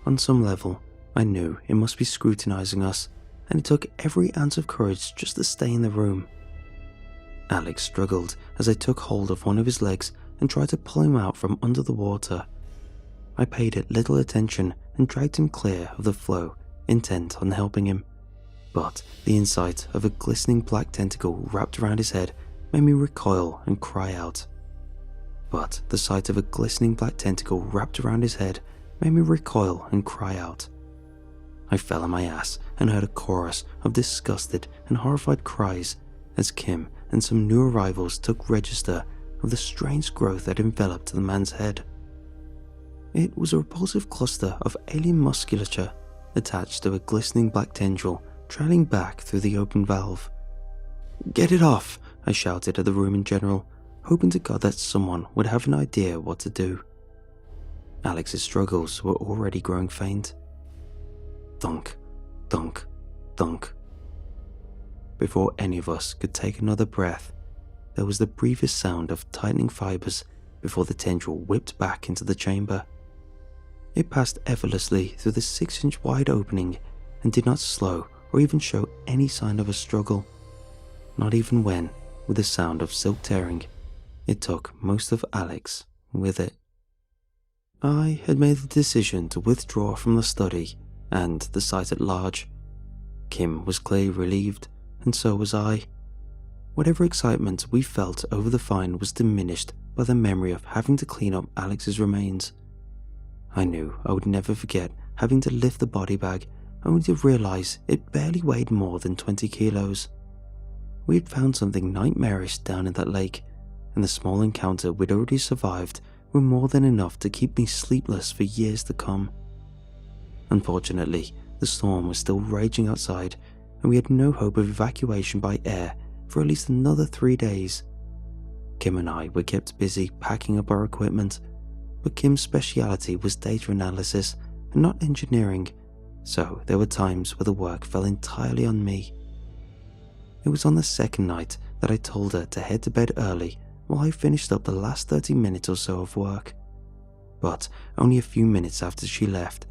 A: On some level, I knew it must be scrutinizing us, and it took every ounce of courage just to stay in the room. Alex struggled as I took hold of one of his legs and tried to pull him out from under the water. I paid it little attention and dragged him clear of the flow, intent on helping him. But the insight of a glistening black tentacle wrapped around his head made me recoil and cry out. But the sight of a glistening black tentacle wrapped around his head made me recoil and cry out. I fell on my ass and heard a chorus of disgusted and horrified cries as Kim and some new arrivals took register of the strange growth that enveloped the man's head. It was a repulsive cluster of alien musculature attached to a glistening black tendril trailing back through the open valve. Get it off, I shouted at the room in general, hoping to God that someone would have an idea what to do. Alex's struggles were already growing faint. Thunk, thunk, thunk. Before any of us could take another breath, there was the briefest sound of tightening fibers before the tendril whipped back into the chamber. It passed effortlessly through the 6-inch wide opening and did not slow or even show any sign of a struggle. Not even when, with the sound of silk tearing, it took most of Alex with it. I had made the decision to withdraw from the study and the site at large. Kim was clearly relieved, and so was I. Whatever excitement we felt over the find was diminished by the memory of having to clean up Alex's remains. I knew I would never forget having to lift the body bag only to realize it barely weighed more than 20 kilos. We had found something nightmarish down in that lake, and the small encounter we'd already survived were more than enough to keep me sleepless for years to come. Unfortunately, the storm was still raging outside, and we had no hope of evacuation by air for at least another 3 days. Kim and I were kept busy packing up our equipment, but Kim's speciality was data analysis and not engineering, so there were times where the work fell entirely on me. It was on the second night that I told her to head to bed early while I finished up the last 30 minutes or so of work. But only a few minutes after she left,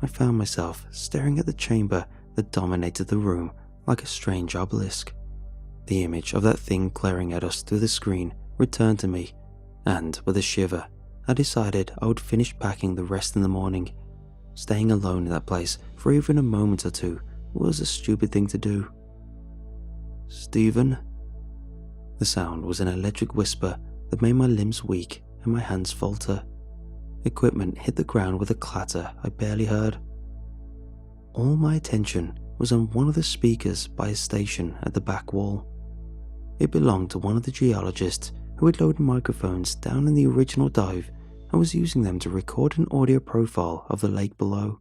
A: I found myself staring at the chamber that dominated the room like a strange obelisk. The image of that thing glaring at us through the screen returned to me, and with a shiver, I decided I would finish packing the rest in the morning. Staying alone in that place for even a moment or two was a stupid thing to do. Stephen? The sound was an electric whisper that made my limbs weak and my hands falter. Equipment hit the ground with a clatter I barely heard. All my attention was on one of the speakers by a station at the back wall. It belonged to one of the geologists who had loaded microphones down in the original dive and was using them to record an audio profile of the lake below.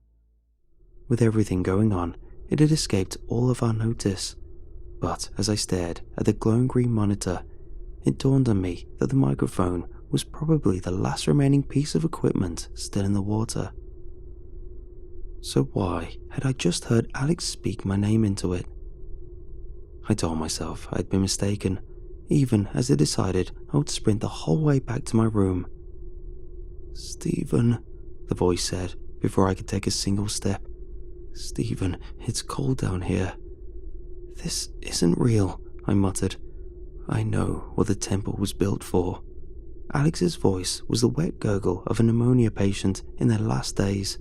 A: With everything going on, it had escaped all of our notice. But as I stared at the glowing green monitor, it dawned on me that the microphone was probably the last remaining piece of equipment still in the water. So why had I just heard Alex speak my name into it? I told myself I'd been mistaken, even as I decided I would sprint the whole way back to my room. "Stephen," the voice said before I could take a single step. "Stephen, it's cold down here." "This isn't real," I muttered. "I know what the temple was built for." Alex's voice was the wet gurgle of a pneumonia patient in their last days.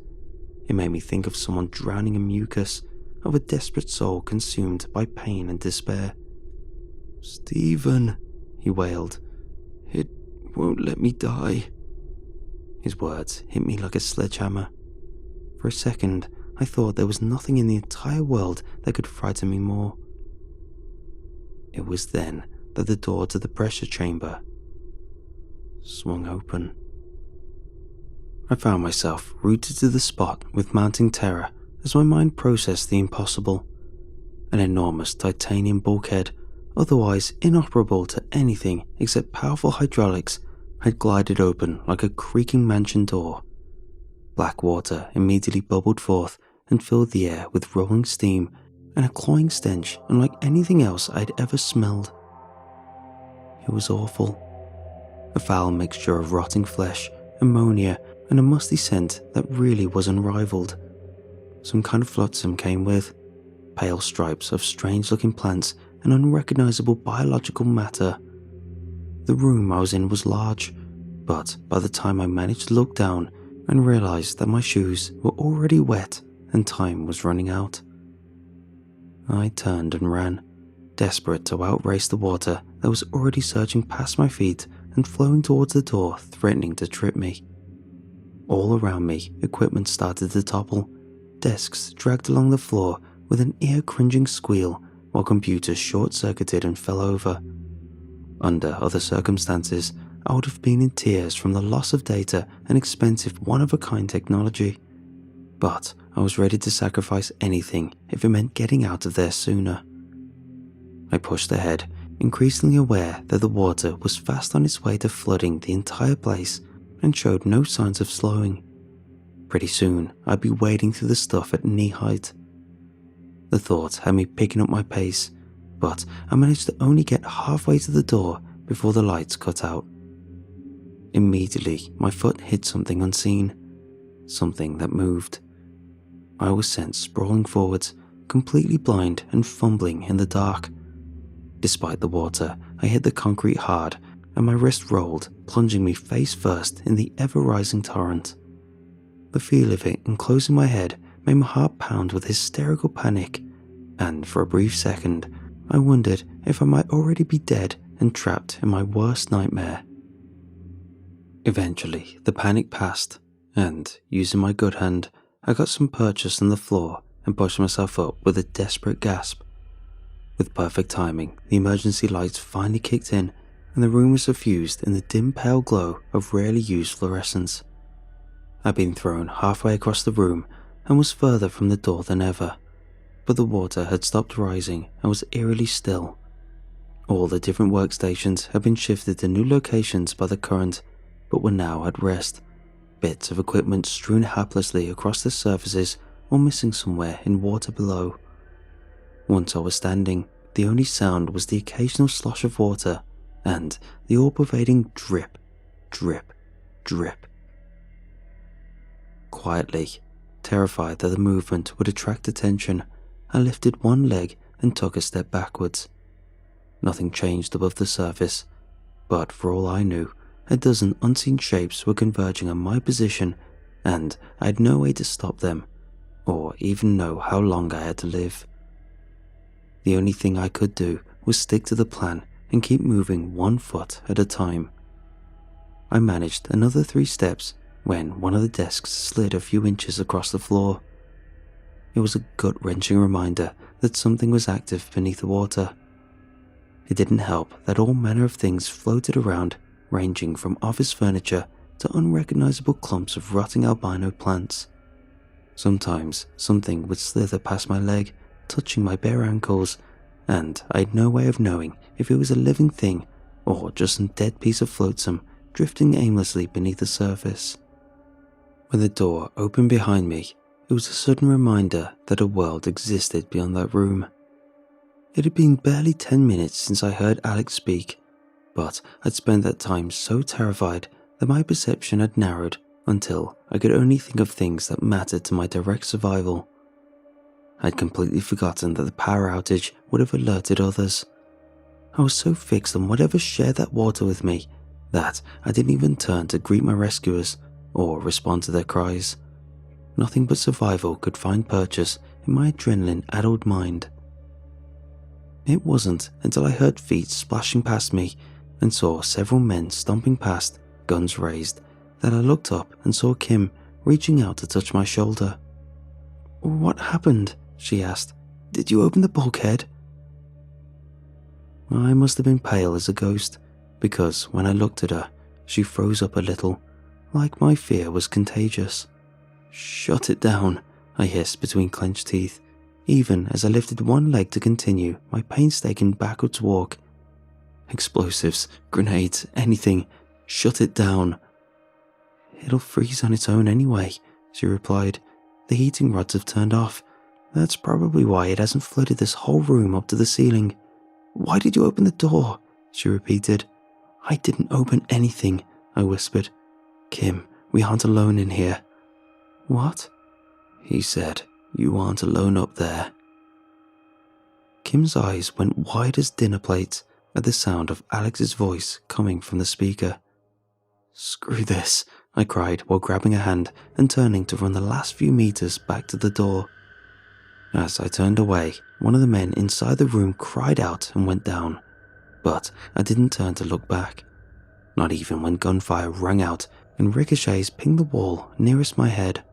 A: It made me think of someone drowning in mucus, of a desperate soul consumed by pain and despair. "Stephen," he wailed, "it won't let me die." His words hit me like a sledgehammer. For a second, I thought there was nothing in the entire world that could frighten me more. It was then that the door to the pressure chamber swung open. I found myself rooted to the spot with mounting terror as my mind processed the impossible. An enormous titanium bulkhead, otherwise inoperable to anything except powerful hydraulics, had glided open like a creaking mansion door. Black water immediately bubbled forth and filled the air with rolling steam and a cloying stench unlike anything else I'd ever smelled. It was awful. A foul mixture of rotting flesh, ammonia, and a musty scent that really was unrivaled. Some kind of flotsam came with pale stripes of strange-looking plants and unrecognizable biological matter. The room I was in was large, but by the time I managed to look down and realized that my shoes were already wet and time was running out, I turned and ran, desperate to outrace the water that was already surging past my feet and flowing towards the door, threatening to trip me. All around me, equipment started to topple, desks dragged along the floor with an ear-cringing squeal, while computers short-circuited and fell over. Under other circumstances, I would have been in tears from the loss of data and expensive one-of-a-kind technology. But I was ready to sacrifice anything if it meant getting out of there sooner. I pushed ahead, increasingly aware that the water was fast on its way to flooding the entire place and showed no signs of slowing. Pretty soon, I'd be wading through the stuff at knee height. The thought had me picking up my pace, but I managed to only get halfway to the door before the lights cut out. Immediately, my foot hit something unseen, something that moved. I was sent sprawling forwards, completely blind and fumbling in the dark. Despite the water, I hit the concrete hard, and my wrist rolled, plunging me face first in the ever-rising torrent. The feel of it enclosing my head made my heart pound with hysterical panic, and for a brief second, I wondered if I might already be dead and trapped in my worst nightmare. Eventually, the panic passed, and, using my good hand, I got some purchase on the floor and pushed myself up with a desperate gasp. With perfect timing, the emergency lights finally kicked in, and the room was suffused in the dim pale glow of rarely used fluorescence. I'd been thrown halfway across the room and was further from the door than ever, but the water had stopped rising and was eerily still. All the different workstations had been shifted to new locations by the current, but were now at rest, bits of equipment strewn helplessly across the surfaces or missing somewhere in water below. Once I was standing, the only sound was the occasional slosh of water and the all-pervading drip, drip, drip. Quietly, terrified that the movement would attract attention, I lifted one leg and took a step backwards. Nothing changed above the surface, but for all I knew, a dozen unseen shapes were converging on my position, and I had no way to stop them, or even know how long I had to live. The only thing I could do was stick to the plan and keep moving 1 foot at a time. I managed another 3 steps when one of the desks slid a few inches across the floor. It was a gut-wrenching reminder that something was active beneath the water. It didn't help that all manner of things floated around, ranging from office furniture to unrecognizable clumps of rotting albino plants. Sometimes something would slither past my leg, touching my bare ankles, and I had no way of knowing if it was a living thing or just some dead piece of flotsam drifting aimlessly beneath the surface. When the door opened behind me, it was a sudden reminder that a world existed beyond that room. It had been barely 10 minutes since I heard Alex speak, but I'd spent that time so terrified that my perception had narrowed until I could only think of things that mattered to my direct survival. I'd completely forgotten that the power outage would have alerted others. I was so fixed on whatever shared that water with me that I didn't even turn to greet my rescuers or respond to their cries. Nothing but survival could find purchase in my adrenaline-addled mind. It wasn't until I heard feet splashing past me and saw several men stomping past, guns raised, that I looked up and saw Kim reaching out to touch my shoulder. "What happened?" she asked. "Did you open the bulkhead?" I must have been pale as a ghost, because when I looked at her, she froze up a little, like my fear was contagious. "Shut it down," I hissed between clenched teeth, even as I lifted one leg to continue my painstaking backwards walk. "Explosives, grenades, anything. Shut it down." "It'll freeze on its own anyway," she replied. "The heating rods have turned off. That's probably why it hasn't flooded this whole room up to the ceiling." "Why did you open the door?" she repeated. "I didn't open anything," I whispered. "Kim, we aren't alone in here." "What?" "He said, you aren't alone up there." Kim's eyes went wide as dinner plates at the sound of Alex's voice coming from the speaker. "Screw this," I cried while grabbing a hand and turning to run the last few meters back to the door. As I turned away, one of the men inside the room cried out and went down, but I didn't turn to look back, not even when gunfire rang out and ricochets pinged the wall nearest my head.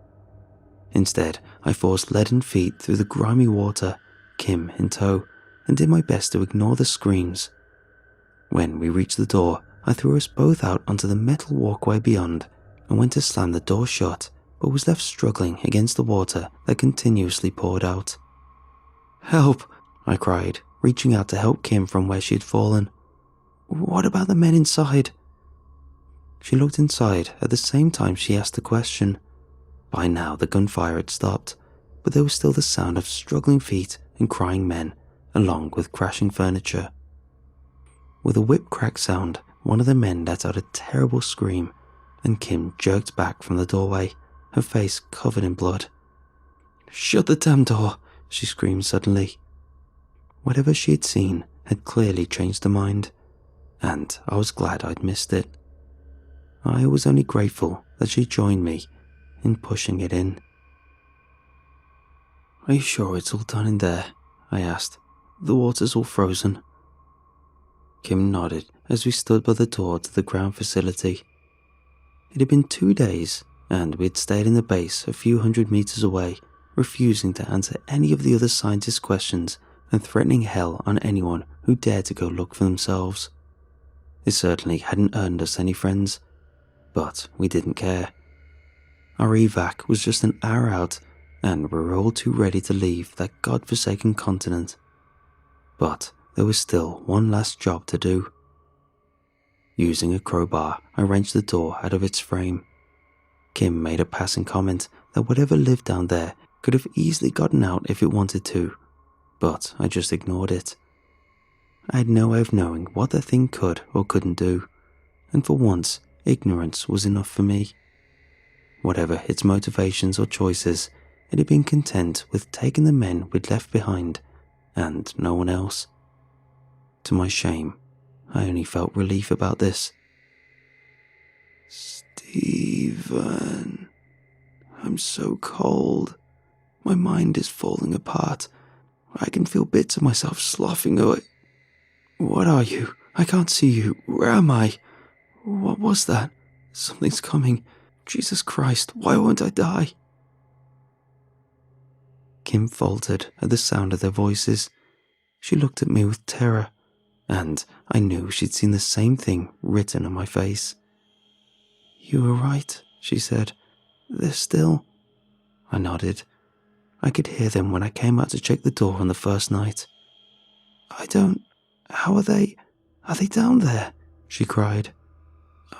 A: Instead, I forced leaden feet through the grimy water, Kim in tow, and did my best to ignore the screams. When we reached the door, I threw us both out onto the metal walkway beyond and went to slam the door shut, but was left struggling against the water that continuously poured out. "Help!" I cried, reaching out to help Kim from where she had fallen. "What about the men inside?" She looked inside at the same time she asked the question. By now the gunfire had stopped, but there was still the sound of struggling feet and crying men, along with crashing furniture. With a whip-crack sound, one of the men let out a terrible scream, and Kim jerked back from the doorway, her face covered in blood. "Shut the damn door," she screamed suddenly. Whatever she had seen had clearly changed her mind, and I was glad I'd missed it. I was only grateful that she joined me in pushing it in. "Are you sure it's all done in there?" I asked. "The water's all frozen." Kim nodded as we stood by the door to the ground facility. It had been 2 days, and we had stayed in the base a few hundred meters away, refusing to answer any of the other scientists' questions and threatening hell on anyone who dared to go look for themselves. It certainly hadn't earned us any friends, but we didn't care. Our evac was just an hour out, and we were all too ready to leave that godforsaken continent. But there was still one last job to do. Using a crowbar, I wrenched the door out of its frame. Kim made a passing comment that whatever lived down there could have easily gotten out if it wanted to, but I just ignored it. I had no way of knowing what the thing could or couldn't do, and for once, ignorance was enough for me. Whatever its motivations or choices, it had been content with taking the men we'd left behind, and no one else. To my shame, I only felt relief about this. "Stephen, I'm so cold. My mind is falling apart. I can feel bits of myself sloughing away. What are you? I can't see you. Where am I? What was that? Something's coming. Jesus Christ, why won't I die?" Kim faltered at the sound of their voices. She looked at me with terror, and I knew she'd seen the same thing written on my face. "You were right," she said. "They're still..." I nodded. I could hear them when I came out to check the door on the first night. How are they? Are they down there? She cried.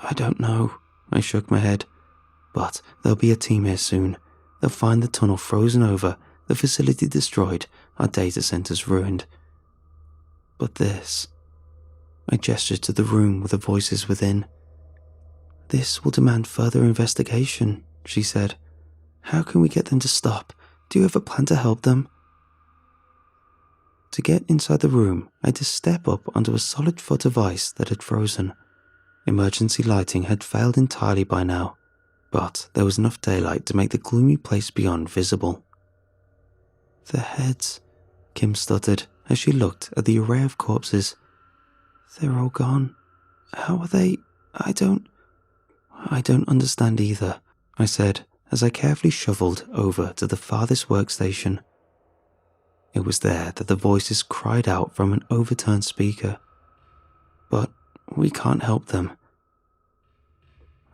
A: I don't know. I shook my head. But there'll be a team here soon. They'll find the tunnel frozen over, the facility destroyed, our data centers ruined. But this... I gestured to the room with the voices within. This will demand further investigation, she said. How can we get them to stop? Do you have a plan to help them? To get inside the room, I had to step up onto a solid foot of ice that had frozen. Emergency lighting had failed entirely by now, but there was enough daylight to make the gloomy place beyond visible. The heads, Kim stuttered as she looked at the array of corpses. They're all gone. How are they? I don't understand either, I said as I carefully shuffled over to the farthest workstation. It was there that the voices cried out from an overturned speaker. But we can't help them.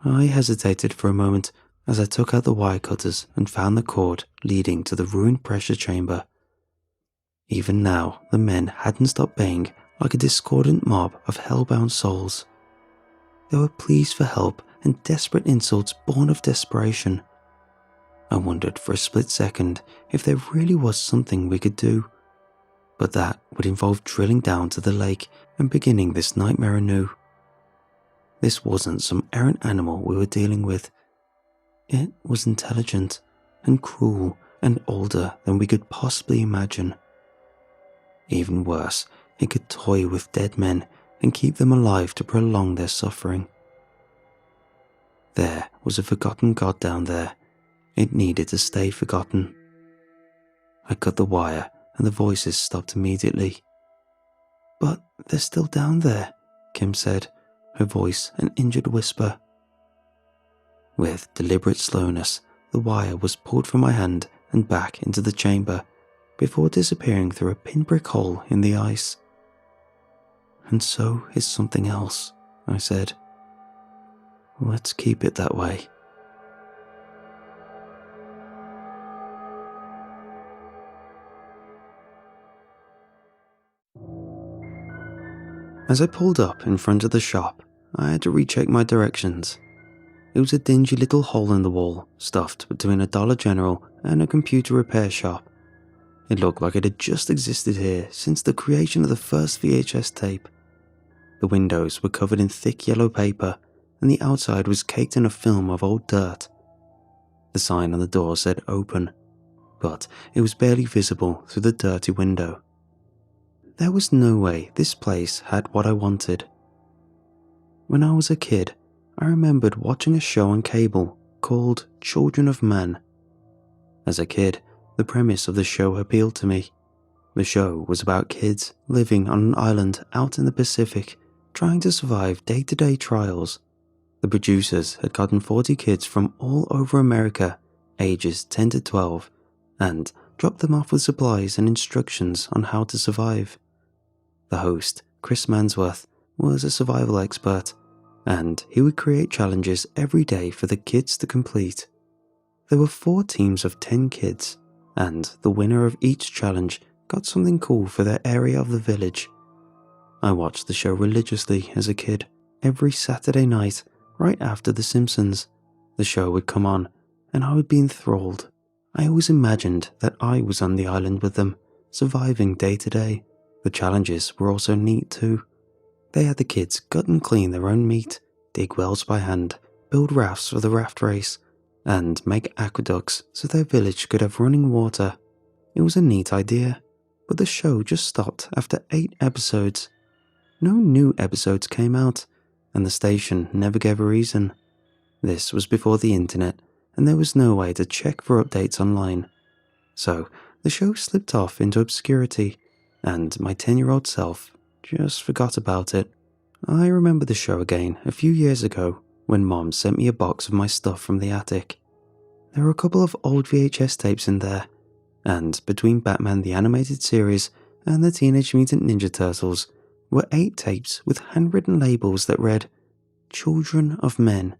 A: I hesitated for a moment as I took out the wire cutters and found the cord leading to the ruined pressure chamber. Even now, the men hadn't stopped baying like a discordant mob of hellbound souls. There were pleas for help and desperate insults born of desperation. I wondered for a split second if there really was something we could do, but that would involve drilling down to the lake and beginning this nightmare anew. This wasn't some errant animal we were dealing with. It was intelligent and cruel and older than we could possibly imagine. Even worse, it could toy with dead men and keep them alive to prolong their suffering. There was a forgotten god down there. It needed to stay forgotten. I cut the wire and the voices stopped immediately. But they're still down there, Kim said, her voice an injured whisper. With deliberate slowness, the wire was pulled from my hand and back into the chamber before disappearing through a pinprick hole in the ice. And so is something else, I said. Let's keep it that way. As I pulled up in front of the shop, I had to recheck my directions. It was a dingy little hole in the wall, stuffed between a Dollar General and a computer repair shop. It looked like it had just existed here since the creation of the first VHS tape. The windows were covered in thick yellow paper, and the outside was caked in a film of old dirt. The sign on the door said open, but it was barely visible through the dirty window. There was no way this place had what I wanted. When I was a kid, I remembered watching a show on cable called Children of Men. As a kid, the premise of the show appealed to me. The show was about kids living on an island out in the Pacific, trying to survive day-to-day trials. The producers had gotten 40 kids from all over America, ages 10 to 12, and dropped them off with supplies and instructions on how to survive. The host, Chris Mansworth, was a survival expert, and he would create challenges every day for the kids to complete. There were 4 teams of 10 kids, and the winner of each challenge got something cool for their area of the village. I watched the show religiously as a kid. Every Saturday night, right after The Simpsons, the show would come on, and I would be enthralled. I always imagined that I was on the island with them, surviving day to day. The challenges were also neat too. They had the kids gut and clean their own meat, dig wells by hand, build rafts for the raft race, and make aqueducts so their village could have running water. It was a neat idea, but the show just stopped after 8 episodes. No new episodes came out, and the station never gave a reason. This was before the internet, and there was no way to check for updates online. So the show slipped off into obscurity, and my 10-year-old self just forgot about it. I remember the show again a few years ago when Mom sent me a box of my stuff from the attic. There were a couple of old VHS tapes in there, and between Batman the Animated Series and the Teenage Mutant Ninja Turtles were 8 tapes with handwritten labels that read, Children of Men.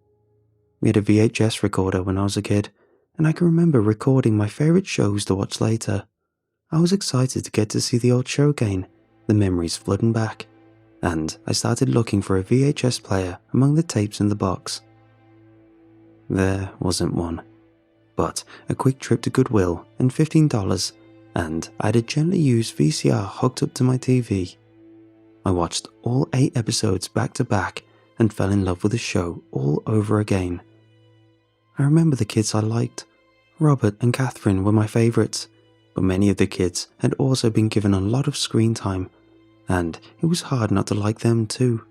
A: We had a VHS recorder when I was a kid, and I can remember recording my favourite shows to watch later. I was excited to get to see the old show again, the memories flooding back, and I started looking for a VHS player among the tapes in the box. There wasn't one, but a quick trip to Goodwill and $15, and I had a gently used VCR hooked up to my TV. I watched all 8 episodes back to back and fell in love with the show all over again. I remember the kids I liked. Robert and Catherine were my favourites, but many of the kids had also been given a lot of screen time, and it was hard not to like them too.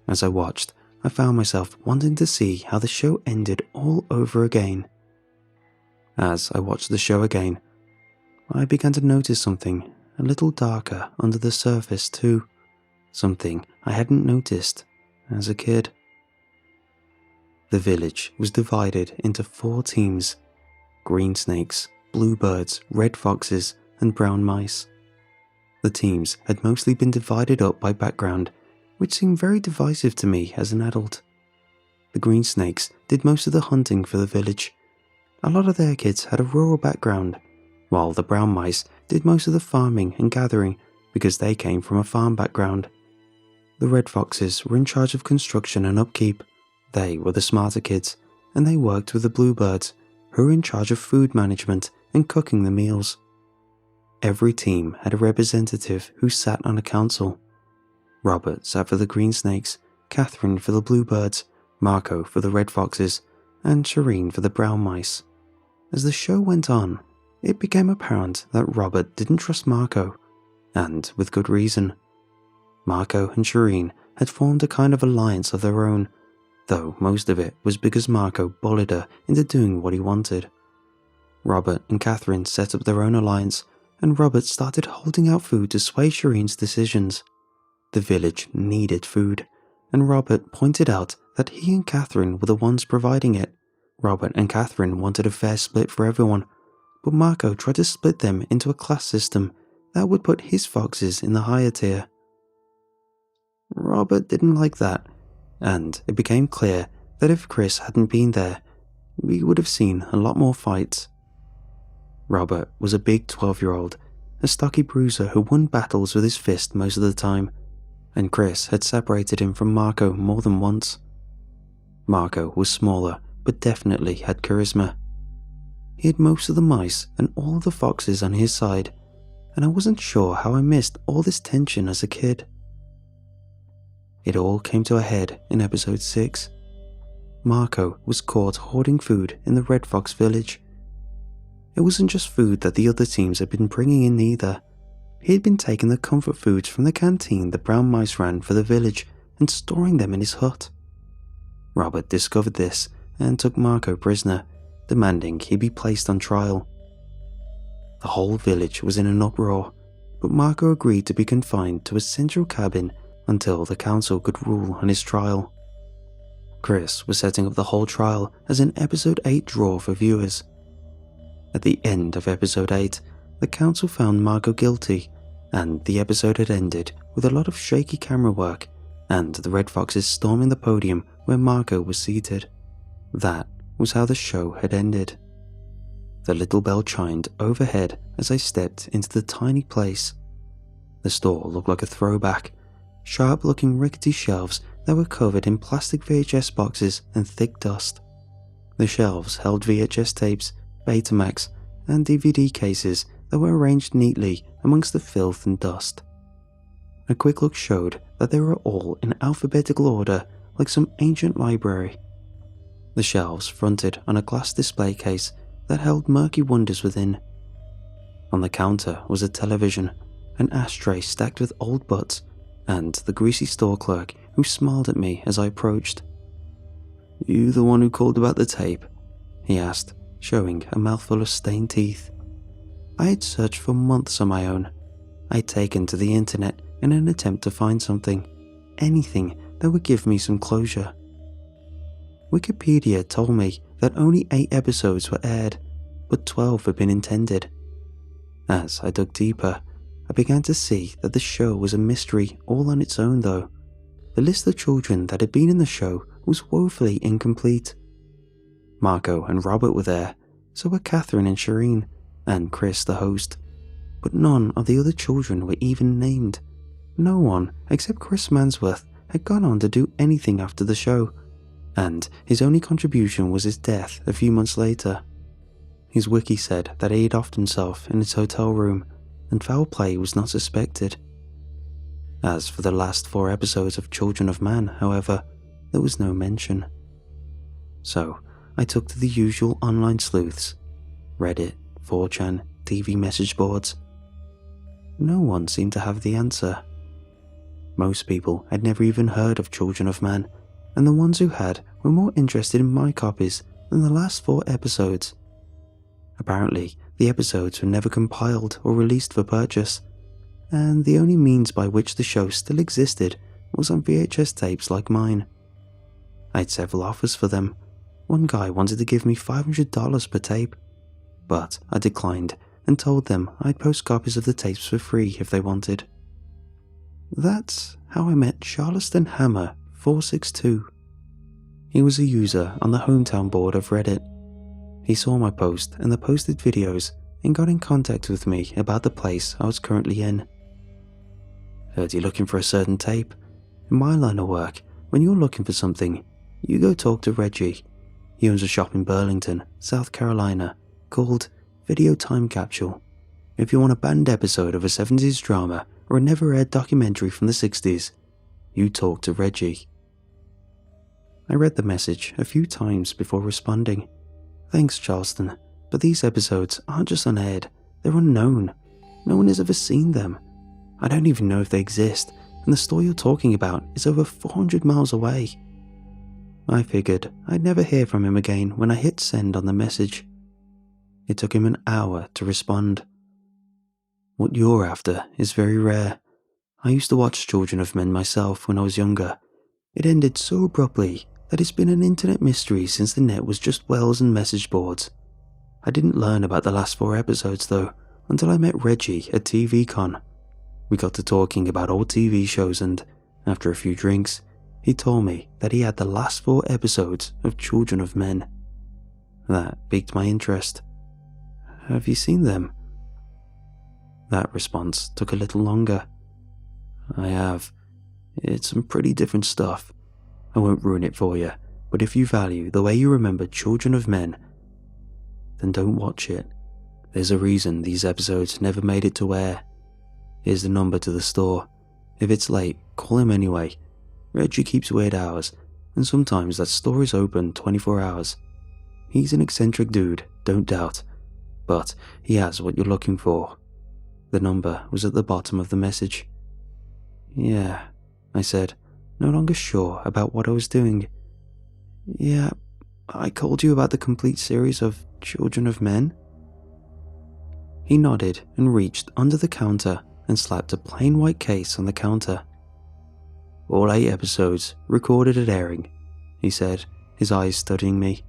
A: As I watched, I found myself wanting to see how the show ended all over again. As I watched the show again, I began to notice something a little darker under the surface too, something I hadn't noticed as a kid. The village was divided into 4 teams: green snakes, bluebirds, red foxes, and brown mice. The teams had mostly been divided up by background, which seemed very divisive to me as an adult. The green snakes did most of the hunting for the village. A lot of their kids had a rural background, while the brown mice did most of the farming and gathering because they came from a farm background. The red foxes were in charge of construction and upkeep. They were the smarter kids, and they worked with the bluebirds, who were in charge of food management and cooking the meals. Every team had a representative who sat on a council. Robert sat for the green snakes, Catherine for the bluebirds, Marco for the red foxes, and Shireen for the brown mice. As the show went on, it became apparent that Robert didn't trust Marco, and with good reason. Marco and Shireen had formed a kind of alliance of their own, though most of it was because Marco bullied her into doing what he wanted. Robert and Catherine set up their own alliance, and Robert started holding out food to sway Shireen's decisions. The village needed food, and Robert pointed out that he and Catherine were the ones providing it. Robert and Catherine wanted a fair split for everyone, but Marco tried to split them into a class system that would put his foxes in the higher tier. Robert didn't like that, and it became clear that if Chris hadn't been there, we would have seen a lot more fights. Robert was a big 12-year-old, a stocky bruiser who won battles with his fist most of the time, and Chris had separated him from Marco more than once. Marco was smaller, but definitely had charisma. He had most of the mice and all of the foxes on his side, and I wasn't sure how I missed all this tension as a kid. It all came to a head in episode 6. Marco was caught hoarding food in the Red Fox village. It wasn't just food that the other teams had been bringing in either. He had been taking the comfort foods from the canteen the brown mice ran for the village and storing them in his hut. Robert discovered this and took Marco prisoner, demanding he be placed on trial. The whole village was in an uproar, but Marco agreed to be confined to a central cabin until the council could rule on his trial. Chris was setting up the whole trial as an episode 8 draw for viewers. At the end of episode 8, the council found Marco guilty, and the episode had ended with a lot of shaky camera work and the Red Foxes storming the podium where Marco was seated. That was how the show had ended. The little bell chimed overhead as I stepped into the tiny place. The store looked like a throwback, sharp-looking rickety shelves that were covered in plastic VHS boxes and thick dust. The shelves held VHS tapes, Betamax, and DVD cases that were arranged neatly amongst the filth and dust. A quick look showed that they were all in alphabetical order like some ancient library. The shelves fronted on a glass display case that held murky wonders within. On the counter was a television, an ashtray stacked with old butts, and the greasy store clerk who smiled at me as I approached. "You the one who called about the tape?" he asked, showing a mouthful of stained teeth. I had searched for months on my own. I had taken to the internet in an attempt to find something, anything that would give me some closure. Wikipedia told me that only 8 episodes were aired, but 12 had been intended. As I dug deeper, I began to see that the show was a mystery all on its own though. The list of children that had been in the show was woefully incomplete. Marco and Robert were there, so were Catherine and Shireen, and Chris the host. But none of the other children were even named. No one, except Chris Mansworth, had gone on to do anything after the show, and his only contribution was his death a few months later. His wiki said that he had offed himself in his hotel room, and foul play was not suspected. As for the last 4 episodes of Children of Man, however, there was no mention. So I took to the usual online sleuths, Reddit, 4chan, TV message boards. No one seemed to have the answer. Most people had never even heard of Children of Man, and the ones who had were more interested in my copies than the last 4 episodes. Apparently, the episodes were never compiled or released for purchase, and the only means by which the show still existed was on VHS tapes like mine. I had several offers for them. One guy wanted to give me $500 per tape, but I declined and told them I'd post copies of the tapes for free if they wanted. That's how I met Charleston Hammer 462. He was a user on the hometown board of Reddit. He saw my post and the posted videos and got in contact with me about the place I was currently in. Heard you're looking for a certain tape. In my line of work, when you're looking for something, you go talk to Reggie. He owns a shop in Burlington, South Carolina, called Video Time Capsule. If you want a banned episode of a 70s drama or a never-aired documentary from the 60s, you talk to Reggie. I read the message a few times before responding. Thanks, Charleston, but these episodes aren't just unaired, they're unknown. No one has ever seen them. I don't even know if they exist, and the store you're talking about is over 400 miles away. I figured I'd never hear from him again when I hit send on the message. It took him an hour to respond. What you're after is very rare. I used to watch Children of Men myself when I was younger. It ended so abruptly that it's been an internet mystery since the net was just wells and message boards. I didn't learn about the last 4 episodes though until I met Reggie at TVCon. We got to talking about old TV shows and, after a few drinks, he told me that he had the last 4 episodes of Children of Men. That piqued my interest. Have you seen them? That response took a little longer. I have. It's some pretty different stuff. I won't ruin it for you, but if you value the way you remember Children of Men, then don't watch it. There's a reason these episodes never made it to air. Here's the number to the store. If it's late, call him anyway. Reggie keeps weird hours, and sometimes that store is open 24 hours. He's an eccentric dude, don't doubt, but he has what you're looking for. The number was at the bottom of the message. Yeah, I said, no longer sure about what I was doing. Yeah, I called you about the complete series of Children of Men? He nodded and reached under the counter and slapped a plain white case on the counter. All 8 episodes recorded at airing, he said, his eyes studying me.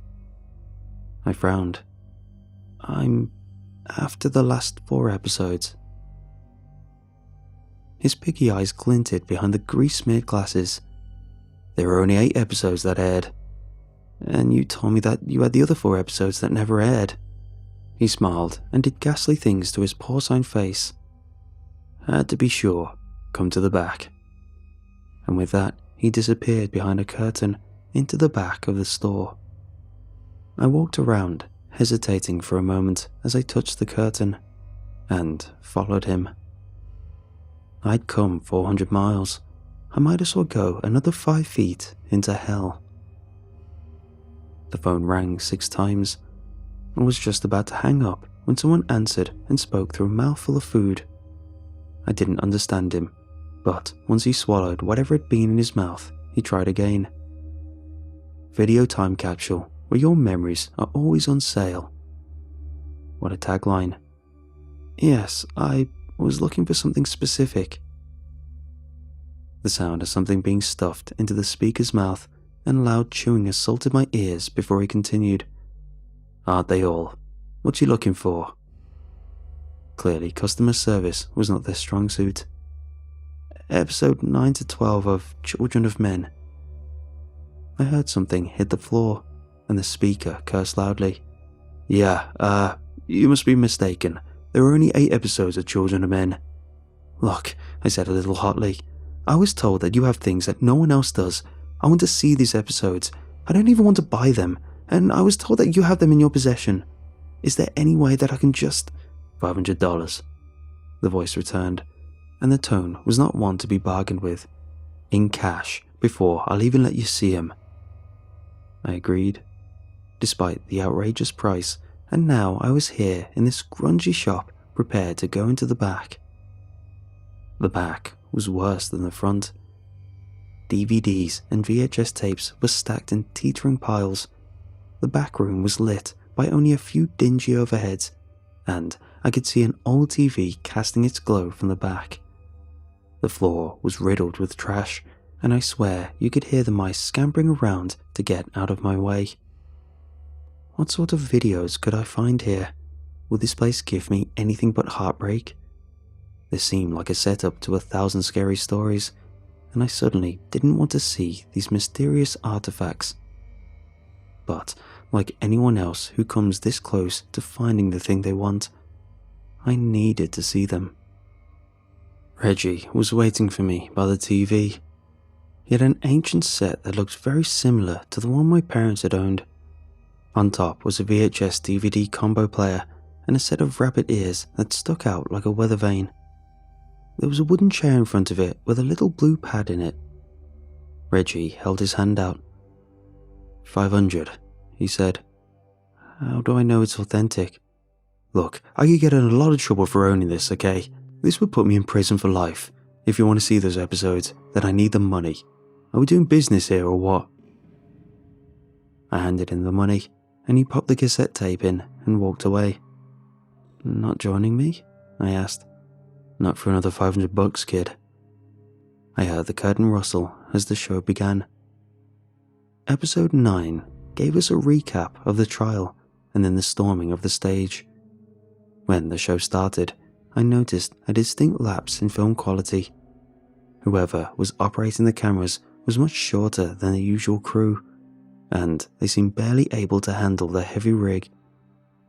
A: I frowned. I'm after the last 4 episodes. His piggy eyes glinted behind the grease-smeared glasses. There were only 8 episodes that aired. And you told me that you had the other 4 episodes that never aired. He smiled and did ghastly things to his porcine face. Had to be sure, come to the back. And with that, he disappeared behind a curtain into the back of the store. I walked around, hesitating for a moment as I touched the curtain, and followed him. I'd come 400 miles. I might as well go another 5 feet into hell. The phone rang 6 times. I was just about to hang up when someone answered and spoke through a mouthful of food. I didn't understand him, but once he swallowed whatever had been in his mouth, he tried again. Video Time Capsule, where your memories are always on sale. What a tagline. Yes, I was looking for something specific. The sound of something being stuffed into the speaker's mouth and loud chewing assaulted my ears before he continued. Aren't they all? What you looking for? Clearly, customer service was not their strong suit. Episode 9 to 12 of Children of Men. I heard something hit the floor. and the speaker cursed loudly. Yeah, you must be mistaken. There are only 8 episodes of Children of Men. Look, I said a little hotly. I was told that you have things that no one else does. I want to see these episodes. I don't even want to buy them, and I was told that you have them in your possession. Is there any way that I can just... $500, the voice returned, and the tone was not one to be bargained with. In cash, before I'll even let you see him. I agreed, despite the outrageous price, and now I was here in this grungy shop prepared to go into the back. The back was worse than the front. DVDs and VHS tapes were stacked in teetering piles. The back room was lit by only a few dingy overheads, and I could see an old TV casting its glow from the back. The floor was riddled with trash, and I swear you could hear the mice scampering around to get out of my way. What sort of videos could I find here? Would this place give me anything but heartbreak? This seemed like a setup to 1,000 scary stories, and I suddenly didn't want to see these mysterious artifacts. But, like anyone else who comes this close to finding the thing they want, I needed to see them. Reggie was waiting for me by the TV. He had an ancient set that looked very similar to the one my parents had owned. On top was a VHS DVD combo player and a set of rabbit ears that stuck out like a weather vane. There was a wooden chair in front of it with a little blue pad in it. Reggie held his hand out. $500, he said. How do I know it's authentic? Look, I could get in a lot of trouble for owning this, okay? This would put me in prison for life. If you want to see those episodes, then I need the money. Are we doing business here or what? I handed him the money, and he popped the cassette tape in and walked away. Not joining me? I asked. Not for another $500, kid. I heard the curtain rustle as the show began. Episode 9 gave us a recap of the trial and then the storming of the stage. When the show started, I noticed a distinct lapse in film quality. Whoever was operating the cameras was much shorter than the usual crew, and they seemed barely able to handle the heavy rig.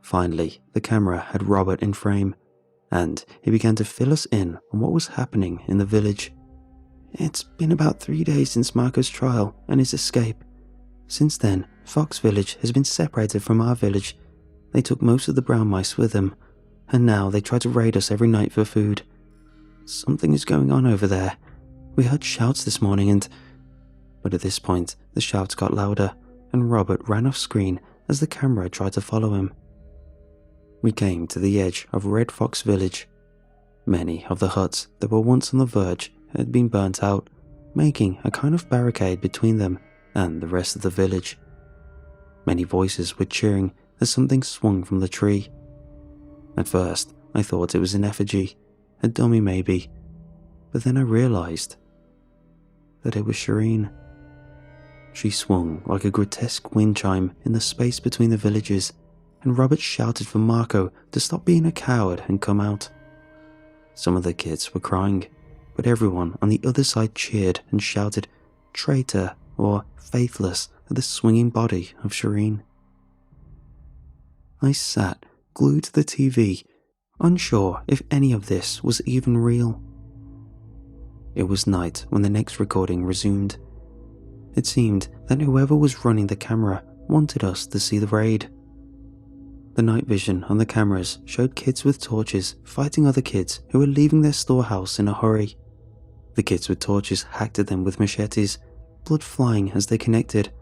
A: Finally, the camera had Robert in frame, and he began to fill us in on what was happening in the village. It's been about 3 days since Marco's trial and his escape. Since then, Fox Village has been separated from our village. They took most of the brown mice with them, and now they try to raid us every night for food. Something is going on over there. We heard shouts this morning But at this point, the shouts got louder, and Robert ran off screen as the camera tried to follow him. We came to the edge of Red Fox Village. Many of the huts that were once on the verge had been burnt out, making a kind of barricade between them and the rest of the village. Many voices were cheering as something swung from the tree. At first, I thought it was an effigy, a dummy maybe, but then I realized that it was Shireen. She swung like a grotesque wind chime in the space between the villages, and Robert shouted for Marco to stop being a coward and come out. Some of the kids were crying, but everyone on the other side cheered and shouted traitor or faithless at the swinging body of Shireen. I sat glued to the TV, unsure if any of this was even real. It was night when the next recording resumed. It seemed that whoever was running the camera wanted us to see the raid. The night vision on the cameras showed kids with torches fighting other kids who were leaving their storehouse in a hurry. The kids with torches hacked at them with machetes, blood flying as they connected,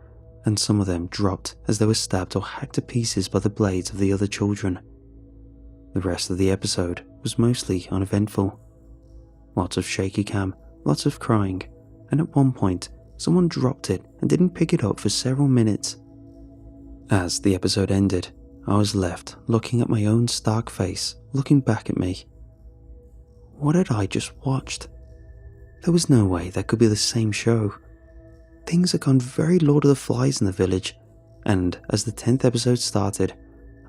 A: and some of them dropped as they were stabbed or hacked to pieces by the blades of the other children. The rest of the episode was mostly uneventful. Lots of shaky cam, lots of crying, and at one point, someone dropped it and didn't pick it up for several minutes. As the episode ended, I was left looking at my own stark face, looking back at me. What had I just watched? There was no way that could be the same show. Things had gone very Lord of the Flies in the village, and as the 10th episode started,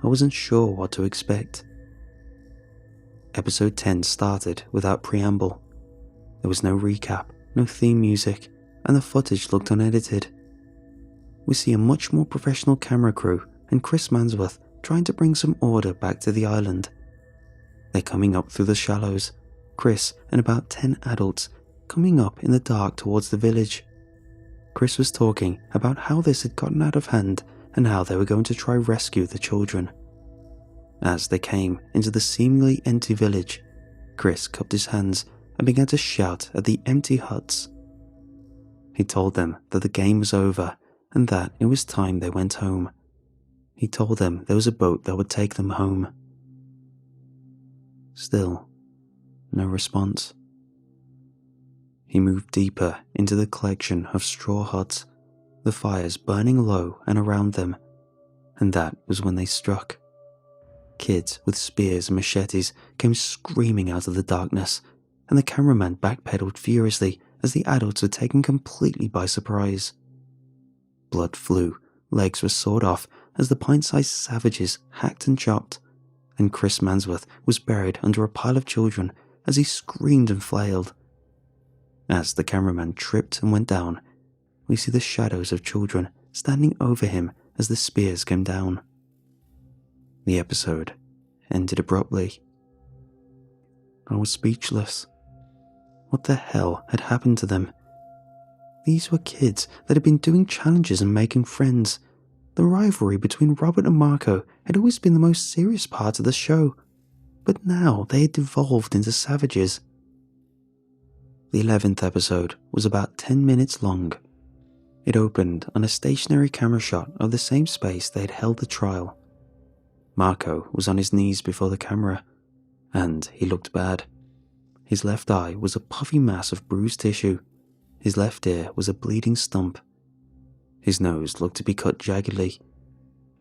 A: I wasn't sure what to expect. Episode 10 started without preamble. There was no recap, no theme music, and the footage looked unedited. we see a much more professional camera crew and Chris Mansworth trying to bring some order back to the island. They're coming up through the shallows, Chris and about 10 adults coming up in the dark towards the village. Chris was talking about how this had gotten out of hand and how they were going to try rescue the children. As they came into the seemingly empty village, Chris cupped his hands and began to shout at the empty huts. He told them that the game was over and that it was time they went home. He told them there was a boat that would take them home. Still, no response. He moved deeper into the collection of straw huts, the fires burning low and around them, and that was when they struck. Kids with spears and machetes came screaming out of the darkness, and the cameraman backpedaled furiously as the adults were taken completely by surprise. Blood flew, legs were sawed off as the pint-sized savages hacked and chopped, and Chris Mansworth was buried under a pile of children as he screamed and flailed. As the cameraman tripped and went down, we see the shadows of children standing over him as the spears came down. The episode ended abruptly. I was speechless. What the hell had happened to them? These were kids that had been doing challenges and making friends. The rivalry between Robert and Marco had always been the most serious part of the show, but now they had devolved into savages. The 11th episode was about 10 minutes long. It opened on a stationary camera shot of the same space they had held the trial. Marco was on his knees before the camera, and he looked bad. His left eye was a puffy mass of bruised tissue. His left ear was a bleeding stump. His nose looked to be cut jaggedly.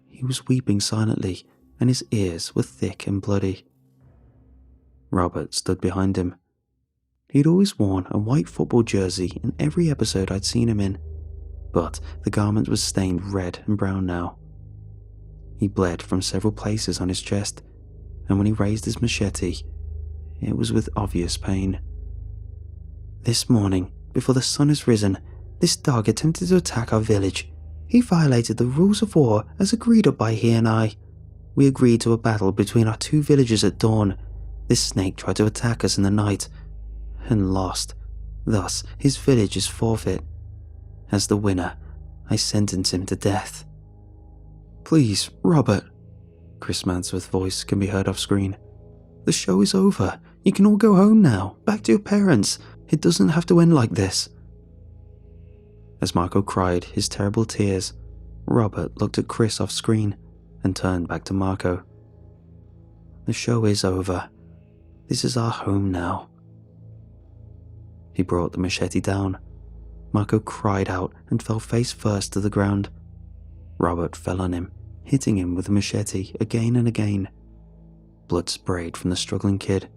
A: He was weeping silently, and his ears were thick and bloody. Robert stood behind him. He'd always worn a white football jersey in every episode I'd seen him in, but the garment was stained red and brown now. He bled from several places on his chest, and when he raised his machete, it was with obvious pain. This morning, before the sun has risen, this dog attempted to attack our village. He violated the rules of war as agreed up by he and I. We agreed to a battle between our two villages at dawn. This snake tried to attack us in the night, and lost. Thus, his village is forfeit. As the winner, I sentence him to death. Please, Robert. Chris Mansworth's voice can be heard off screen. The show is over. You can all go home now, back to your parents. It doesn't have to end like this. As Marco cried his terrible tears, Robert looked at Chris off screen and turned back to Marco. The show is over. This is our home now. He brought the machete down. Marco cried out and fell face first to the ground. Robert fell on him, hitting him with the machete again and again. Blood sprayed from the struggling kid,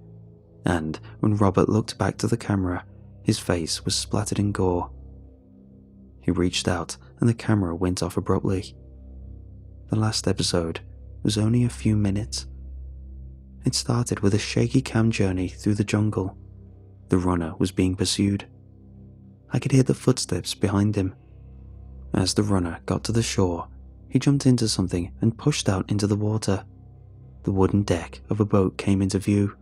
A: and when Robert looked back to the camera, his face was splattered in gore. He reached out and the camera went off abruptly. The last episode was only a few minutes. It started with a shaky cam journey through the jungle. The runner was being pursued. I could hear the footsteps behind him. As the runner got to the shore, he jumped into something and pushed out into the water. The wooden deck of a boat came into view,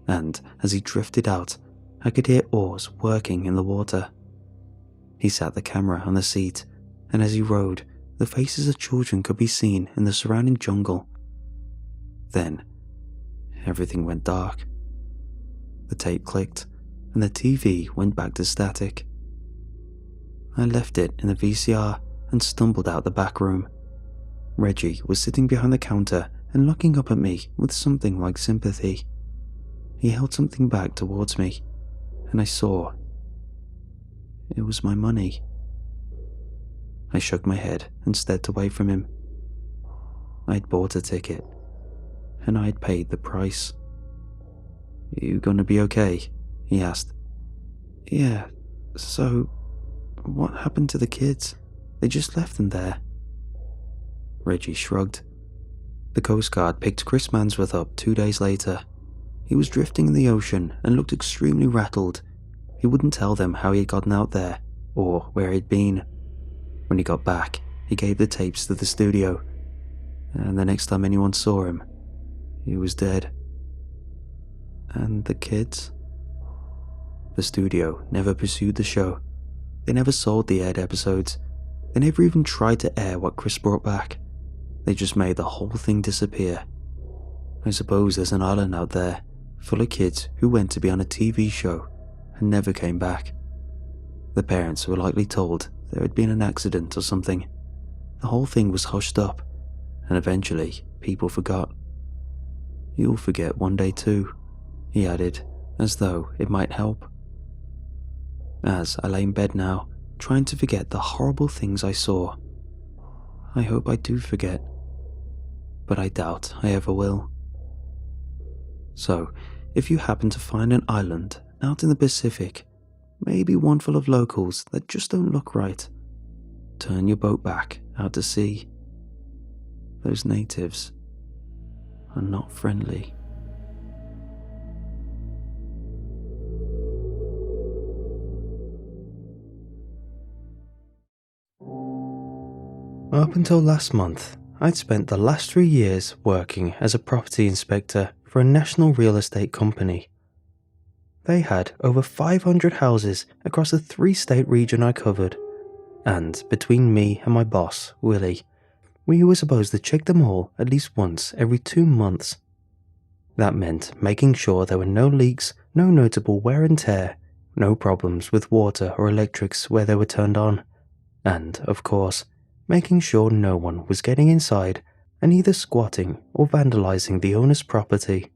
A: and as he drifted out, I could hear oars working in the water. He sat the camera on the seat, and as he rowed, the faces of children could be seen in the surrounding jungle. Then, everything went dark. The tape clicked, and the TV went back to static. I left it in the VCR and stumbled out the back room. Reggie was sitting behind the counter and looking up at me with something like sympathy. He held something back towards me, and I saw. It was my money. I shook my head and stepped away from him. I'd bought a ticket, and I'd paid the price. You gonna be okay? He asked. Yeah, so what happened to the kids? They just left them there. Reggie shrugged. The Coast Guard picked Chris Mansworth up 2 days later. He was drifting in the ocean and looked extremely rattled. He wouldn't tell them how he had gotten out there or where he'd been. When he got back, he gave the tapes to the studio, and the next time anyone saw him, he was dead. And the kids? The studio never pursued the show. They never sold the aired episodes. They never even tried to air what Chris brought back. They just made the whole thing disappear. I suppose there's an island out there full of kids who went to be on a TV show and never came back. The parents were likely told there had been an accident or something. The whole thing was hushed up, and eventually people forgot. You'll forget one day too, he added, as though it might help. As I lay in bed now, trying to forget the horrible things I saw. I hope I do forget, but I doubt I ever will. So, if you happen to find an island out in the Pacific, maybe one full of locals that just don't look right, turn your boat back out to sea. Those natives are not friendly. Up until last month, I'd spent the last 3 years working as a property inspector for a national real estate company. They had over 500 houses across the 3-state region I covered, and between me and my boss, Willie, we were supposed to check them all at least once every 2 months. That meant making sure there were no leaks, no notable wear and tear, no problems with water or electrics where they were turned on, and, of course, making sure no one was getting inside and either squatting or vandalizing the owner's property.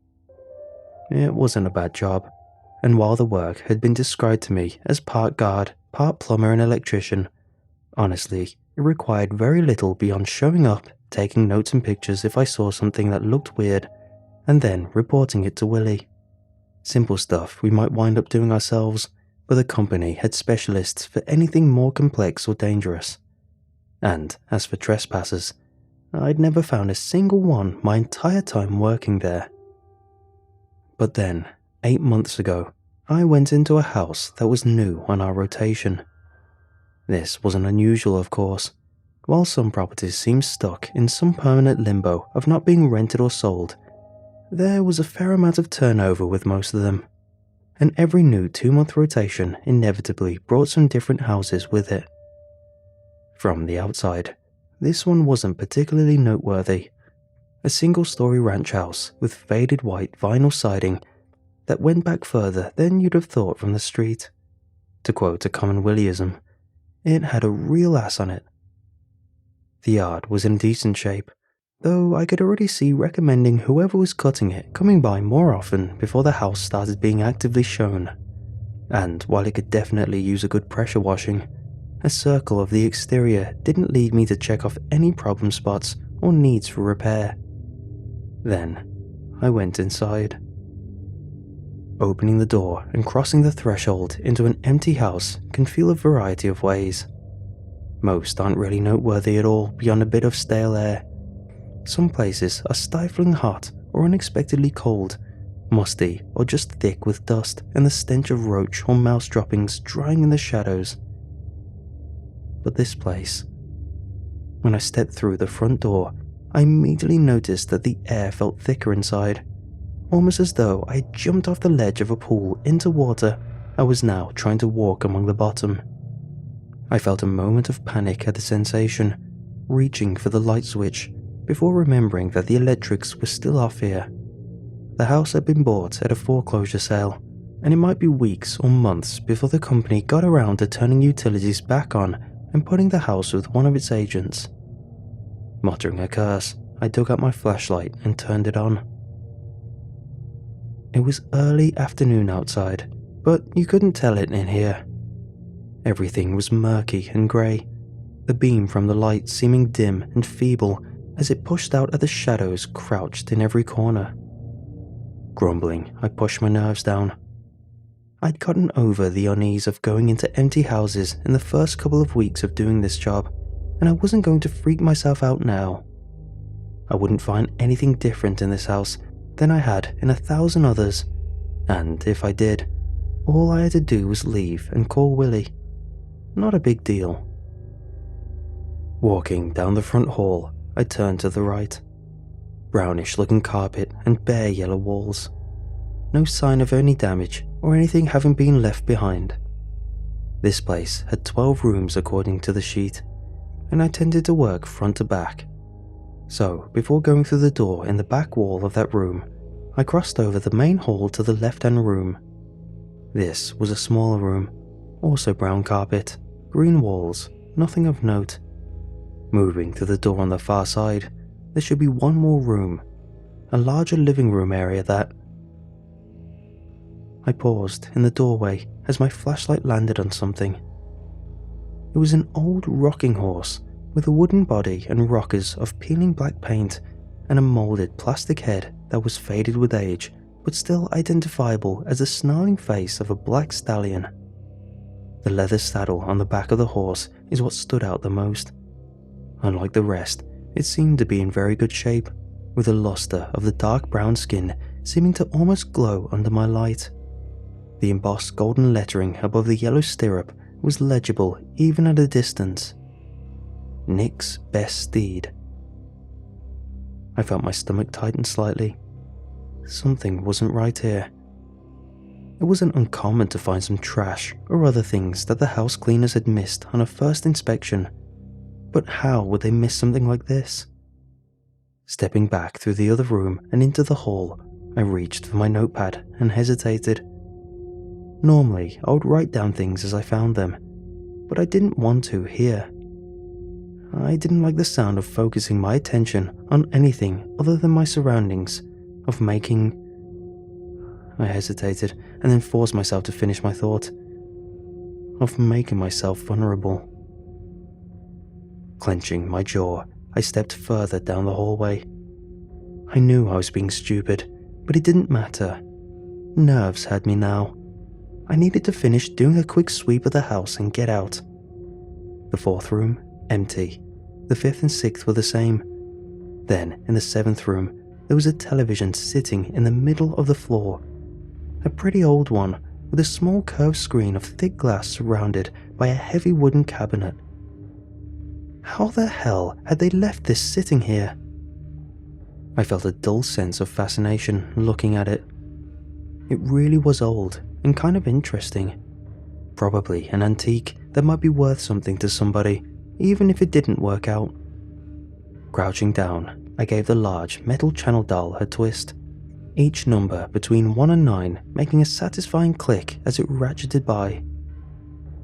A: It wasn't a bad job, and while the work had been described to me as part guard, part plumber and electrician, honestly, it required very little beyond showing up, taking notes and pictures if I saw something that looked weird, and then reporting it to Willie. Simple stuff we might wind up doing ourselves, but the company had specialists for anything more complex or dangerous. And as for trespassers, I'd never found a single one my entire time working there. But then, 8 months ago, I went into a house that was new on our rotation. This wasn't unusual, of course. While some properties seemed stuck in some permanent limbo of not being rented or sold, there was a fair amount of turnover with most of them, and every new 2-month rotation inevitably brought some different houses with it. From the outside, this one wasn't particularly noteworthy. A single-story ranch house with faded white vinyl siding that went back further than you'd have thought from the street. To quote a common Willieism, it had a real ass on it. The yard was in decent shape, though I could already see recommending whoever was cutting it coming by more often before the house started being actively shown. And while it could definitely use a good pressure washing, a circle of the exterior didn't lead me to check off any problem spots or needs for repair. Then, I went inside. Opening the door and crossing the threshold into an empty house can feel a variety of ways. Most aren't really noteworthy at all beyond a bit of stale air. Some places are stifling hot or unexpectedly cold, musty or just thick with dust and the stench of roach or mouse droppings drying in the shadows. But this place, when I stepped through the front door, I immediately noticed that the air felt thicker inside, almost as though I had jumped off the ledge of a pool into water I was now trying to walk among the bottom. I felt a moment of panic at the sensation, reaching for the light switch, before remembering that the electrics were still off here. The house had been bought at a foreclosure sale, and it might be weeks or months before the company got around to turning utilities back on and putting the house with one of its agents. Muttering a curse, I dug out my flashlight and turned it on. It was early afternoon outside, but you couldn't tell it in here. Everything was murky and grey, the beam from the light seeming dim and feeble as it pushed out at the shadows crouched in every corner. Grumbling, I pushed my nerves down. I'd gotten over the unease of going into empty houses in the first couple of weeks of doing this job, and I wasn't going to freak myself out now. I wouldn't find anything different in this house than I had in 1,000 others, and if I did, all I had to do was leave and call Willie. Not a big deal. Walking down the front hall, I turned to the right. Brownish looking carpet and bare yellow walls. No sign of any damage or anything having been left behind. This place had 12 rooms according to the sheet, and I tended to work front to back. So, before going through the door in the back wall of that room, I crossed over the main hall to the left-hand room. This was a smaller room, also brown carpet, green walls, nothing of note. Moving to the door on the far side, there should be one more room, a larger living room area that... I paused in the doorway as my flashlight landed on something. It was an old rocking horse with a wooden body and rockers of peeling black paint and a moulded plastic head that was faded with age but still identifiable as the snarling face of a black stallion. The leather saddle on the back of the horse is what stood out the most. Unlike the rest, it seemed to be in very good shape, with the luster of the dark brown skin seeming to almost glow under my light. The embossed golden lettering above the yellow stirrup was legible even at a distance. Nick's best steed. I felt my stomach tighten slightly. Something wasn't right here. It wasn't uncommon to find some trash or other things that the house cleaners had missed on a first inspection, but how would they miss something like this? Stepping back through the other room and into the hall, I reached for my notepad and hesitated. Normally, I would write down things as I found them, but I didn't want to here. I didn't like the sound of focusing my attention on anything other than my surroundings, of making... I hesitated and then forced myself to finish my thought. Of making myself vulnerable. Clenching my jaw, I stepped further down the hallway. I knew I was being stupid, but it didn't matter. Nerves had me now. I needed to finish doing a quick sweep of the house and get out. The fourth room, empty. The fifth and sixth were the same. Then, in the seventh room, there was a television sitting in the middle of the floor. A pretty old one, with a small curved screen of thick glass surrounded by a heavy wooden cabinet. How the hell had they left this sitting here? I felt a dull sense of fascination looking at it. It really was old and kind of interesting. Probably an antique that might be worth something to somebody, even if it didn't work out. Crouching down, I gave the large metal channel dial a twist, each number between 1 and 9 making a satisfying click as it ratcheted by.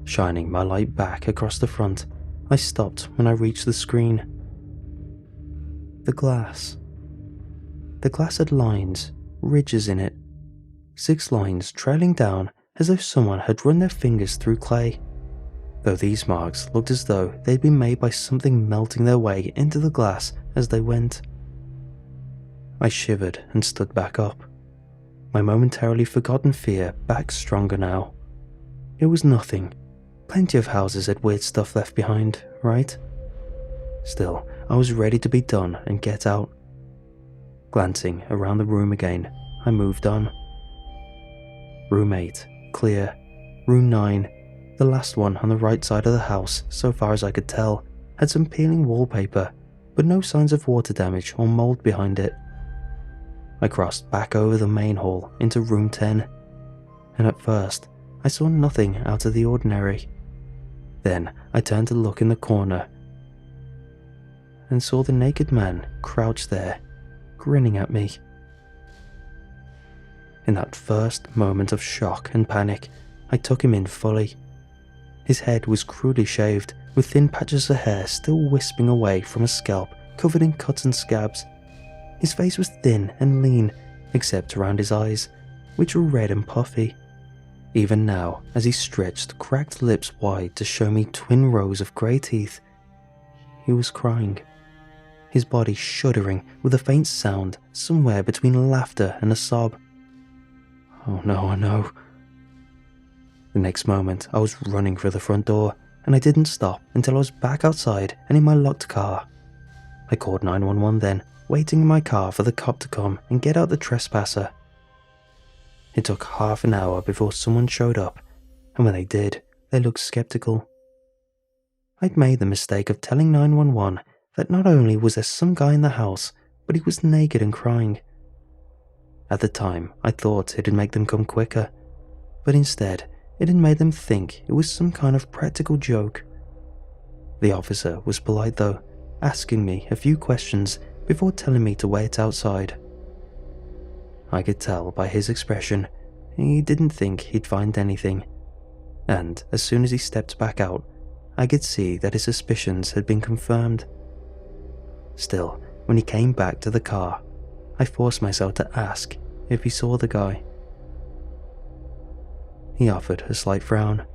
A: Shining my light back across the front, I stopped when I reached the screen. The glass. The glass had lines, ridges in it. 6 lines trailing down as though someone had run their fingers through clay, though these marks looked as though they'd been made by something melting their way into the glass as they went. I shivered and stood back up, my momentarily forgotten fear back stronger now. It was nothing. Plenty of houses had weird stuff left behind, right? Still, I was ready to be done and get out. Glancing around the room again, I moved on. Room 8, clear. Room 9, the last one on the right side of the house, so far as I could tell, had some peeling wallpaper, but no signs of water damage or mold behind it. I crossed back over the main hall into room 10, and at first, I saw nothing out of the ordinary. Then I turned to look in the corner and saw the naked man crouched there, grinning at me. In that first moment of shock and panic, I took him in fully. His head was crudely shaved, with thin patches of hair still wisping away from a scalp covered in cuts and scabs. His face was thin and lean, except around his eyes, which were red and puffy. Even now, as he stretched cracked lips wide to show me twin rows of grey teeth, he was crying, his body shuddering with a faint sound somewhere between laughter and a sob. Oh no. The next moment, I was running for the front door, and I didn't stop until I was back outside and in my locked car. I called 911 then, waiting in my car for the cop to come and get out the trespasser. It took half an hour before someone showed up, and when they did, they looked skeptical. I'd made the mistake of telling 911 that not only was there some guy in the house, but he was naked and crying. At the time, I thought it'd make them come quicker, but instead, it had made them think it was some kind of practical joke. The officer was polite though, asking me a few questions before telling me to wait outside. I could tell by his expression he didn't think he'd find anything, and as soon as he stepped back out, I could see that his suspicions had been confirmed. Still, when he came back to the car, I forced myself to ask if he saw the guy. He offered a slight frown.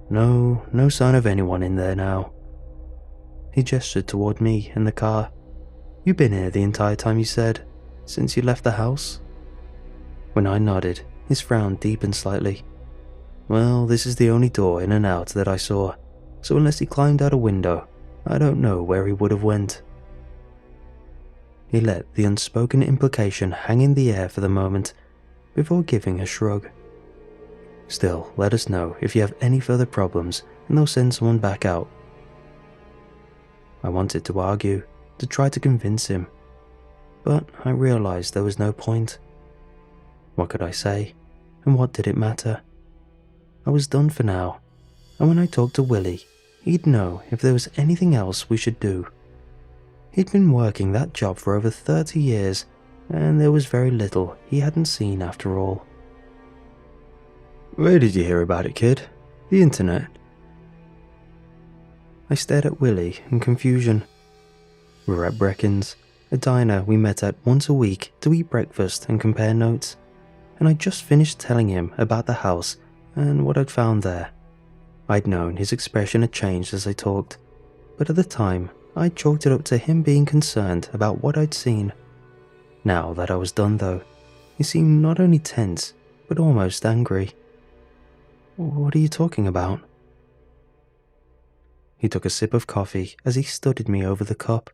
A: No sign of anyone in there now. He gestured toward me in the car. "You've been here the entire time, you said, since you left the house?" When I nodded, his frown deepened slightly. "Well, this is the only door in and out that I saw, so unless he climbed out a window, I don't know where he would have went." He let the unspoken implication hang in the air for the moment, before giving a shrug. "Still, let us know if you have any further problems and they'll send someone back out." I wanted to argue, to try to convince him, but I realized there was no point. What could I say, and what did it matter? I was done for now, and when I talked to Willie, he'd know if there was anything else we should do. He'd been working that job for over 30 years, and there was very little he hadn't seen after all. "Where did you hear about it, kid? The internet?" I stared at Willie in confusion. We were at Brecken's, a diner we met at once a week to eat breakfast and compare notes, and I'd just finished telling him about the house and what I'd found there. I'd known his expression had changed as I talked, but at the time, I chalked it up to him being concerned about what I'd seen. Now that I was done though, he seemed not only tense, but almost angry. "What are you talking about?" He took a sip of coffee as he studied me over the cup.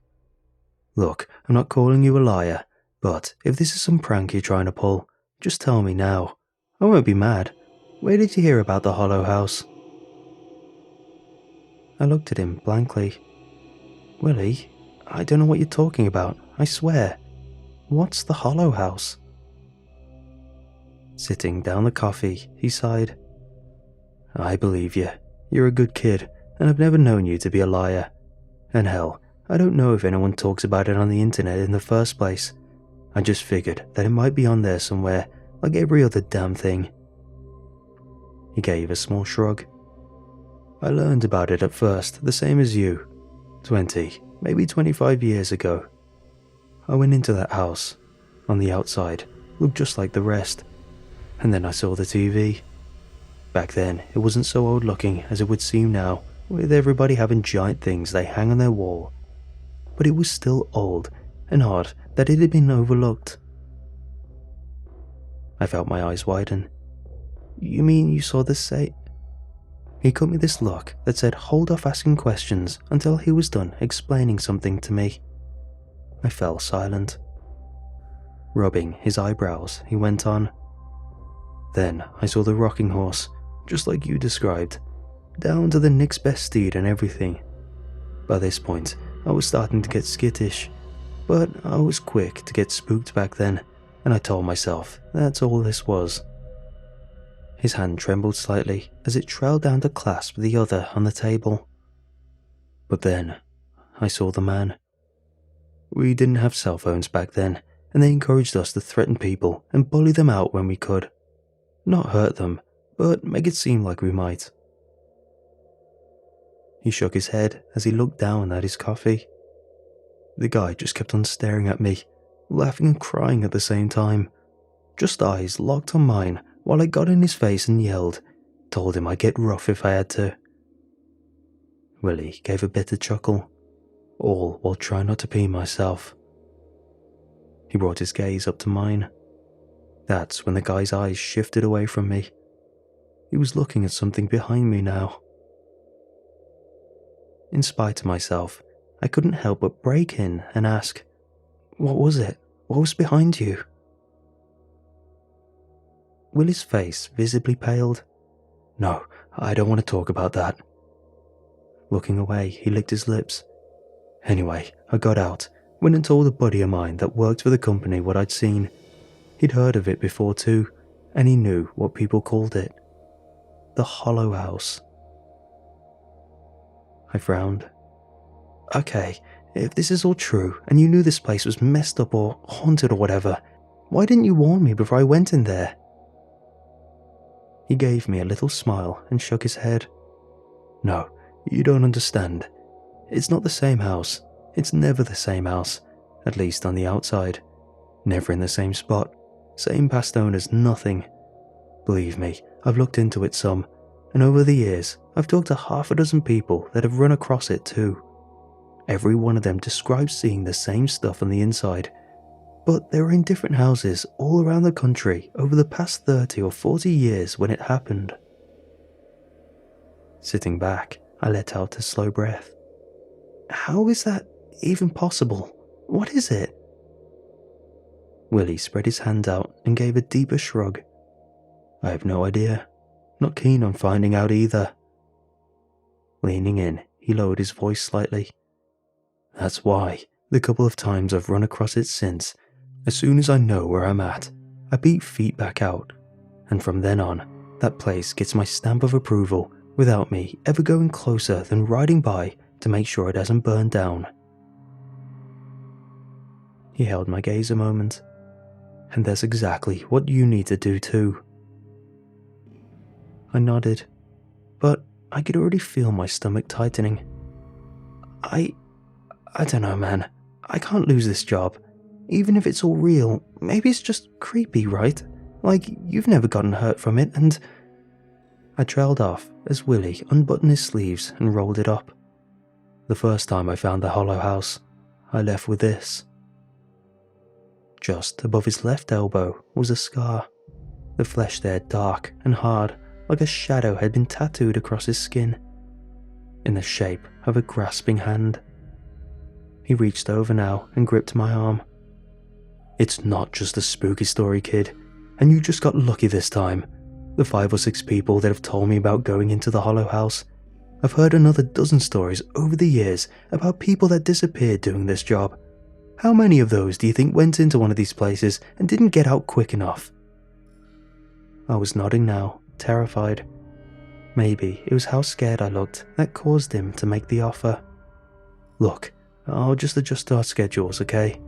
A: "Look, I'm not calling you a liar, but if this is some prank you're trying to pull, just tell me now. I won't be mad. Where did you hear about the Hollow House?" I looked at him blankly. "Willie, I don't know what you're talking about, I swear. What's the Hollow House?" Sitting down the coffee, he sighed. "I believe you. You're a good kid, and I've never known you to be a liar. And hell, I don't know if anyone talks about it on the internet in the first place. I just figured that it might be on there somewhere, like every other damn thing." He gave a small shrug. "I learned about it at first, the same as you. 20, maybe 25 years ago. I went into that house. On the outside, looked just like the rest. And then I saw the TV. Back then, it wasn't so old looking as it would seem now, with everybody having giant things they hang on their wall. But it was still old, and odd that it had been overlooked." I felt my eyes widen. "You mean you saw the same?" He cut me this look that said hold off asking questions until he was done explaining something to me. I fell silent. Rubbing his eyebrows, he went on. "Then I saw the rocking horse, just like you described, down to the next best steed and everything. By this point, I was starting to get skittish, but I was quick to get spooked back then, and I told myself that's all this was." His hand trembled slightly as it trailed down to clasp the other on the table. "But then, I saw the man. We didn't have cell phones back then, and they encouraged us to threaten people and bully them out when we could. Not hurt them, but make it seem like we might." He shook his head as he looked down at his coffee. The guy just kept on staring at me, laughing and crying at the same time. Just eyes locked on mine while I got in his face and yelled, told him I'd get rough if I had to. Willie gave a bitter chuckle, all while trying not to pee myself. He brought his gaze up to mine. That's when the guy's eyes shifted away from me. He was looking at something behind me now. In spite of myself, I couldn't help but break in and ask, "What was it? What was behind you?" Willie's face visibly paled. "No, I don't want to talk about that." Looking away, he licked his lips. Anyway, I got out, went and told a buddy of mine that worked for the company what I'd seen. He'd heard of it before too, and he knew what people called it. The Hollow House. I frowned. Okay, if this is all true, and you knew this place was messed up or haunted or whatever, why didn't you warn me before I went in there? He gave me a little smile and shook his head. No, you don't understand. It's not the same house. It's never the same house, at least on the outside. Never in the same spot. Same past owners, nothing. Believe me, I've looked into it some, and over the years, I've talked to half a dozen people that have run across it too. Every one of them describes seeing the same stuff on the inside, but they were in different houses all around the country over the past 30 or 40 years when it happened. Sitting back, I let out a slow breath. How is that even possible? What is it? Willie spread his hand out and gave a deeper shrug. I have no idea. Not keen on finding out either. Leaning in, he lowered his voice slightly. That's why, the couple of times I've run across it since, as soon as I know where I'm at, I beat feet back out, and from then on, that place gets my stamp of approval without me ever going closer than riding by to make sure it hasn't burned down. He held my gaze a moment. And that's exactly what you need to do too. I nodded, but I could already feel my stomach tightening. I don't know, man. I can't lose this job. Even if it's all real, maybe it's just creepy, right? Like, you've never gotten hurt from it, and... I trailed off as Willie unbuttoned his sleeves and rolled it up. The first time I found the Hollow House, I left with this. Just above his left elbow was a scar. The flesh there dark and hard, like a shadow had been tattooed across his skin, in the shape of a grasping hand. He reached over now and gripped my arm. It's not just a spooky story, kid, and you just got lucky this time. The 5 or 6 people that have told me about going into the Hollow House, I've heard another dozen stories over the years about people that disappeared doing this job. How many of those do you think went into one of these places and didn't get out quick enough? I was nodding now, terrified. Maybe it was how scared I looked that caused him to make the offer. Look, I'll just adjust our schedules, okay?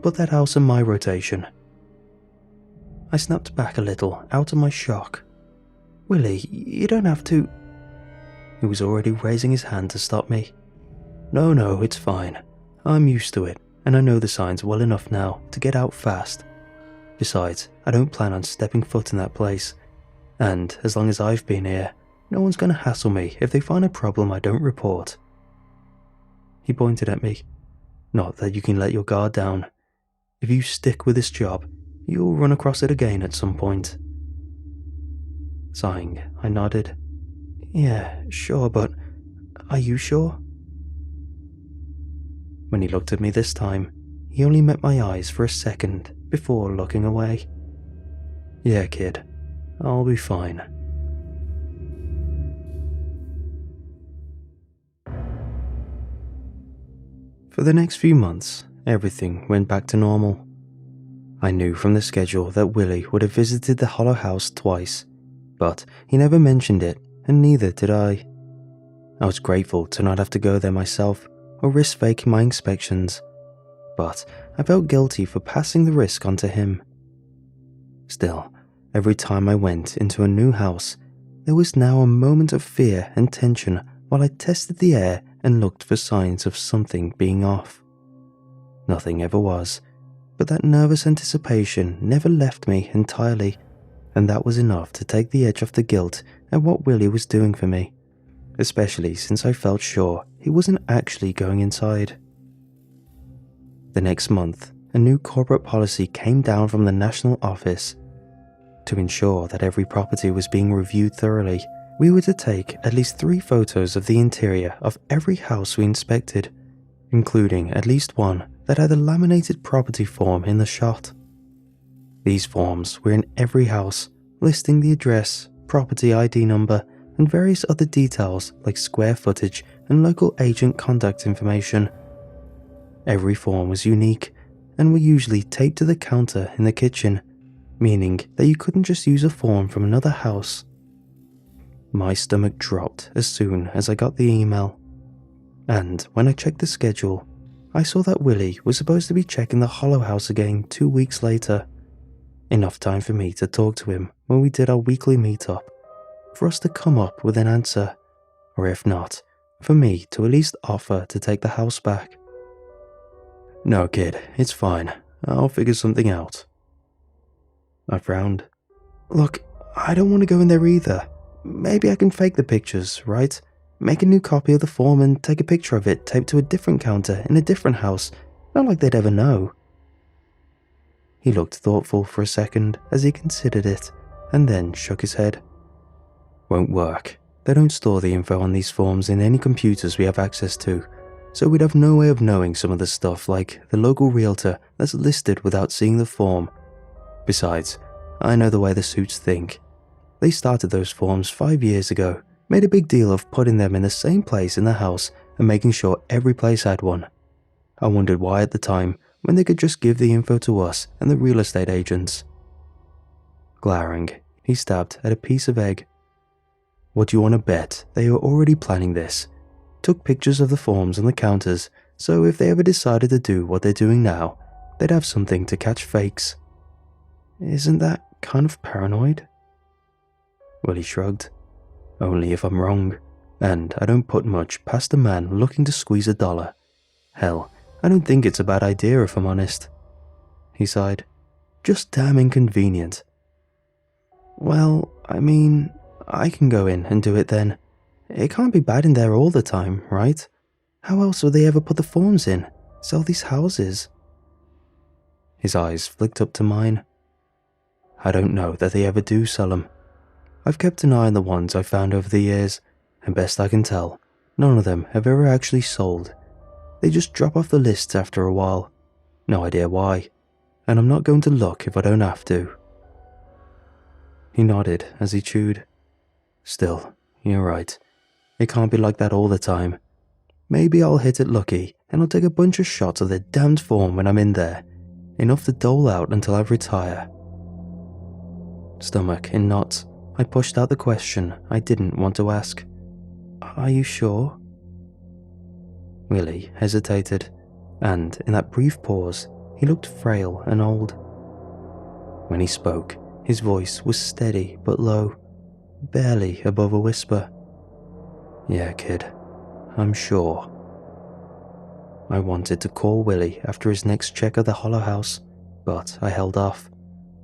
A: Put that house in my rotation. I snapped back a little out of my shock. Willie, you don't have to... He was already raising his hand to stop me. No, it's fine. I'm used to it, and I know the signs well enough now to get out fast. Besides, I don't plan on stepping foot in that place, and as long as I've been here, no one's going to hassle me if they find a problem I don't report. He pointed at me. Not that you can let your guard down. If you stick with this job, you'll run across it again at some point. Sighing, I nodded. Yeah, sure, but are you sure? When he looked at me this time, he only met my eyes for a second before looking away. Yeah, kid, I'll be fine. For the next few months, everything went back to normal. I knew from the schedule that Willie would have visited the Hollow House twice, but he never mentioned it, and neither did I. I was grateful to not have to go there myself or risk faking my inspections, but I felt guilty for passing the risk on to him. Still, every time I went into a new house, there was now a moment of fear and tension while I tested the air and looked for signs of something being off. Nothing ever was, but that nervous anticipation never left me entirely, and that was enough to take the edge off the guilt at what Willie was doing for me, especially since I felt sure he wasn't actually going inside. The next month, a new corporate policy came down from the national office. To ensure that every property was being reviewed thoroughly, we were to take at least 3 photos of the interior of every house we inspected, including at least one that had a laminated property form in the shot. These forms were in every house, listing the address, property ID number, and various other details like square footage and local agent contact information. Every form was unique and were usually taped to the counter in the kitchen, meaning that you couldn't just use a form from another house. My stomach dropped as soon as I got the email, and when I checked the schedule, I saw that Willie was supposed to be checking the Hollow House again 2 weeks later. Enough time for me to talk to him when we did our weekly meetup, for us to come up with an answer, or if not, for me to at least offer to take the house back. "No, kid, it's fine. I'll figure something out." I frowned. "Look, I don't want to go in there either. Maybe I can fake the pictures, right? Make a new copy of the form and take a picture of it taped to a different counter in a different house. Not like they'd ever know." He looked thoughtful for a second as he considered it, and then shook his head. "Won't work. They don't store the info on these forms in any computers we have access to, so we'd have no way of knowing some of the stuff like the local realtor that's listed without seeing the form. Besides, I know the way the suits think. They started those forms 5 years ago, made a big deal of putting them in the same place in the house and making sure every place had one. I wondered why at the time, when they could just give the info to us and the real estate agents." Glowering, he stabbed at a piece of egg. "What do you want to bet they were already planning this? Took pictures of the forms on the counters, so if they ever decided to do what they're doing now, they'd have something to catch fakes. Isn't that kind of paranoid?" Willie shrugged. "Only if I'm wrong, and I don't put much past a man looking to squeeze $1. Hell, I don't think it's a bad idea if I'm honest." He sighed. "Just damn inconvenient." "Well, I mean, I can go in and do it then. It can't be bad in there all the time, right? How else would they ever put the forms in? Sell these houses?" His eyes flicked up to mine. "I don't know that they ever do sell them. I've kept an eye on the ones I've found over the years, and best I can tell, none of them have ever actually sold. They just drop off the lists after a while. No idea why, and I'm not going to look if I don't have to." He nodded as he chewed. "Still, you're right. It can't be like that all the time. Maybe I'll hit it lucky and I'll take a bunch of shots of the damned form when I'm in there. Enough to dole out until I retire." Stomach in knots, I pushed out the question I didn't want to ask. "Are you sure?" Willie hesitated, and in that brief pause, he looked frail and old. When he spoke, his voice was steady but low, barely above a whisper. "Yeah, kid, I'm sure." I wanted to call Willie after his next check of the Hollow House, but I held off.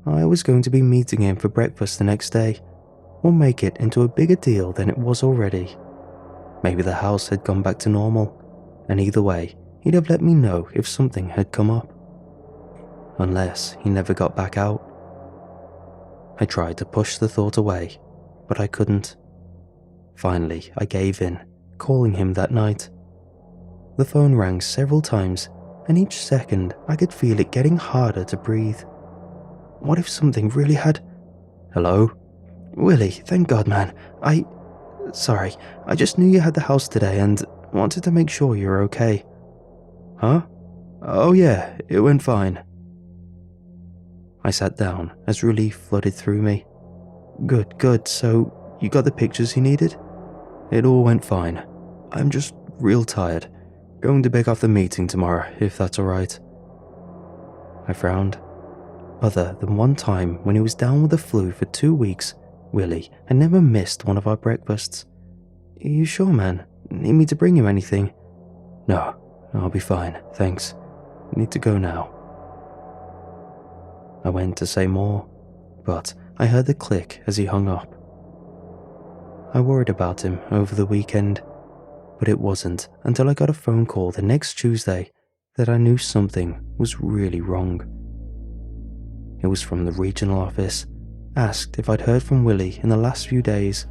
A: I was going to be meeting him for breakfast the next day, or make it into a bigger deal than it was already. Maybe the house had gone back to normal, and either way, he'd have let me know if something had come up. Unless he never got back out. I tried to push the thought away, but I couldn't. Finally, I gave in, calling him that night. The phone rang several times, and each second I could feel it getting harder to breathe. What if something really had... "Hello? Willie, thank God, man. Sorry, I just knew you had the house today and wanted to make sure you were okay." "Huh? Oh yeah, it went fine." I sat down as relief flooded through me. Good. So, you got the pictures you needed?" "It all went fine. I'm just real tired. Going to beg off the meeting tomorrow, if that's alright." I frowned. Other than one time when he was down with the flu for 2 weeks, Willie had never missed one of our breakfasts. "Are you sure, man? Need me to bring you anything?" "No, I'll be fine, thanks. Need to go now." I went to say more, but I heard the click as he hung up. I worried about him over the weekend, but it wasn't until I got a phone call the next Tuesday that I knew something was really wrong. It was from the regional office, asked if I'd heard from Willie in the last few days,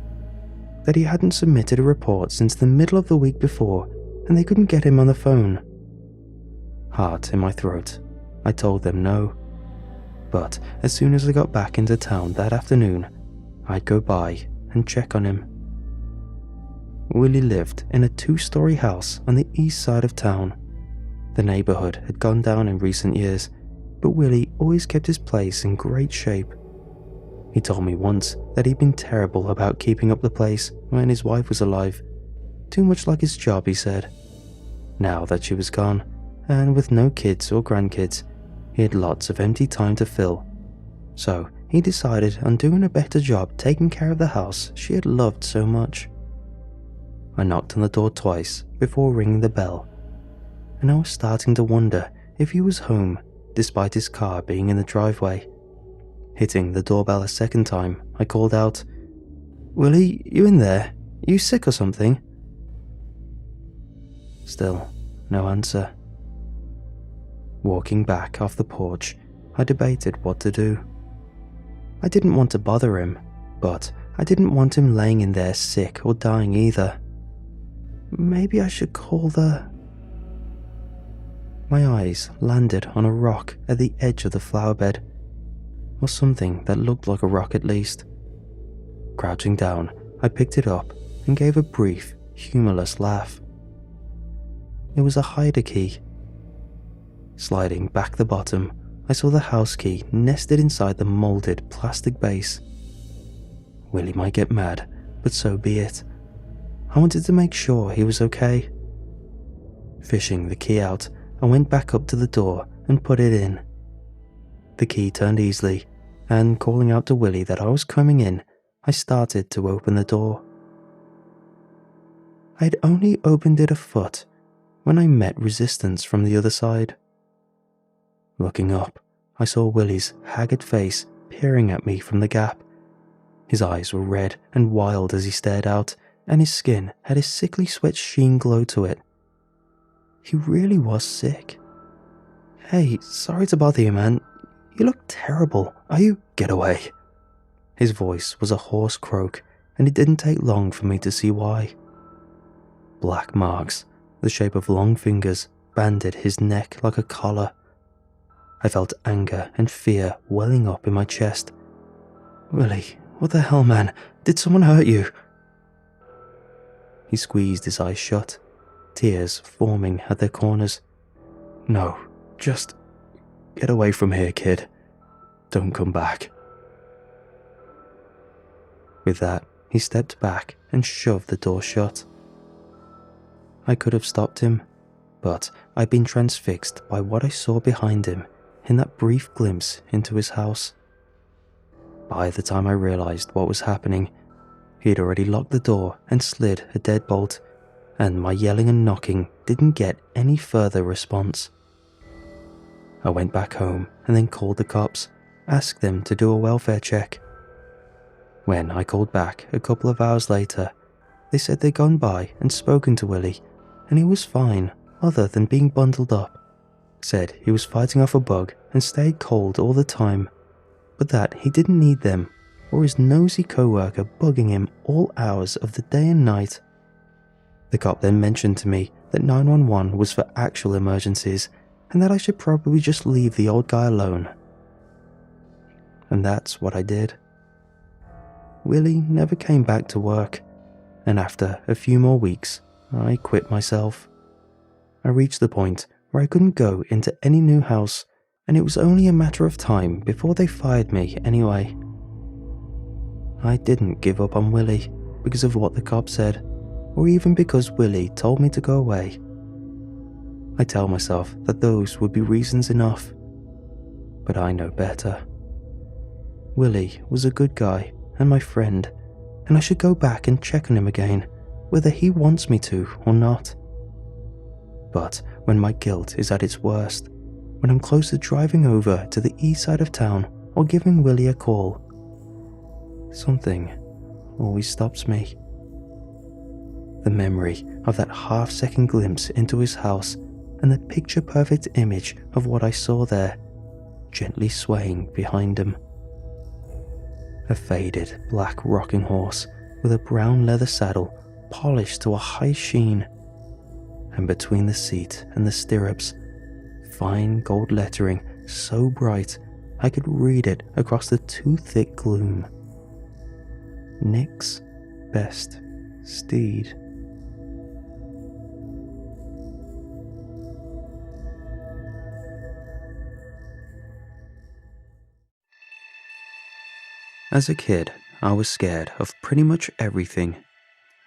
A: that he hadn't submitted a report since the middle of the week before and they couldn't get him on the phone. Heart in my throat, I told them no. But as soon as I got back into town that afternoon, I'd go by and check on him. Willie lived in a 2-story house on the east side of town. The neighborhood had gone down in recent years, but Willie always kept his place in great shape. He told me once that he'd been terrible about keeping up the place when his wife was alive. Too much like his job, he said. Now that she was gone, and with no kids or grandkids, he had lots of empty time to fill. So he decided on doing a better job taking care of the house she had loved so much. I knocked on the door twice before ringing the bell, and I was starting to wonder if he was home despite his car being in the driveway. Hitting the doorbell a second time, I called out, "Willie, you in there? You sick or something?" Still, no answer. Walking back off the porch, I debated what to do. I didn't want to bother him, but I didn't want him laying in there sick or dying either. Maybe I should call the... My eyes landed on a rock at the edge of the flower bed, or something that looked like a rock at least. Crouching down, I picked it up and gave a brief, humorless laugh. It was a hider key. Sliding back the bottom, I saw the house key nested inside the molded plastic base. Willie might get mad, but so be it. I wanted to make sure he was okay. Fishing the key out, I went back up to the door and put it in. The key turned easily, and calling out to Willie that I was coming in, I started to open the door. I had only opened it a foot when I met resistance from the other side. Looking up, I saw Willie's haggard face peering at me from the gap. His eyes were red and wild as he stared out, and his skin had a sickly sweat sheen glow to it. He really was sick. "Hey, sorry to bother you, man. You look terrible. Are you—" "Get away." His voice was a hoarse croak, and it didn't take long for me to see why. Black marks, the shape of long fingers, banded his neck like a collar. I felt anger and fear welling up in my chest. "Willie, what the hell, man? Did someone hurt you?" He squeezed his eyes shut, tears forming at their corners. "No, just get away from here, kid. Don't come back." With that, he stepped back and shoved the door shut. I could have stopped him, but I'd been transfixed by what I saw behind him in that brief glimpse into his house. By the time I realized what was happening, he had already locked the door and slid a deadbolt, and my yelling and knocking didn't get any further response. I went back home and then called the cops, asked them to do a welfare check. When I called back a couple of hours later, they said they'd gone by and spoken to Willie, and he was fine other than being bundled up. Said he was fighting off a bug and stayed cold all the time, but that he didn't need them or his nosy co-worker bugging him all hours of the day and night. The cop then mentioned to me that 911 was for actual emergencies and that I should probably just leave the old guy alone. And that's what I did. Willie never came back to work, and after a few more weeks, I quit myself. I reached the point where I couldn't go into any new house, and it was only a matter of time before they fired me anyway. I didn't give up on Willie because of what the cop said, or even because Willie told me to go away. I tell myself that those would be reasons enough, but I know better. Willie was a good guy and my friend, and I should go back and check on him again, whether he wants me to or not. But when my guilt is at its worst, when I'm close to driving over to the east side of town or giving Willie a call, something always stops me. The memory of that half-second glimpse into his house and the picture-perfect image of what I saw there, gently swaying behind him. A faded black rocking horse with a brown leather saddle polished to a high sheen, and between the seat and the stirrups, fine gold lettering so bright I could read it across the too thick gloom. Nick's best steed. As a kid, I was scared of pretty much everything.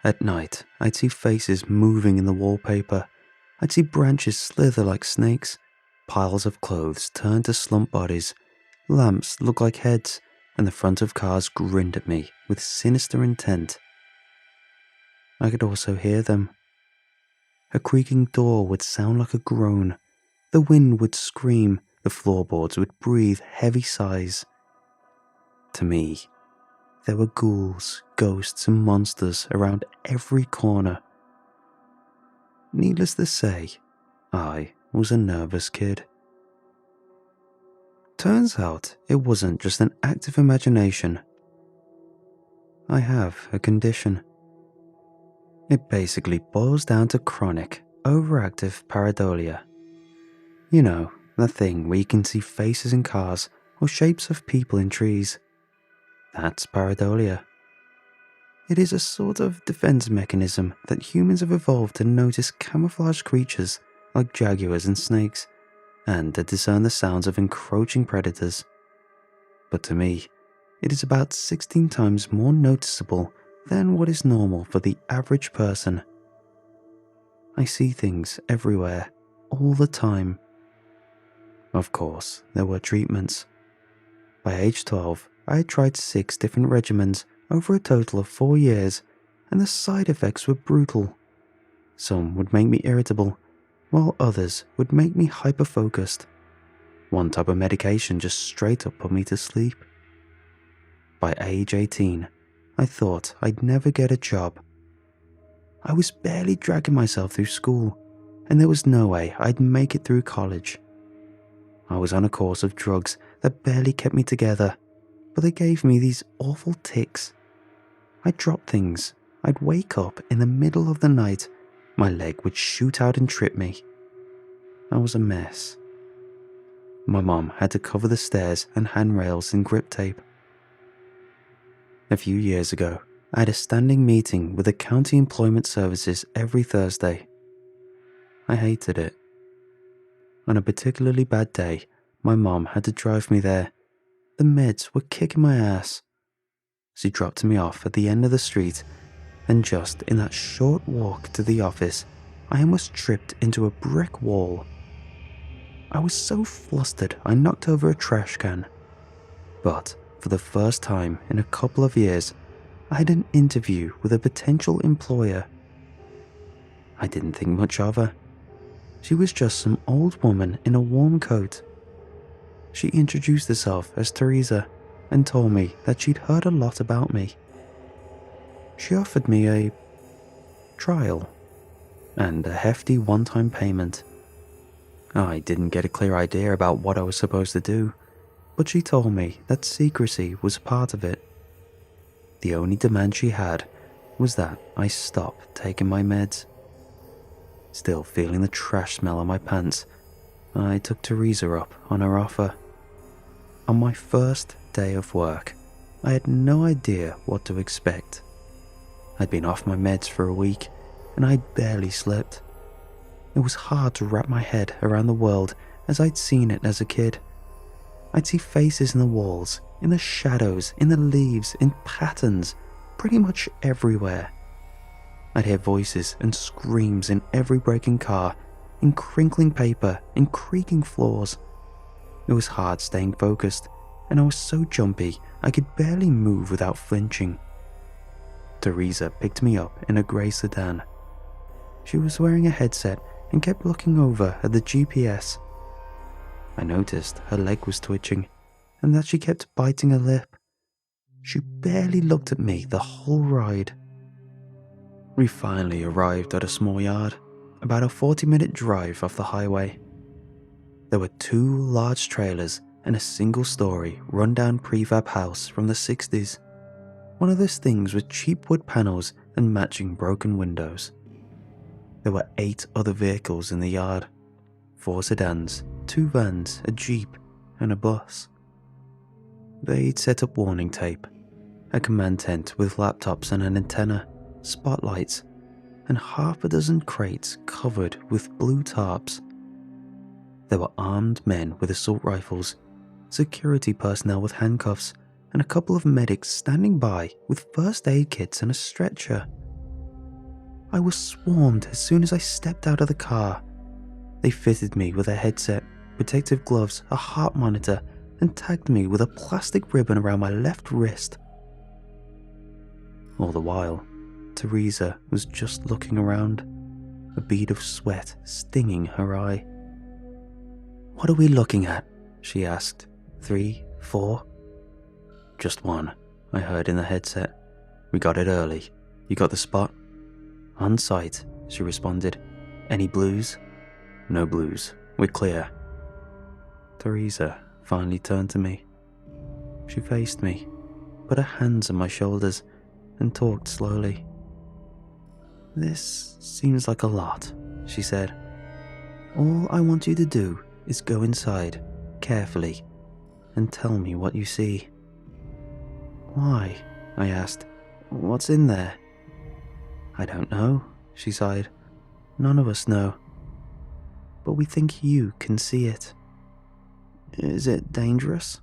A: At night, I'd see faces moving in the wallpaper. I'd see branches slither like snakes, piles of clothes turn to slump bodies, lamps look like heads, and the front of cars grinned at me with sinister intent. I could also hear them. A creaking door would sound like a groan. The wind would scream. The floorboards would breathe heavy sighs. To me, there were ghouls, ghosts, and monsters around every corner. Needless to say, I was a nervous kid. Turns out it wasn't just an active imagination. I have a condition. It basically boils down to chronic, overactive pareidolia. You know, that thing where you can see faces in cars or shapes of people in trees. That's pareidolia. It is a sort of defense mechanism that humans have evolved to notice camouflaged creatures like jaguars and snakes, and to discern the sounds of encroaching predators. But to me, it is about 16 times more noticeable than what is normal for the average person. I see things everywhere, all the time. Of course, there were treatments. By age 12, I had tried 6 different regimens over a total of 4 years, and the side effects were brutal. Some would make me irritable, while others would make me hyper-focused. One type of medication just straight up put me to sleep. By age 18, I thought I'd never get a job. I was barely dragging myself through school, and there was no way I'd make it through college. I was on a course of drugs that barely kept me together, but they gave me these awful tics. I'd drop things. I'd wake up in the middle of the night. My leg would shoot out and trip me. I was a mess. My mom had to cover the stairs and handrails in grip tape. A few years ago, I had a standing meeting with the county employment services every Thursday. I hated it. On a particularly bad day, my mom had to drive me there. The meds were kicking my ass. She dropped me off at the end of the street, and just in that short walk to the office, I almost tripped into a brick wall. I was so flustered I knocked over a trash can. But for the first time in a couple of years, I had an interview with a potential employer. I didn't think much of her. She was just some old woman in a warm coat. She introduced herself as Teresa and told me that she'd heard a lot about me. She offered me a trial and a hefty one-time payment. I didn't get a clear idea about what I was supposed to do, but she told me that secrecy was part of it. The only demand she had was that I stop taking my meds. Still feeling the trash smell on my pants, I took Teresa up on her offer. On my first day of work, I had no idea what to expect. I'd been off my meds for a week, and I'd barely slept. It was hard to wrap my head around the world as I'd seen it as a kid. I'd see faces in the walls, in the shadows, in the leaves, in patterns, pretty much everywhere. I'd hear voices and screams in every breaking car, in crinkling paper, in creaking floors. It was hard staying focused, and I was so jumpy I could barely move without flinching. Teresa picked me up in a grey sedan. She was wearing a headset and kept looking over at the GPS. I noticed her leg was twitching and that she kept biting her lip. She barely looked at me the whole ride. We finally arrived at a small yard, about a 40-minute drive off the highway. There were 2 large trailers and a single-story, run-down prefab house from the 60s. One of those things with cheap wood panels and matching broken windows. There were 8 other vehicles in the yard. 4 sedans, 2 vans, a jeep, and a bus. They'd set up warning tape, a command tent with laptops and an antenna, spotlights, and half a dozen crates covered with blue tarps. There were armed men with assault rifles, security personnel with handcuffs, and a couple of medics standing by with first aid kits and a stretcher. I was swarmed as soon as I stepped out of the car. They fitted me with a headset, protective gloves, a heart monitor, and tagged me with a plastic ribbon around my left wrist. All the while, Teresa was just looking around, a bead of sweat stinging her eye. "What are we looking at?" she asked. 3, 4? "Just one," I heard in the headset. "We got it early. You got the spot?" "On sight," she responded. "Any blues?" "No blues. We're clear." Teresa finally turned to me. She faced me, put her hands on my shoulders, and talked slowly. "This seems like a lot," she said. "All I want you to do is go inside, carefully, and tell me what you see." "Why?" I asked. "What's in there?" "I don't know," she sighed. "None of us know. But we think you can see it." "Is it dangerous?"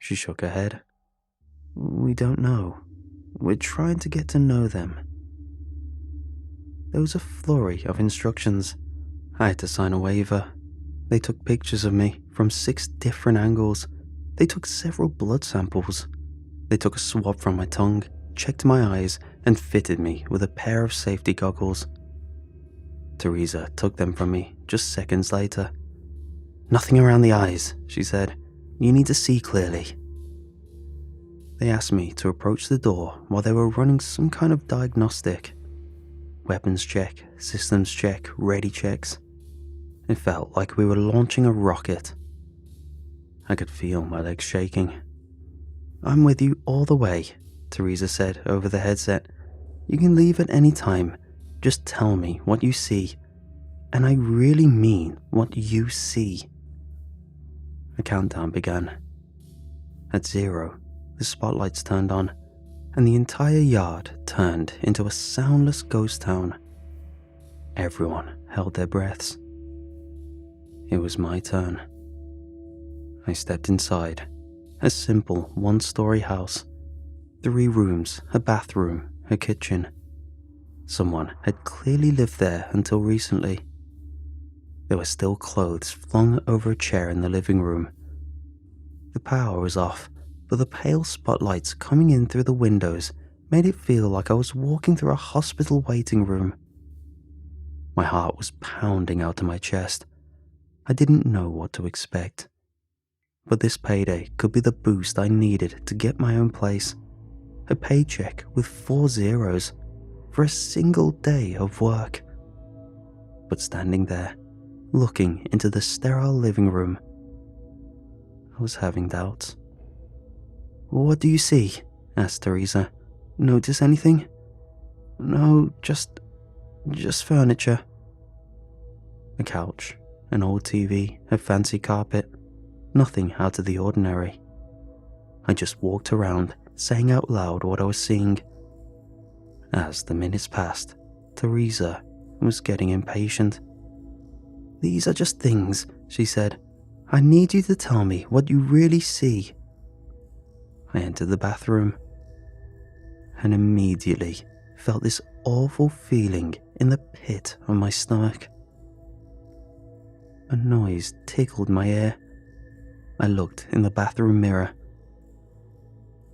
A: She shook her head. "We don't know. We're trying to get to know them." There was a flurry of instructions. I had to sign a waiver. They took pictures of me from 6 different angles. They took several blood samples. They took a swab from my tongue, checked my eyes, and fitted me with a pair of safety goggles. Teresa took them from me just seconds later. "Nothing around the eyes," she said. "You need to see clearly." They asked me to approach the door while they were running some kind of diagnostic. Weapons check, systems check, ready checks. It felt like we were launching a rocket. I could feel my legs shaking. "I'm with you all the way," Teresa said over the headset. "You can leave at any time. Just tell me what you see. And I really mean what you see." A countdown began. At 0, the spotlights turned on, and the entire yard turned into a soundless ghost town. Everyone held their breaths. It was my turn. I stepped inside. A simple 1-story house. 3 rooms, a bathroom, a kitchen. Someone had clearly lived there until recently. There were still clothes flung over a chair in the living room. The power was off, but the pale spotlights coming in through the windows made it feel like I was walking through a hospital waiting room. My heart was pounding out of my chest. I didn't know what to expect. But this payday could be the boost I needed to get my own place. A paycheck with 4 zeros for a single day of work. But standing there, looking into the sterile living room, I was having doubts. "What do you see?" asked Teresa. "Notice anything?" "No, just furniture." A couch, an old TV, a fancy carpet. Nothing out of the ordinary. I just walked around, saying out loud what I was seeing. As the minutes passed, Teresa was getting impatient. "These are just things," she said. "I need you to tell me what you really see." I entered the bathroom and immediately felt this awful feeling in the pit of my stomach. A noise tickled my ear. I looked in the bathroom mirror.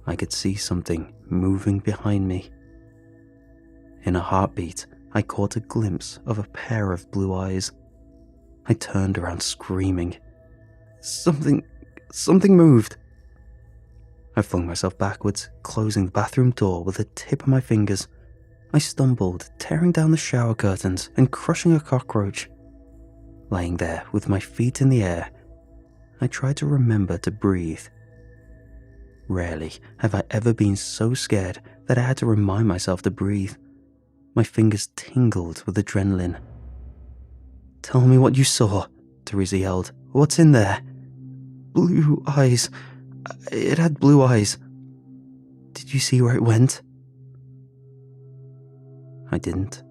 A: I could see something moving behind me. In a heartbeat, I caught a glimpse of a pair of blue eyes. I turned around screaming. Something moved." I flung myself backwards, closing the bathroom door with the tip of my fingers. I stumbled, tearing down the shower curtains and crushing a cockroach. Laying there with my feet in the air, I tried to remember to breathe. Rarely have I ever been so scared that I had to remind myself to breathe. My fingers tingled with adrenaline. "Tell me what you saw," Teresa yelled. "What's in there?" "Blue eyes. It had blue eyes." "Did you see where it went?" I didn't.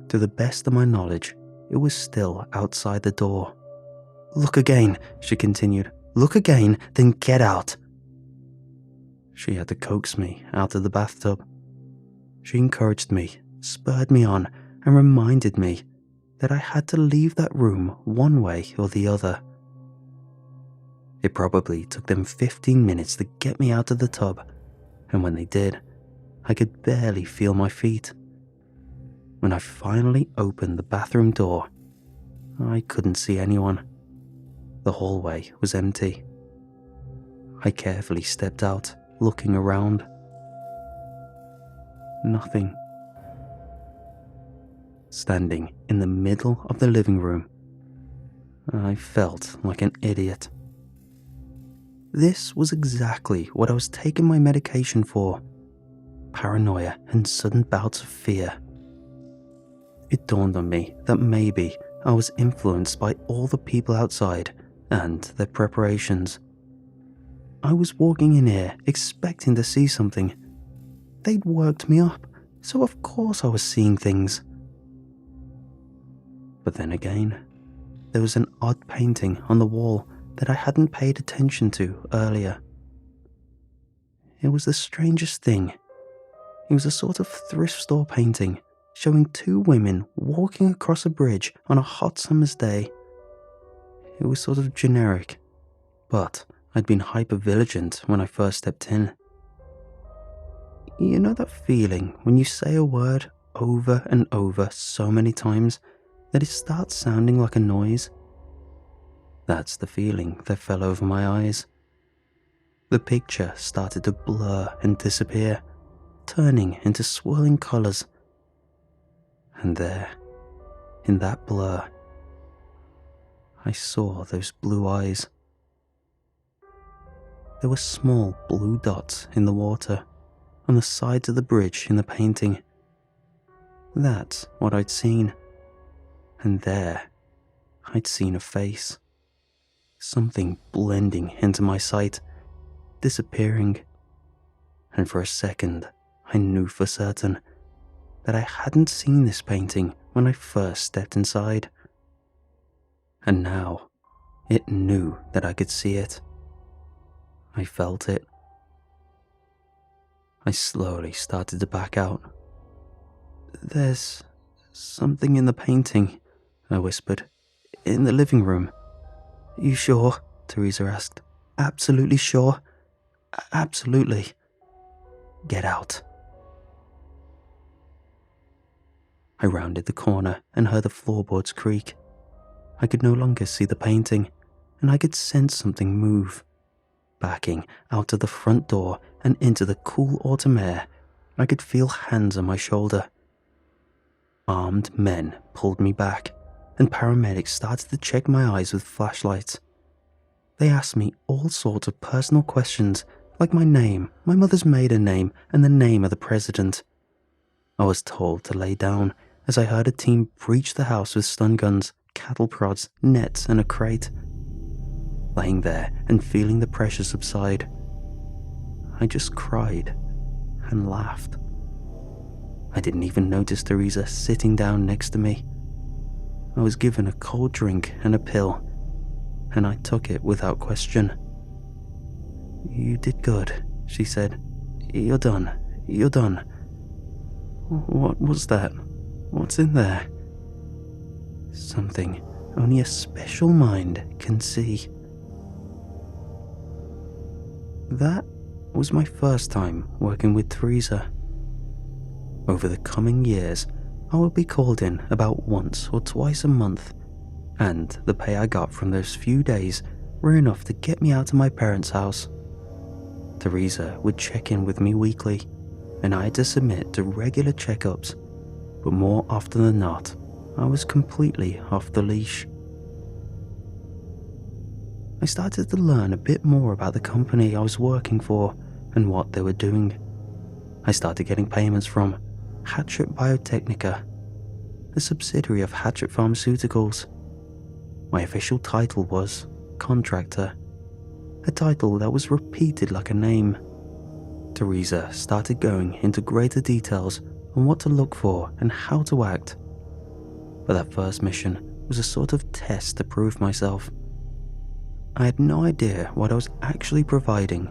A: To the best of my knowledge, it was still outside the door. "Look again," she continued. "Look again, then get out." She had to coax me out of the bathtub. She encouraged me, spurred me on, and reminded me that I had to leave that room one way or the other. It probably took them 15 minutes to get me out of the tub, and when they did, I could barely feel my feet. When I finally opened the bathroom door, I couldn't see anyone. The hallway was empty. I carefully stepped out, looking around. Nothing. Standing in the middle of the living room, I felt like an idiot. This was exactly what I was taking my medication for: paranoia and sudden bouts of fear. It dawned on me that maybe I was influenced by all the people outside and their preparations. I was walking in here expecting to see something. They'd worked me up, so of course I was seeing things. But then again, there was an odd painting on the wall that I hadn't paid attention to earlier. It was the strangest thing. It was a sort of thrift store painting showing two women walking across a bridge on a hot summer's day. It was sort of generic, but I'd been hyper-vigilant when I first stepped in. You know that feeling when you say a word over and over so many times that it starts sounding like a noise? That's the feeling that fell over my eyes. The picture started to blur and disappear, turning into swirling colours. And there, in that blur, I saw those blue eyes. There were small blue dots in the water, on the sides of the bridge in the painting. That's what I'd seen. And there, I'd seen a face. Something blending into my sight, disappearing. And for a second, I knew for certain that I hadn't seen this painting when I first stepped inside. And now, it knew that I could see it. I felt it. I slowly started to back out. "There's something in the painting," I whispered. "In the living room." "You sure?" Teresa asked. "Absolutely sure?" "Absolutely." "Get out." I rounded the corner and heard the floorboards creak. I could no longer see the painting, and I could sense something move. Backing out of the front door and into the cool autumn air, I could feel hands on my shoulder. Armed men pulled me back, and paramedics started to check my eyes with flashlights. They asked me all sorts of personal questions, like my name, my mother's maiden name, and the name of the president. I was told to lay down as I heard a team breach the house with stun guns, cattle prods, nets, and a crate. Laying there and feeling the pressure subside, I just cried and laughed. I didn't even notice Teresa sitting down next to me. I was given a cold drink and a pill, and I took it without question. "You did good," she said. "You're done. You're done." "What was that? What's in there?" "Something only a special mind can see." That was my first time working with Teresa. Over the coming years, I would be called in about once or twice a month, and the pay I got from those few days were enough to get me out of my parents' house. Teresa would check in with me weekly, and I had to submit to regular checkups, but more often than not, I was completely off the leash. I started to learn a bit more about the company I was working for and what they were doing. I started getting payments from Hatchet Biotechnica, a subsidiary of Hatchet Pharmaceuticals. My official title was Contractor, a title that was repeated like a name. Teresa started going into greater details on what to look for and how to act. But that first mission was a sort of test to prove myself. I had no idea what I was actually providing,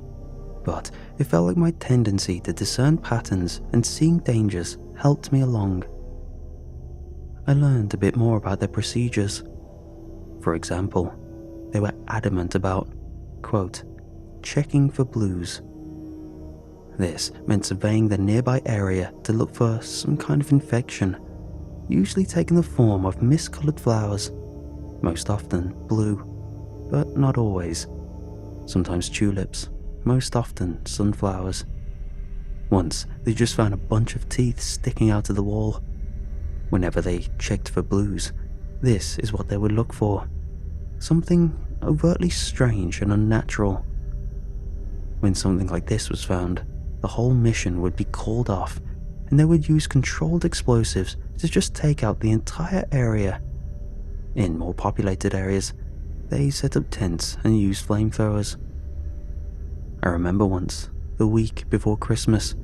A: but it felt like my tendency to discern patterns and seeing dangers helped me along. I learned a bit more about their procedures. For example, they were adamant about, quote, checking for blues. This meant surveying the nearby area to look for some kind of infection, usually taking the form of mist-coloured flowers, most often blue, but not always. Sometimes tulips, most often sunflowers. Once, they just found a bunch of teeth sticking out of the wall. Whenever they checked for blues, this is what they would look for. Something overtly strange and unnatural. When something like this was found, the whole mission would be called off, and they would use controlled explosives to just take out the entire area. In more populated areas, they set up tents and used flamethrowers. I remember once, the week before Christmas,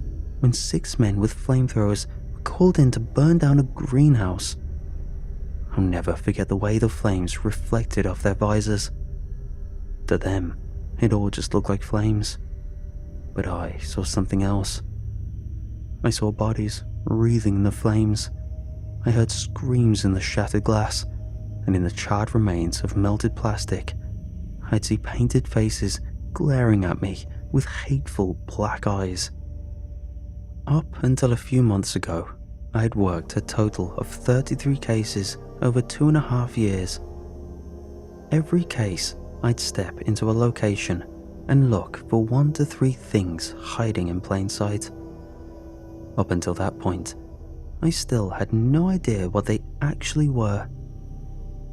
A: when 6 men with flamethrowers were called in to burn down a greenhouse. I'll never forget the way the flames reflected off their visors. To them, it all just looked like flames. But I saw something else. I saw bodies wreathing in the flames. I heard screams in the shattered glass, and in the charred remains of melted plastic, I'd see painted faces glaring at me with hateful black eyes. Up until a few months ago, I had worked a total of 33 cases over 2.5 years. Every case, I'd step into a location and look for 1 to 3 things hiding in plain sight. Up until that point, I still had no idea what they actually were.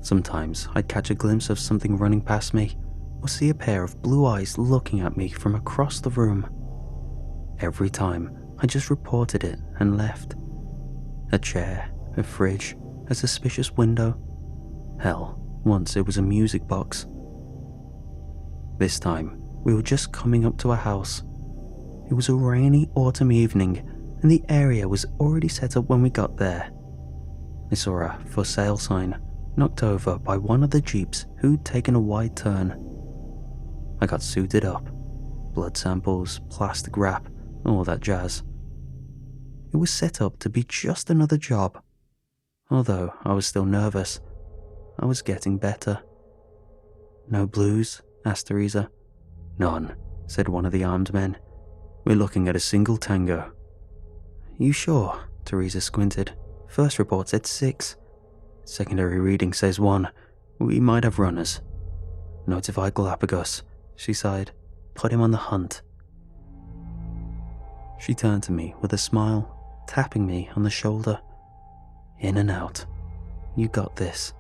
A: Sometimes I'd catch a glimpse of something running past me, or see a pair of blue eyes looking at me from across the room. Every time, I just reported it and left. A chair, a fridge, a suspicious window. Hell, once it was a music box. This time, we were just coming up to a house. It was a rainy autumn evening, and the area was already set up when we got there. I saw a for sale sign, knocked over by one of the jeeps who'd taken a wide turn. I got suited up, blood samples, plastic wrap, all that jazz. It was set up to be just another job. Although I was still nervous, I was getting better. "No blues?" asked Teresa. "None," said one of the armed men. "We're looking at a single tango." "You sure?" Teresa squinted. "First report said 6. Secondary reading says 1. We might have runners." "Notify Galapagos," she sighed. "Put him on the hunt." She turned to me with a smile, tapping me on the shoulder. "In and out. You got this."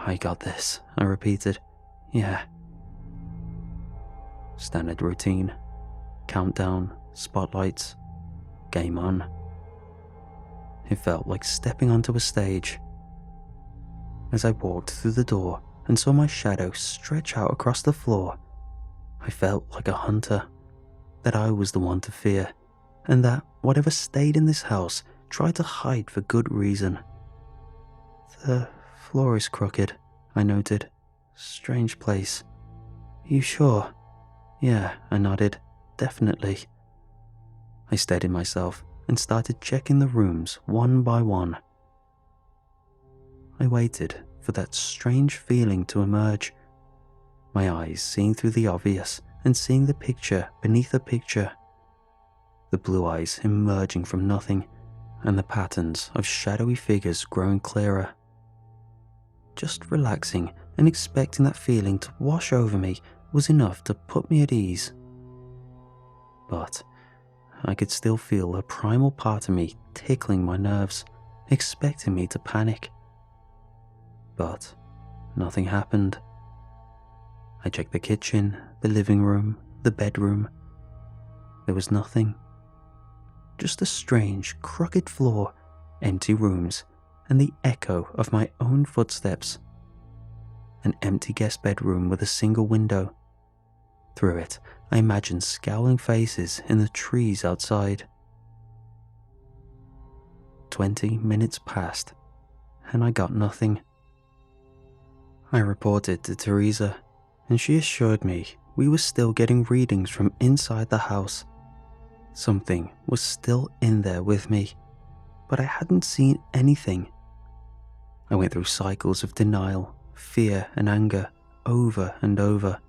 A: "I got this," I repeated. "Yeah." Standard routine. Countdown, spotlights, game on. It felt like stepping onto a stage. As I walked through the door and saw my shadow stretch out across the floor, I felt like a hunter, that I was the one to fear, and that whatever stayed in this house tried to hide for good reason. "The floor is crooked," I noted. "Strange place." "You sure?" "Yeah," I nodded. "Definitely." I steadied myself and started checking the rooms one by one. I waited for that strange feeling to emerge, my eyes seeing through the obvious and seeing the picture beneath the picture, the blue eyes emerging from nothing, and the patterns of shadowy figures growing clearer. Just relaxing and expecting that feeling to wash over me was enough to put me at ease. But I could still feel a primal part of me tickling my nerves, expecting me to panic. But nothing happened. I checked the kitchen, the living room, the bedroom. There was nothing. Just a strange, crooked floor, empty rooms, and the echo of my own footsteps. An empty guest bedroom with a single window. Through it, I imagined scowling faces in the trees outside. 20 minutes passed, and I got nothing. I reported to Teresa, and she assured me we were still getting readings from inside the house. Something was still in there with me, but I hadn't seen anything. I went through cycles of denial, fear, and anger over and over.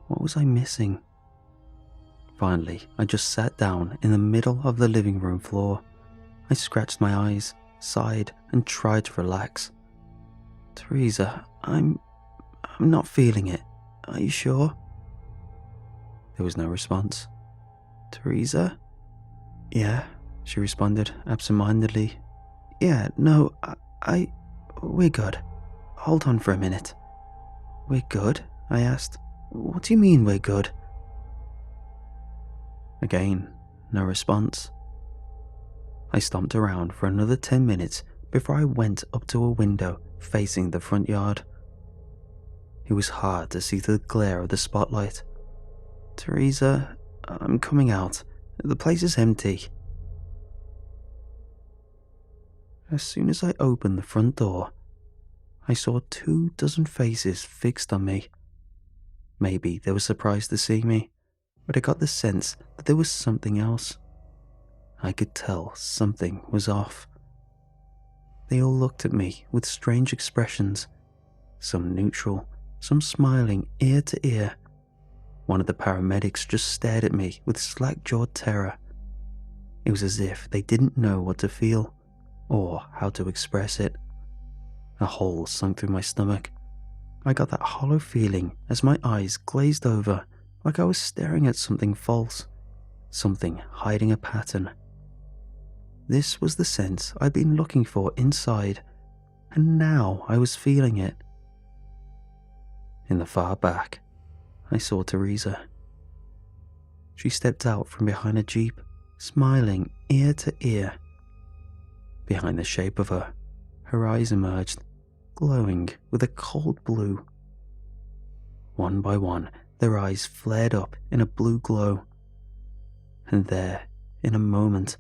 A: What was I missing? Finally, I just sat down in the middle of the living room floor. I scratched my eyes, sighed, and tried to relax. Teresa, I'm not feeling it. Are you sure? There was no response. Teresa? Yeah, she responded absentmindedly. Yeah, no, we're good. Hold on for a minute. We're good? I asked. What do you mean we're good? Again, no response. I stomped around for another 10 minutes before I went up to a window facing the front yard. It was hard to see through the glare of the spotlight. Teresa, I'm coming out. The place is empty. As soon as I opened the front door, I saw 24 faces fixed on me. Maybe they were surprised to see me, but I got the sense that there was something else. I could tell something was off. They all looked at me with strange expressions, some neutral, some smiling ear to ear. One of the paramedics just stared at me with slack-jawed terror. It was as if they didn't know what to feel, or how to express it. A hole sunk through my stomach. I got that hollow feeling as my eyes glazed over, like I was staring at something false, something hiding a pattern. This was the sense I'd been looking for inside, and now I was feeling it. In the far back, I saw Teresa. She stepped out from behind a jeep, smiling ear to ear. Behind the shape of her, her eyes emerged, glowing with a cold blue. One by one, their eyes flared up in a blue glow. And there, in a moment,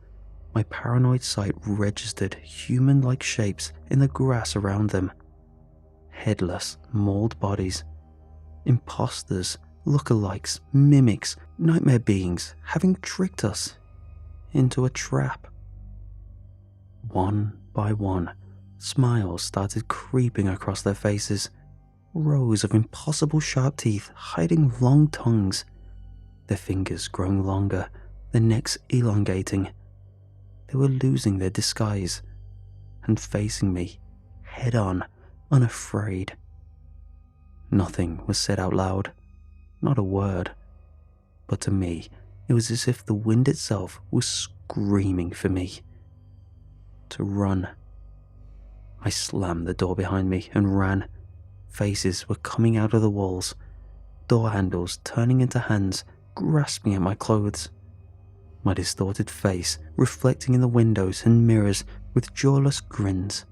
A: my paranoid sight registered human-like shapes in the grass around them. Headless, mauled bodies. Imposters, lookalikes, mimics, nightmare beings having tricked us into a trap. One by one, smiles started creeping across their faces, rows of impossible sharp teeth hiding long tongues, their fingers growing longer, their necks elongating. They were losing their disguise and facing me head on, unafraid. Nothing was said out loud, not a word, but to me it was as if the wind itself was screaming for me to run. I slammed the door behind me and ran. Faces were coming out of the walls, door handles turning into hands, grasping at my clothes. My distorted face reflecting in the windows and mirrors with jawless grins.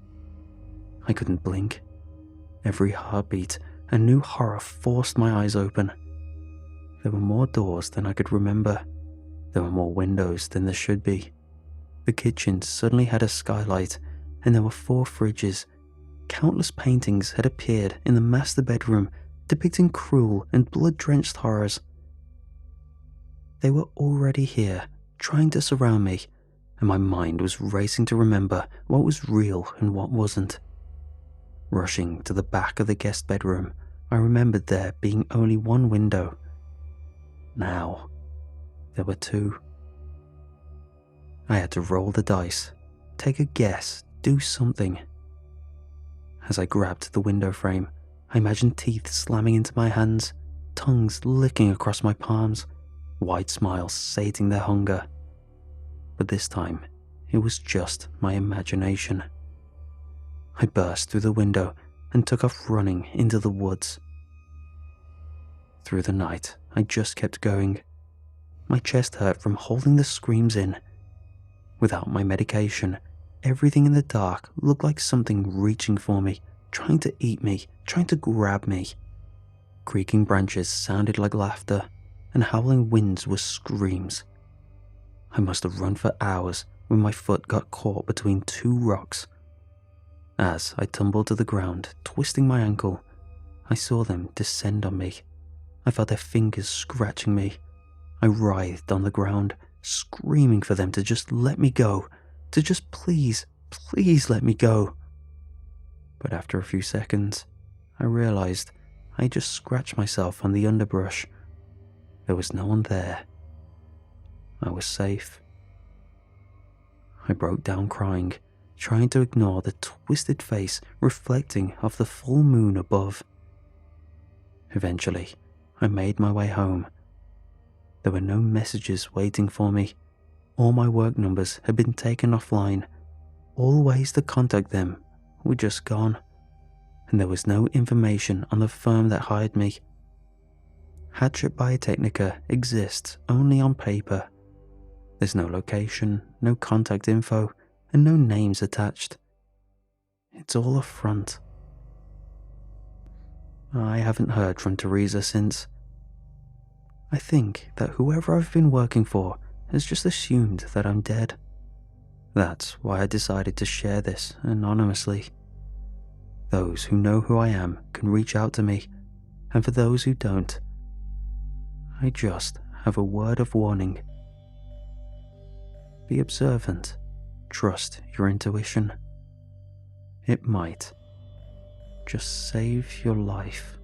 A: I couldn't blink. Every heartbeat, a new horror forced my eyes open. There were more doors than I could remember. There were more windows than there should be. The kitchen suddenly had a skylight, and there were 4 fridges. Countless paintings had appeared in the master bedroom, depicting cruel and blood-drenched horrors. They were already here, trying to surround me, and my mind was racing to remember what was real and what wasn't. Rushing to the back of the guest bedroom, I remembered there being only one window. Now, there were 2. I had to roll the dice, take a guess, do something. As I grabbed the window frame, I imagined teeth slamming into my hands, tongues licking across my palms, wide smiles sating their hunger. But this time, it was just my imagination. I burst through the window and took off running into the woods. Through the night, I just kept going. My chest hurt from holding the screams in. Without my medication, everything in the dark looked like something reaching for me, trying to eat me, trying to grab me. Creaking branches sounded like laughter, and howling winds were screams. I must have run for hours when my foot got caught between 2 rocks. As I tumbled to the ground, twisting my ankle, I saw them descend on me. I felt their fingers scratching me. I writhed on the ground, screaming for them to just let me go, to just please, please let me go. But after a few seconds, I realized I just scratched myself on the underbrush. There was no one there. I was safe. I broke down crying, trying to ignore the twisted face reflecting off the full moon above. Eventually, I made my way home. There were no messages waiting for me. All my work numbers had been taken offline. All ways to contact them were just gone, and there was no information on the firm that hired me. Hatchet Biotechnica exists only on paper. There's no location, no contact info, and no names attached. It's all a front. I haven't heard from Teresa since. I think that whoever I've been working for has just assumed that I'm dead. That's why I decided to share this anonymously. Those who know who I am can reach out to me, and for those who don't, I just have a word of warning. Be observant. Trust your intuition. It might just save your life.